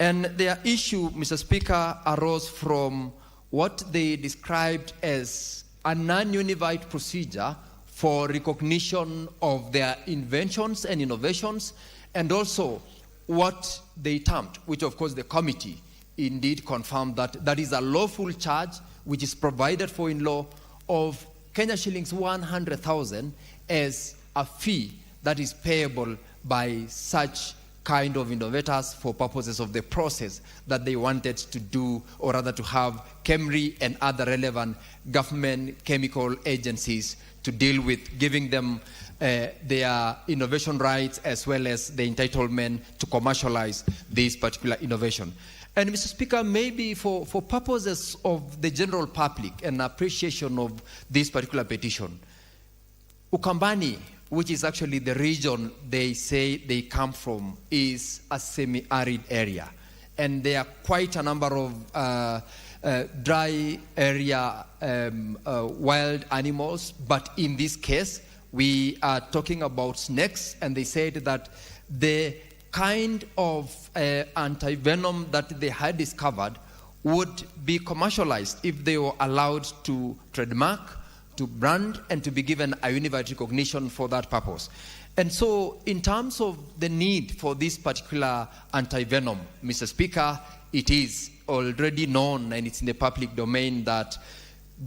And their issue, Mr. Speaker, arose from what they described as a non-unified procedure for recognition of their inventions and innovations, and also what they termed, which of course the committee indeed confirmed, that that is a lawful charge which is provided for in law of Kenya shillings 100,000 as a fee that is payable by such kind of innovators for purposes of the process that they wanted to do, or rather to have KEMRI and other relevant government chemical agencies to deal with, giving them their innovation rights as well as the entitlement to commercialize this particular innovation. And Mr. Speaker, maybe for purposes of the general public and appreciation of this particular petition, Ukambani, which is actually the region they say they come from, is a semi-arid area. And there are quite a number of dry area wild animals, but in this case, we are talking about snakes, and they said that the kind of antivenom that they had discovered would be commercialized if they were allowed to trademark, to brand, and to be given a unified recognition for that purpose. And so, in terms of the need for this particular antivenom, Mr. Speaker, it is already known and it's in the public domain that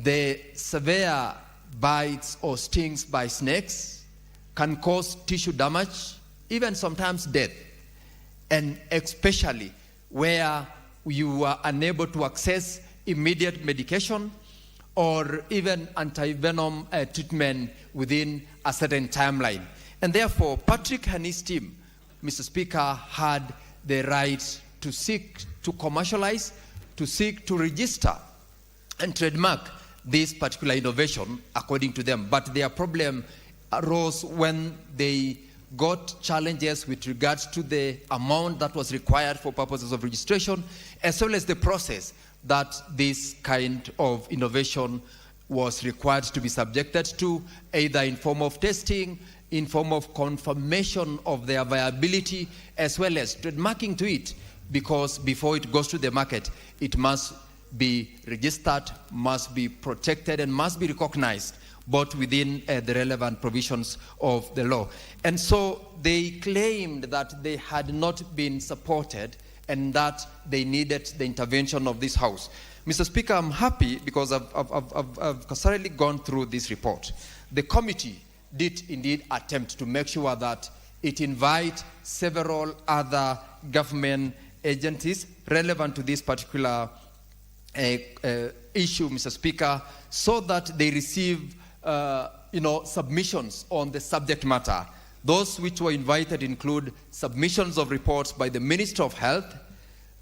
the severe bites or stings by snakes can cause tissue damage, even sometimes death. And especially where you are unable to access immediate medication or even antivenom treatment within a certain timeline. And therefore, Patrick and his team, Mr. Speaker, had the right to seek to commercialize, to seek to register and trademark this particular innovation, according to them. But their problem arose when they got challenges with regards to the amount that was required for purposes of registration, as well as the process that this kind of innovation was required to be subjected to, either in form of testing, in form of confirmation of their viability, as well as trademarking to it, because before it goes to the market, it must be registered, must be protected, and must be recognized, both within the relevant provisions of the law. And so they claimed that they had not been supported and that they needed the intervention of this House. Mr. Speaker, I'm happy because I've thoroughly gone through this report. The committee did indeed attempt to make sure that it invite several other government agencies relevant to this particular issue, Mr. Speaker, so that they receive submissions on the subject matter. Those which were invited include submissions of reports by the Ministry of Health,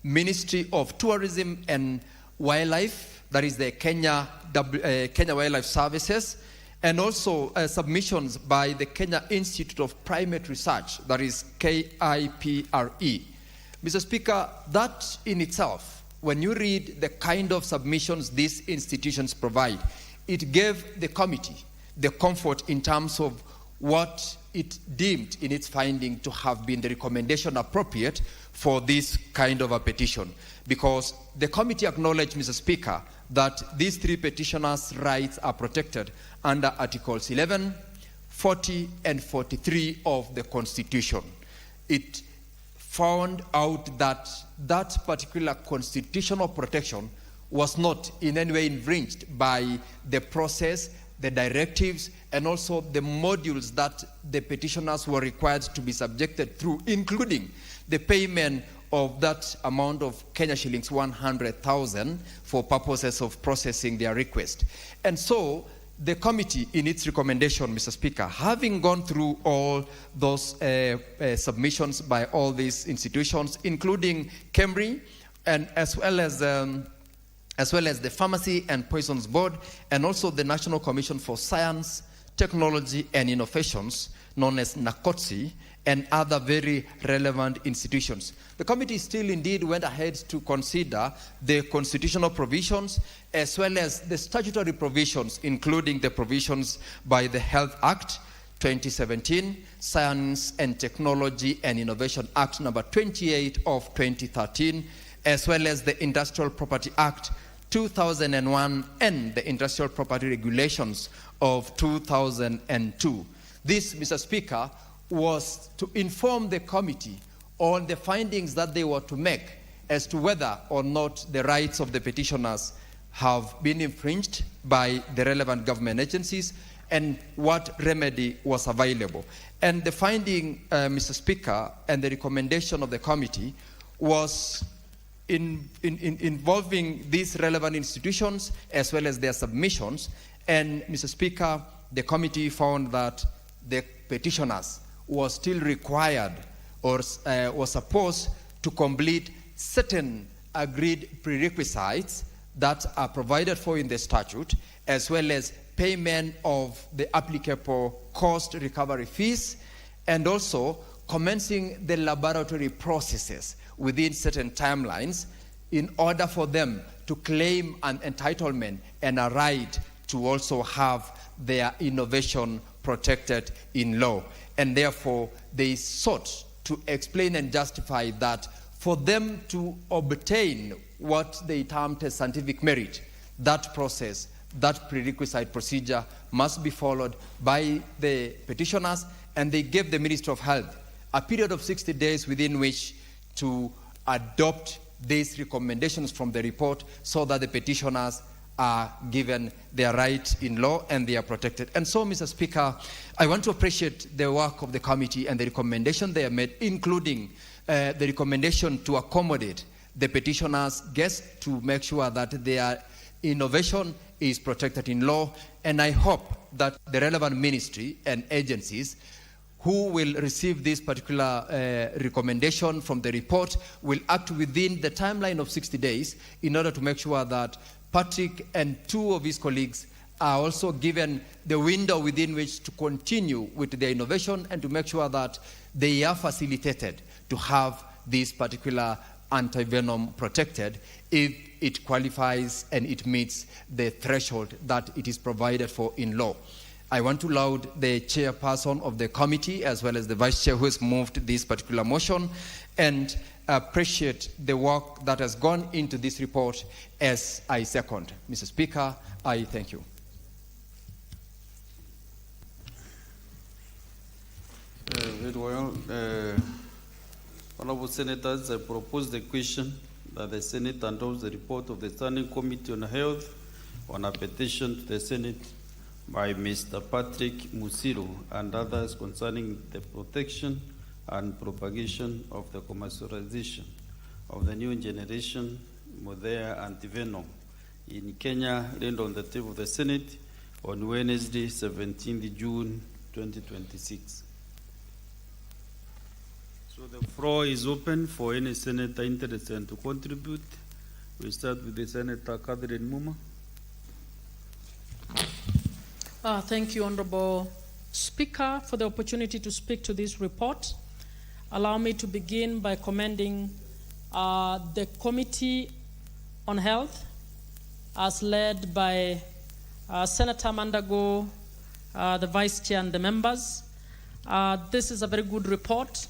Ministry of Tourism and Wildlife, that is the Kenya Wildlife Services, and also submissions by the Kenya Institute of Primate Research, that is KIPRE. Mr. Speaker, that in itself, when you read the kind of submissions these institutions provide, it gave the committee the comfort in terms of what it deemed in its finding to have been the recommendation appropriate for this kind of a petition. Because the committee acknowledged, Mr. Speaker, that these three petitioners' rights are protected under Articles 11, 40, and 43 of the Constitution. It found out that that particular constitutional protection was not in any way infringed by the process, the directives, and also the modules that the petitioners were required to be subjected through, including the payment of that amount of Kenya shillings 100,000 for purposes of processing their request. And so the committee, in its recommendation, Mr. Speaker, having gone through all those submissions by all these institutions, including KEMRI, and as well as the Pharmacy and Poisons Board, and also the National Commission for Science, Technology and Innovations, known as NACOTSI, and other very relevant institutions. The committee still indeed went ahead to consider the constitutional provisions as well as the statutory provisions, including the provisions by the Health Act 2017, Science and Technology and Innovation Act number 28 of 2013, as well as the Industrial Property Act 2001 and the Industrial Property Regulations of 2002. This, Mr. Speaker, was to inform the committee on the findings that they were to make as to whether or not the rights of the petitioners have been infringed by the relevant government agencies and what remedy was available. And the finding, Mr. Speaker, and the recommendation of the committee was involving these relevant institutions as well as their submissions. And, Mr. Speaker, the committee found that the petitioners was still required or was supposed to complete certain agreed prerequisites that are provided for in the statute, as well as payment of the applicable cost recovery fees, and also commencing the laboratory processes within certain timelines in order for them to claim an entitlement and a right to also have their innovation protected in law. And therefore, they sought to explain and justify that for them to obtain what they termed as scientific merit, that process, that prerequisite procedure must be followed by the petitioners, and they gave the Ministry of Health a period of 60 days within which to adopt these recommendations from the report so that the petitioners are given their right in law and they are protected. And so, Mr. Speaker, I want to appreciate the work of the committee and the recommendation they have made, including the recommendation to accommodate the petitioners' guests to make sure that their innovation is protected in law. And I hope that the relevant ministry and agencies who will receive this particular recommendation from the report will act within the timeline of 60 days in order to make sure that Patrick and two of his colleagues are also given the window within which to continue with their innovation and to make sure that they are facilitated to have this particular antivenom protected if it qualifies and it meets the threshold that it is provided for in law. I want to laud the chairperson of the committee as well as the vice chair who has moved this particular motion and appreciate the work that has gone into this report as I second. Mr. Speaker, I thank you. Very well. Honorable Senators, I propose the question that the Senate endorse the report of the Standing Committee on Health on a petition to the Senate by Mr. Patrick Musiru and others concerning the protection and propagation of the commercialization of the new generation Modea antivenom in Kenya, laid on the table of the Senate on Wednesday, 17th June 2026. So the floor is open for any senator interested to contribute. We start with the Senator Catherine Muma. Thank you, Honorable Speaker, for the opportunity to speak to this report. Allow me to begin by commending the Committee on Health, as led by Senator Mandago, the Vice Chair and the members. This is a very good report,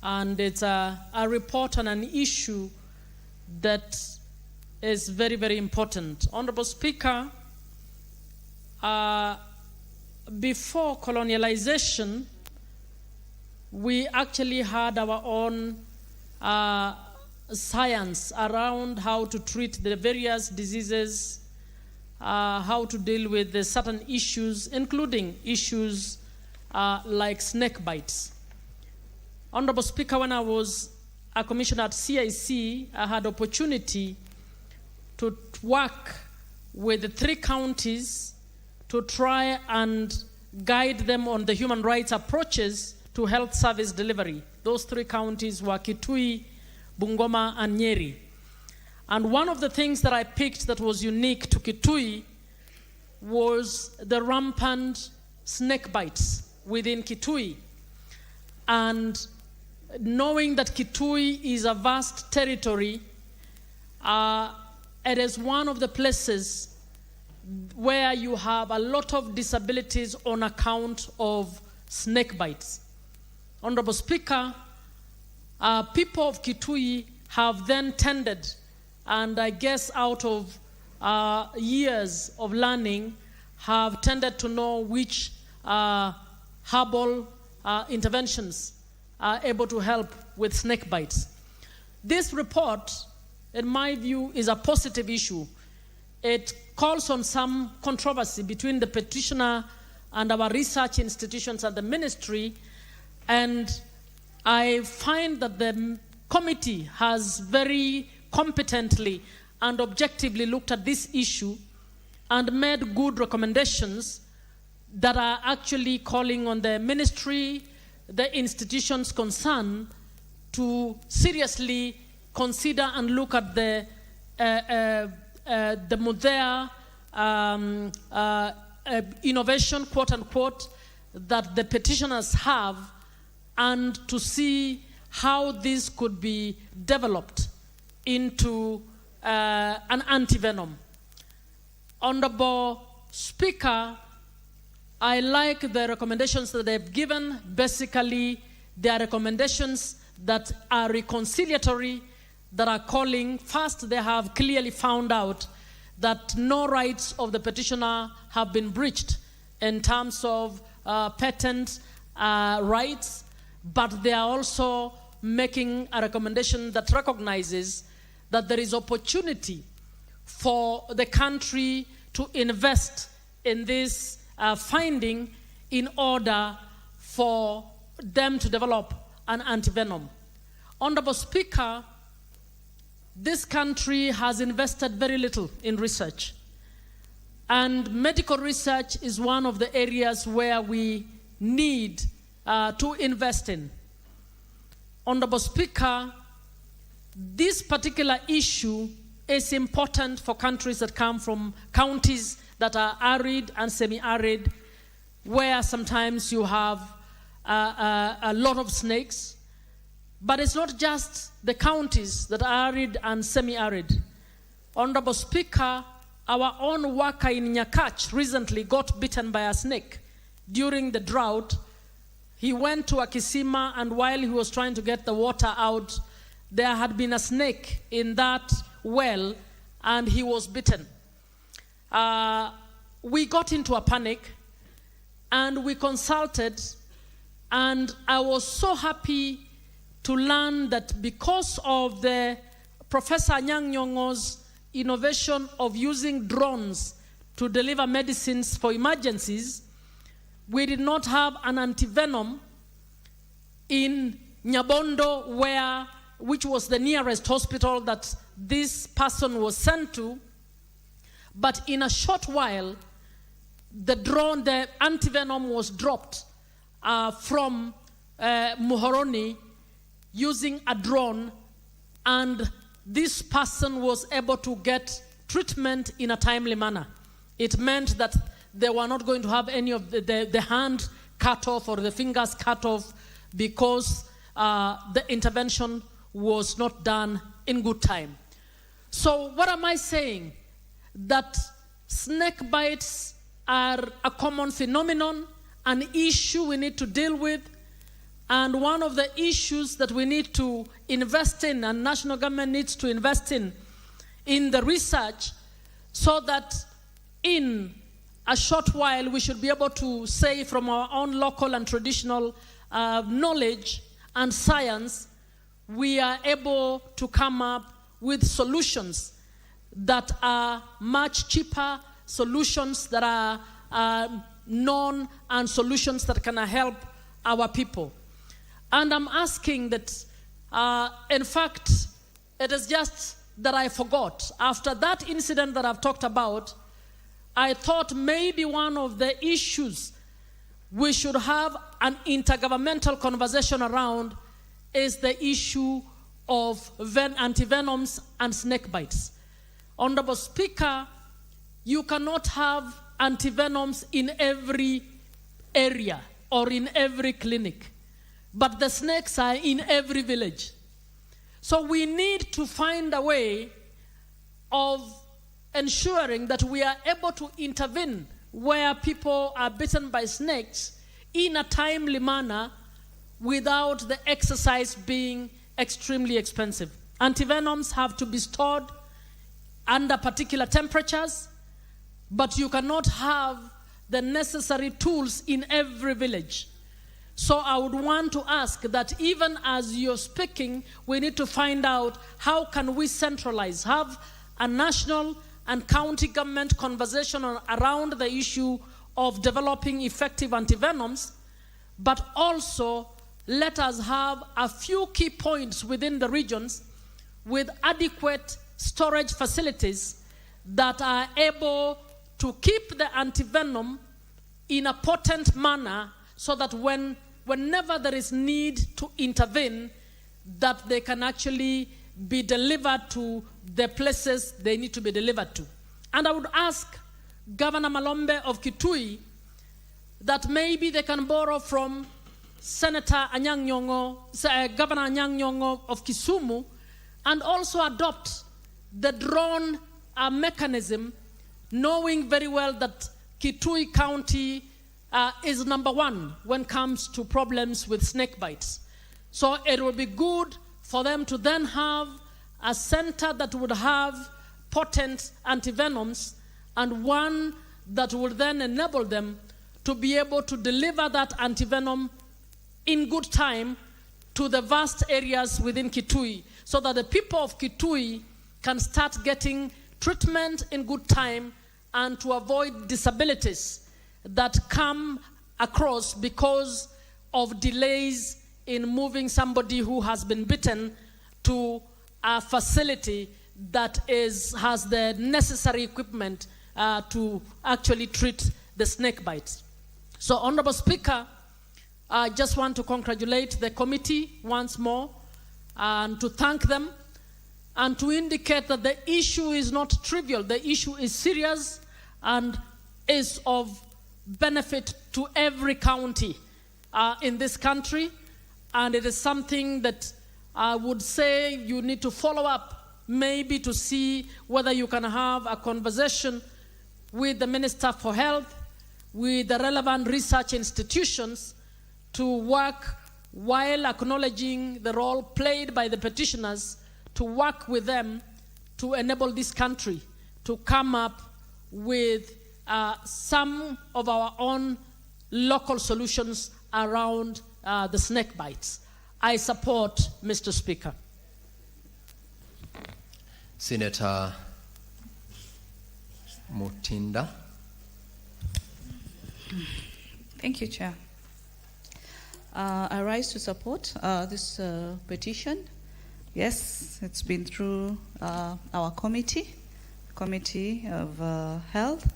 and it's a report on an issue that is very, very important. Honorable Speaker, before colonialization, we actually had our own science around how to treat the various diseases, how to deal with the certain issues, including issues like snake bites. Honorable Speaker, when I was a commissioner at CIC, I had opportunity to work with the 3 counties to try and guide them on the human rights approaches to health service delivery. Those 3 counties were Kitui, Bungoma, and Nyeri. And one of the things that I picked that was unique to Kitui was the rampant snake bites within Kitui. And knowing that Kitui is a vast territory, it is one of the places where you have a lot of disabilities on account of snake bites. Honorable Speaker, people of Kitui have then tended, and I guess out of years of learning, have tended to know which herbal interventions are able to help with snake bites. This report, in my view, is a positive issue. It calls on some controversy between the petitioner and our research institutions and the ministry, and I find that the committee has very competently and objectively looked at this issue and made good recommendations that are actually calling on the ministry, the institutions concerned, to seriously consider and look at the Mudea innovation, quote unquote, that the petitioners have, and to see how this could be developed into an antivenom. Honorable Speaker, I like the recommendations that they've given. Basically, they are recommendations that are reconciliatory, that are calling, first, they have clearly found out that no rights of the petitioner have been breached in terms of patent rights, but they are also making a recommendation that recognizes that there is opportunity for the country to invest in this finding in order for them to develop an antivenom. Honorable Speaker, this country has invested very little in research, and medical research is one of the areas where we need to invest in. Honorable Speaker, this particular issue is important for countries that come from counties that are arid and semi-arid, where sometimes you have a lot of snakes. But it's not just the counties that are arid and semi-arid. Honorable Speaker, our own worker in Nyakach recently got bitten by a snake during the drought. He went to a kisima, and while he was trying to get the water out, there had been a snake in that well, and he was bitten. We got into a panic, and we consulted, and I was so happy to learn that because of the Professor Anyang' Nyong'o's innovation of using drones to deliver medicines for emergencies, we did not have an antivenom in Nyabondo, which was the nearest hospital that this person was sent to. But in a short while, the drone, the antivenom was dropped from Muhoroni using a drone, and this person was able to get treatment in a timely manner. It meant that they were not going to have any of the hand cut off or the fingers cut off because the intervention was not done in good time. So what am I saying? That snake bites are a common phenomenon, an issue we need to deal with, and one of the issues that we need to invest in, and national government needs to invest in the research, so that in a short while we should be able to say from our own local and traditional knowledge and science, we are able to come up with solutions that are much cheaper, solutions that are known, and solutions that can help our people. And I'm asking that, in fact, it is just that I forgot. After that incident that I've talked about, I thought maybe one of the issues we should have an intergovernmental conversation around is the issue of antivenoms and snake bites. Honorable Speaker, you cannot have antivenoms in every area or in every clinic, but the snakes are in every village. So we need to find a way of ensuring that we are able to intervene where people are bitten by snakes in a timely manner without the exercise being extremely expensive. Antivenoms have to be stored under particular temperatures, but you cannot have the necessary tools in every village. So I would want to ask that even as you're speaking, we need to find out how can we centralize, have a national and county government conversation around the issue of developing effective antivenoms, but also let us have a few key points within the regions with adequate storage facilities that are able to keep the antivenom in a potent manner, so that whenever there is need to intervene, that they can actually be delivered to the places they need to be delivered to. And I would ask Governor Malombe of Kitui that maybe they can borrow from Senator Anyang' Nyong'o, Governor Anyang' Nyong'o of Kisumu, and also adopt the drone mechanism, knowing very well that Kitui County is number one when it comes to problems with snake bites. So it would be good for them to then have a center that would have potent antivenoms, and one that would then enable them to be able to deliver that antivenom in good time to the vast areas within Kitui, so that the people of Kitui can start getting treatment in good time and to avoid disabilities that come across because of delays in moving somebody who has been bitten to a facility that has the necessary equipment to actually treat the snake bites. So, Honorable Speaker, I just want to congratulate the committee once more and to thank them and to indicate that the issue is not trivial. The issue is serious and is of benefit to every county in this country, and it is something that I would say you need to follow up, maybe to see whether you can have a conversation with the Minister for Health, with the relevant research institutions, to work while acknowledging the role played by the petitioners, to work with them to enable this country to come up with some of our own local solutions around the snake bites. I support, Mr. Speaker. Senator Mutinda. Thank you, Chair. I rise to support this petition. Yes, it's been through our committee of health,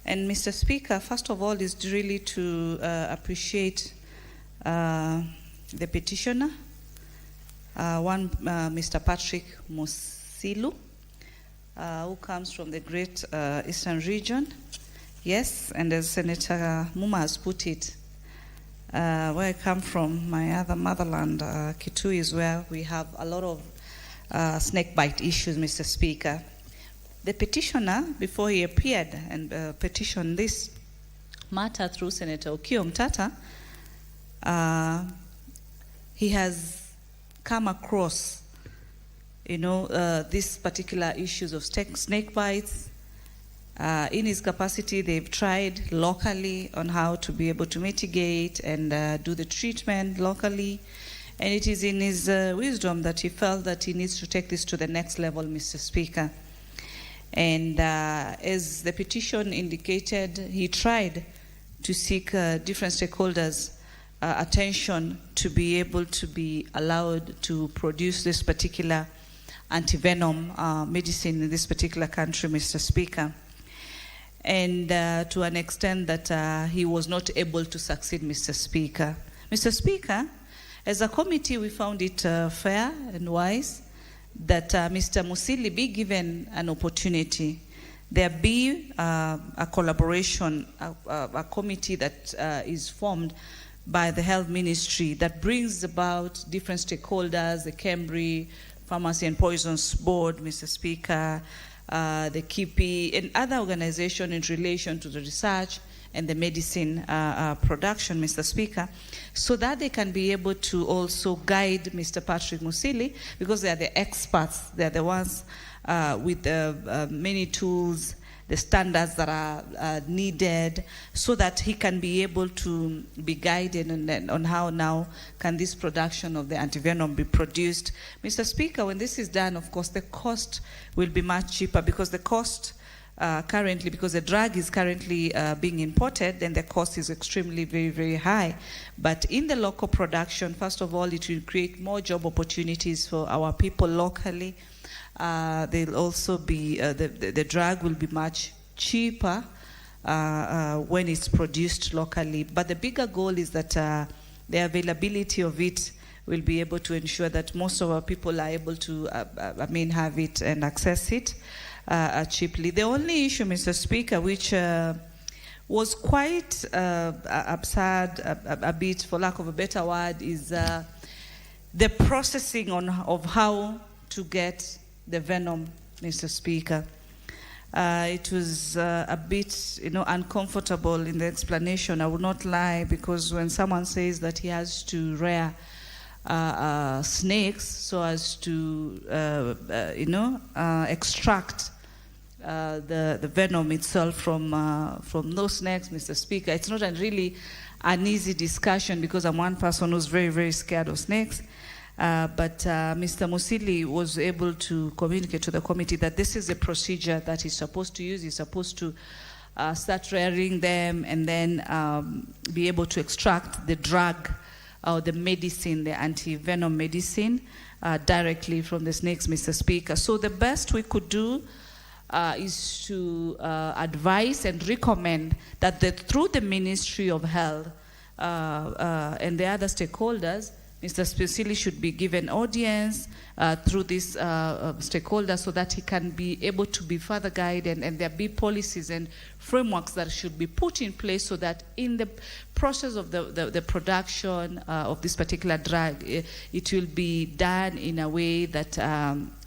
And Mr. Speaker, first of all, is really to appreciate the petitioner, Mr. Patrick Musilu, who comes from the Great Eastern Region. Yes, and as Senator Muma has put it, where I come from, my other motherland, Kitui, is where we have a lot of snake bite issues, Mr. Speaker. The petitioner, before he appeared and petitioned this matter through Senator Okiya Omtatah, he has come across, these particular issues of snake bites. In his capacity, they've tried locally on how to be able to mitigate and do the treatment locally. And it is in his wisdom that he felt that he needs to take this to the next level, Mr. Speaker. And as the petition indicated, he tried to seek different stakeholders' attention to be able to be allowed to produce this particular antivenom medicine in this particular country, Mr. Speaker. And to an extent that he was not able to succeed, Mr. Speaker. Mr. Speaker, as a committee, we found it fair and wise that Mr. Musili be given an opportunity. There be a collaboration, a committee that is formed by the Health Ministry that brings about different stakeholders, the Cambry Pharmacy and Poisons Board, Mr. Speaker, the KIPI, and other organizations in relation to the research and the medicine production, Mr. Speaker, so that they can be able to also guide Mr. Patrick Musili, because they are the experts, they are the ones with many tools, the standards that are needed, so that he can be able to be guided on how now can this production of the antivenom be produced. Mr. Speaker, when this is done, of course, the cost will be much cheaper, because the cost currently, because the drug is currently being imported, then the cost is extremely very, very high. But in the local production, first of all, it will create more job opportunities for our people locally. They'll also be, the drug will be much cheaper when it's produced locally. But the bigger goal is that the availability of it will be able to ensure that most of our people are able to, have it and access it cheaply. The only issue, Mr. Speaker, which was quite absurd, a bit, for lack of a better word, is the processing of how to get the venom, Mr. Speaker. It was a bit, uncomfortable in the explanation. I would not lie, because when someone says that he has to rear snakes so as to, extract the venom itself from those snakes, Mr. Speaker, it's not really an easy discussion, because I'm one person who's very, very scared of snakes. But Mr. Musili was able to communicate to the committee that this is a procedure that he's supposed to use. He's supposed to start rearing them and then be able to extract the drug or the medicine, the anti-venom medicine, directly from the snakes, Mr. Speaker. So the best we could do is to advise and recommend that through the Ministry of Health and the other stakeholders, Mr. Musili should be given audience through this stakeholder, so that he can be able to be further guided, and there be policies and frameworks that should be put in place, so that in the process of the production of this particular drug, it will be done in a way that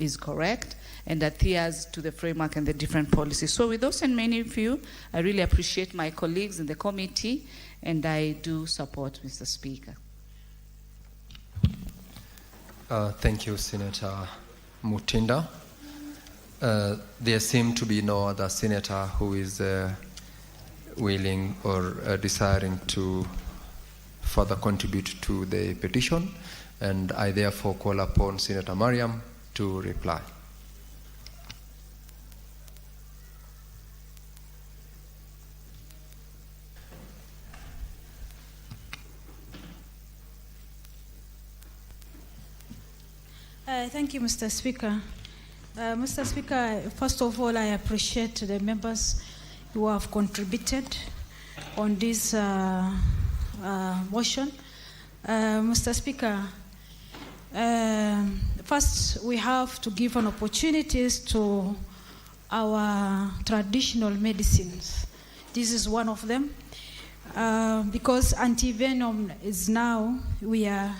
is correct and adheres to the framework and the different policies. So with those and many of you, I really appreciate my colleagues in the committee, and I do support, Mr. Speaker. Thank you, Senator Mutinda. There seem to be no other senator who is willing or desiring to further contribute to the petition, and I therefore call upon Senator Mariam to reply. Thank you, Mr. Speaker. Mr. Speaker, first of all, I appreciate the members who have contributed on this motion. Mr. Speaker, first we have to give an opportunities to our traditional medicines. This is one of them. Because antivenom is now, we are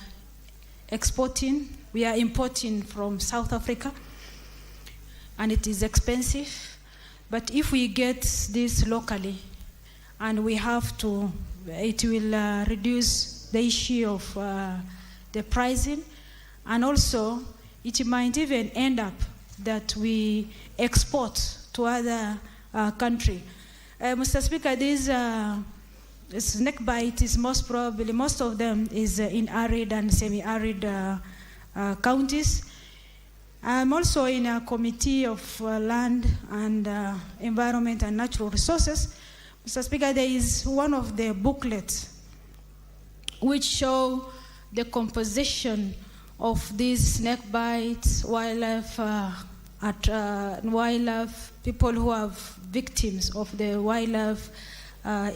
importing from South Africa, and it is expensive. But if we get this locally, and we have to, it will reduce the issue of the pricing, and also it might even end up that we export to other country. Mr. Speaker, this snake bite is most of them is in arid and semi-arid counties. I'm also in a committee of land and environment and natural resources. Mr. Speaker, there is one of the booklets which show the composition of these snake bites, wildlife, people who are victims of the wildlife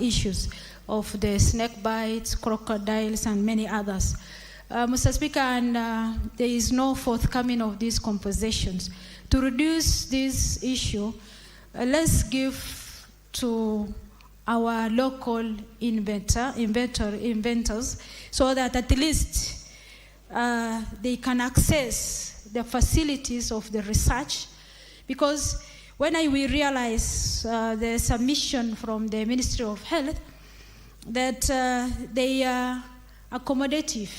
issues of the snake bites, crocodiles, and many others. Mr. Speaker, and there is no forthcoming of these compositions. To reduce this issue, let's give to our local inventors, so that at least they can access the facilities of the research. Because when we realize the submission from the Ministry of Health that they are accommodative,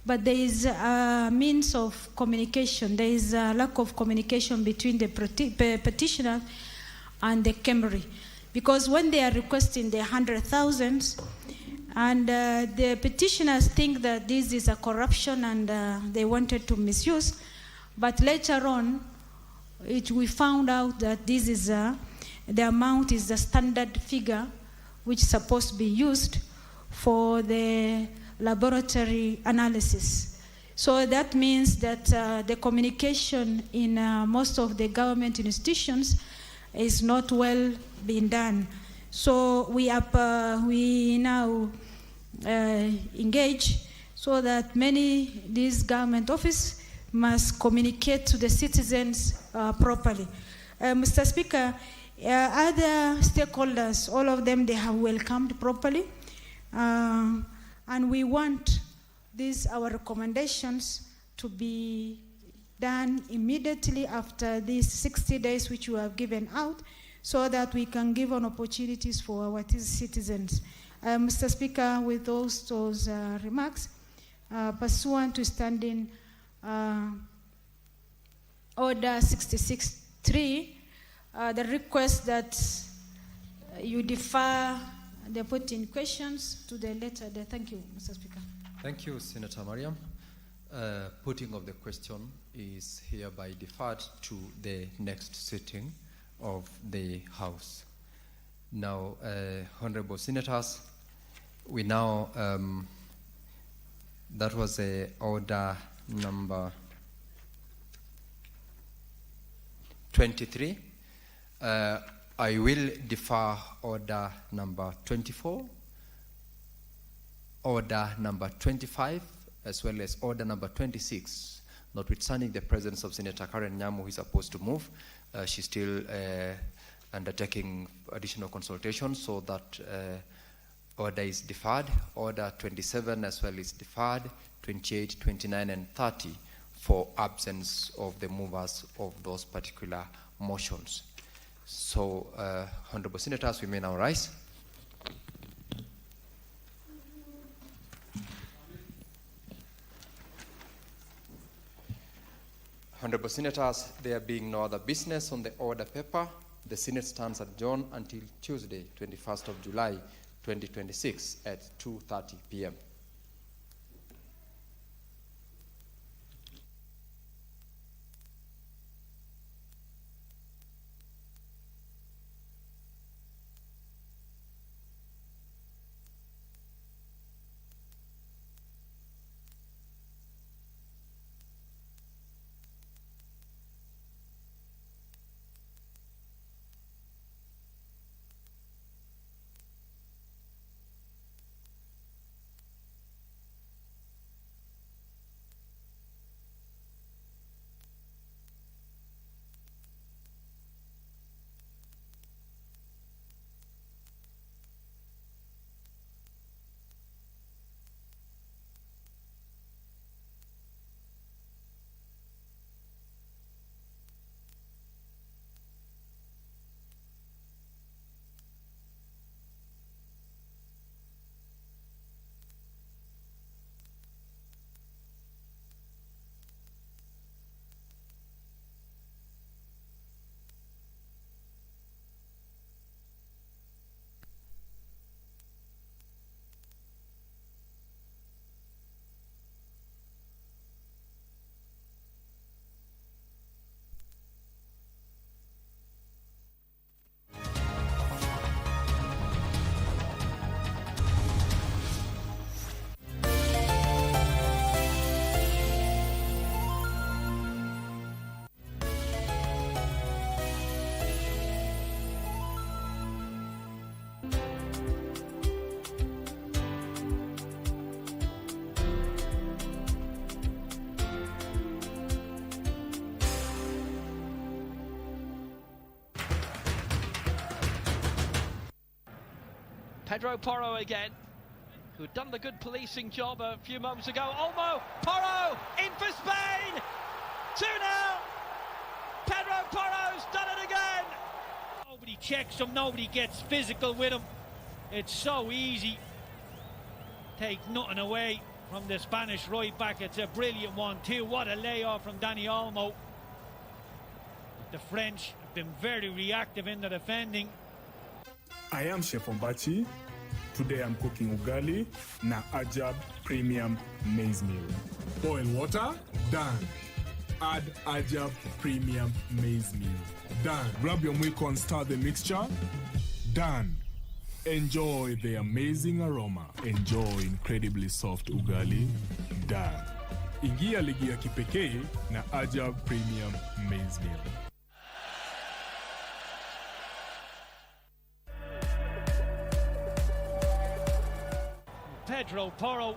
but there is a means of communication. There is a lack of communication between the petitioner and the KEMRI. Because when they are requesting the 100,000, and the petitioners think that this is a corruption and they wanted to misuse, but later on, we found out that this is the amount is the standard figure which is supposed to be used for the laboratory analysis. So that means that the communication in most of the government institutions is not well being done. So we now engage so that these government office must communicate to the citizens properly. Mr. Speaker, other stakeholders, all of them, they have welcomed properly. And we want our recommendations to be done immediately after these 60 days which we have given out, so that we can give an opportunities for our citizens. Mr. Speaker, with those remarks, pursuant to standing Order 66.3, the request that you defer the putting questions to the later day. Thank you, Mr. Speaker. Thank you, Senator Mariam. Putting of the question is hereby deferred to the next sitting of the House. Now, Honorable Senators, we now, that was order number 23. I will defer order number 24, order number 25, as well as order number 26, notwithstanding the presence of Senator Karen Nyamu, who is supposed to move. She's still undertaking additional consultations, so that order is deferred. Order 27 as well is deferred, 28, 29, and 30 for absence of the movers of those particular motions. So, Honorable Senators, we may now rise. Honorable Senators, there being no other business on the order paper, the Senate stands adjourned until Tuesday, 21st of July, 2026 at 2:30 p.m. Pedro Porro again, who'd done the good policing job a few moments ago. Olmo, Porro, in for Spain! 2-0! Pedro Porro's done it again! Nobody checks him, nobody gets physical with him. It's so easy. Take nothing away from the Spanish right back. It's a brilliant 1-2. What a layoff from Dani Olmo. The French have been very reactive in the defending. I am Chef Ombachi. Today I'm cooking ugali na Ajab Premium Maize Meal. Boil water, done. Add Ajab Premium Maize Meal. Done. Grab your mwiko and stir the mixture. Done. Enjoy the amazing aroma. Enjoy incredibly soft ugali. Done. Ingia ligi ya kipekee na Ajab Premium Maize Meal. Pedro Porro.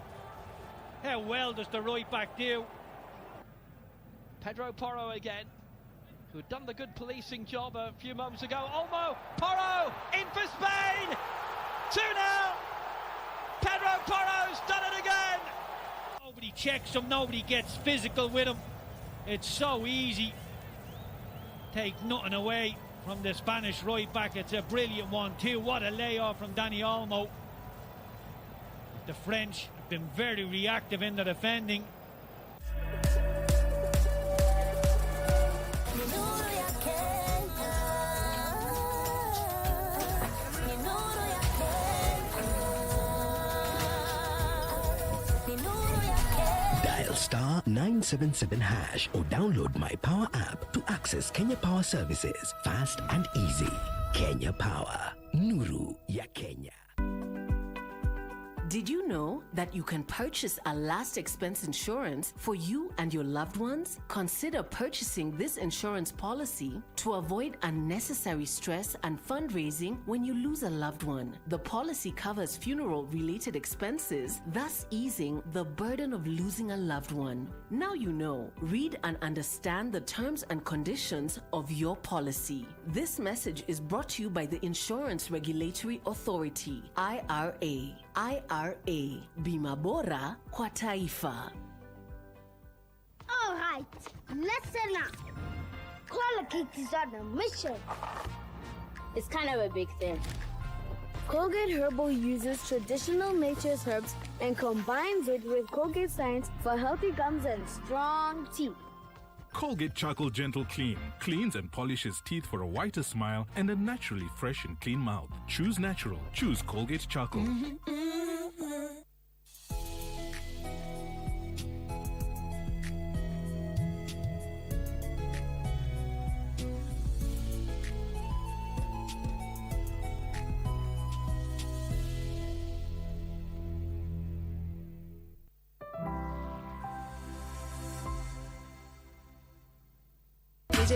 How well does the right back do? Pedro Porro again, who'd done the good policing job a few moments ago. Olmo, Porro, in for Spain! 2-0! Pedro Porro's done it again! Nobody checks him, nobody gets physical with him. It's so easy. Take nothing away from the Spanish right back. It's a brilliant 1-2. What a layoff from Dani Olmo. The French have been very reactive in the defending. Dial *977# or download my Power app to access Kenya Power services fast and easy. Kenya Power, nuru ya Kenya. Did you know that you can purchase a last expense insurance for you and your loved ones? Consider purchasing this insurance policy to avoid unnecessary stress and fundraising when you lose a loved one. The policy covers funeral-related expenses, thus easing the burden of losing a loved one. Now you know. Read and understand the terms and conditions of your policy. This message is brought to you by the Insurance Regulatory Authority, IRA. IRA, Bima Bora kwa Taifa. All right, listen up. Colgate is on a mission. It's kind of a big thing. Colgate Herbal uses traditional nature's herbs and combines it with Colgate Science for healthy gums and strong teeth. Colgate Charcoal Gentle Clean cleans and polishes teeth for a whiter smile and a naturally fresh and clean mouth. Choose natural. Choose Colgate Charcoal.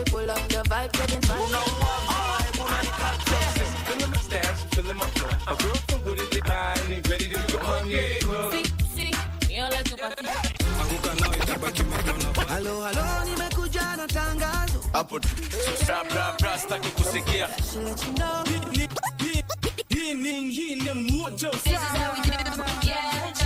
Pull up the vibe, getting fun. Feeling my flow. A girl from good is the kind, ready to go on, yeah. Hello, hello, nimekuja na tangazo. Hapo tu. Bra, staki kusikia. Hii ni moto. This is how we do it. Yeah.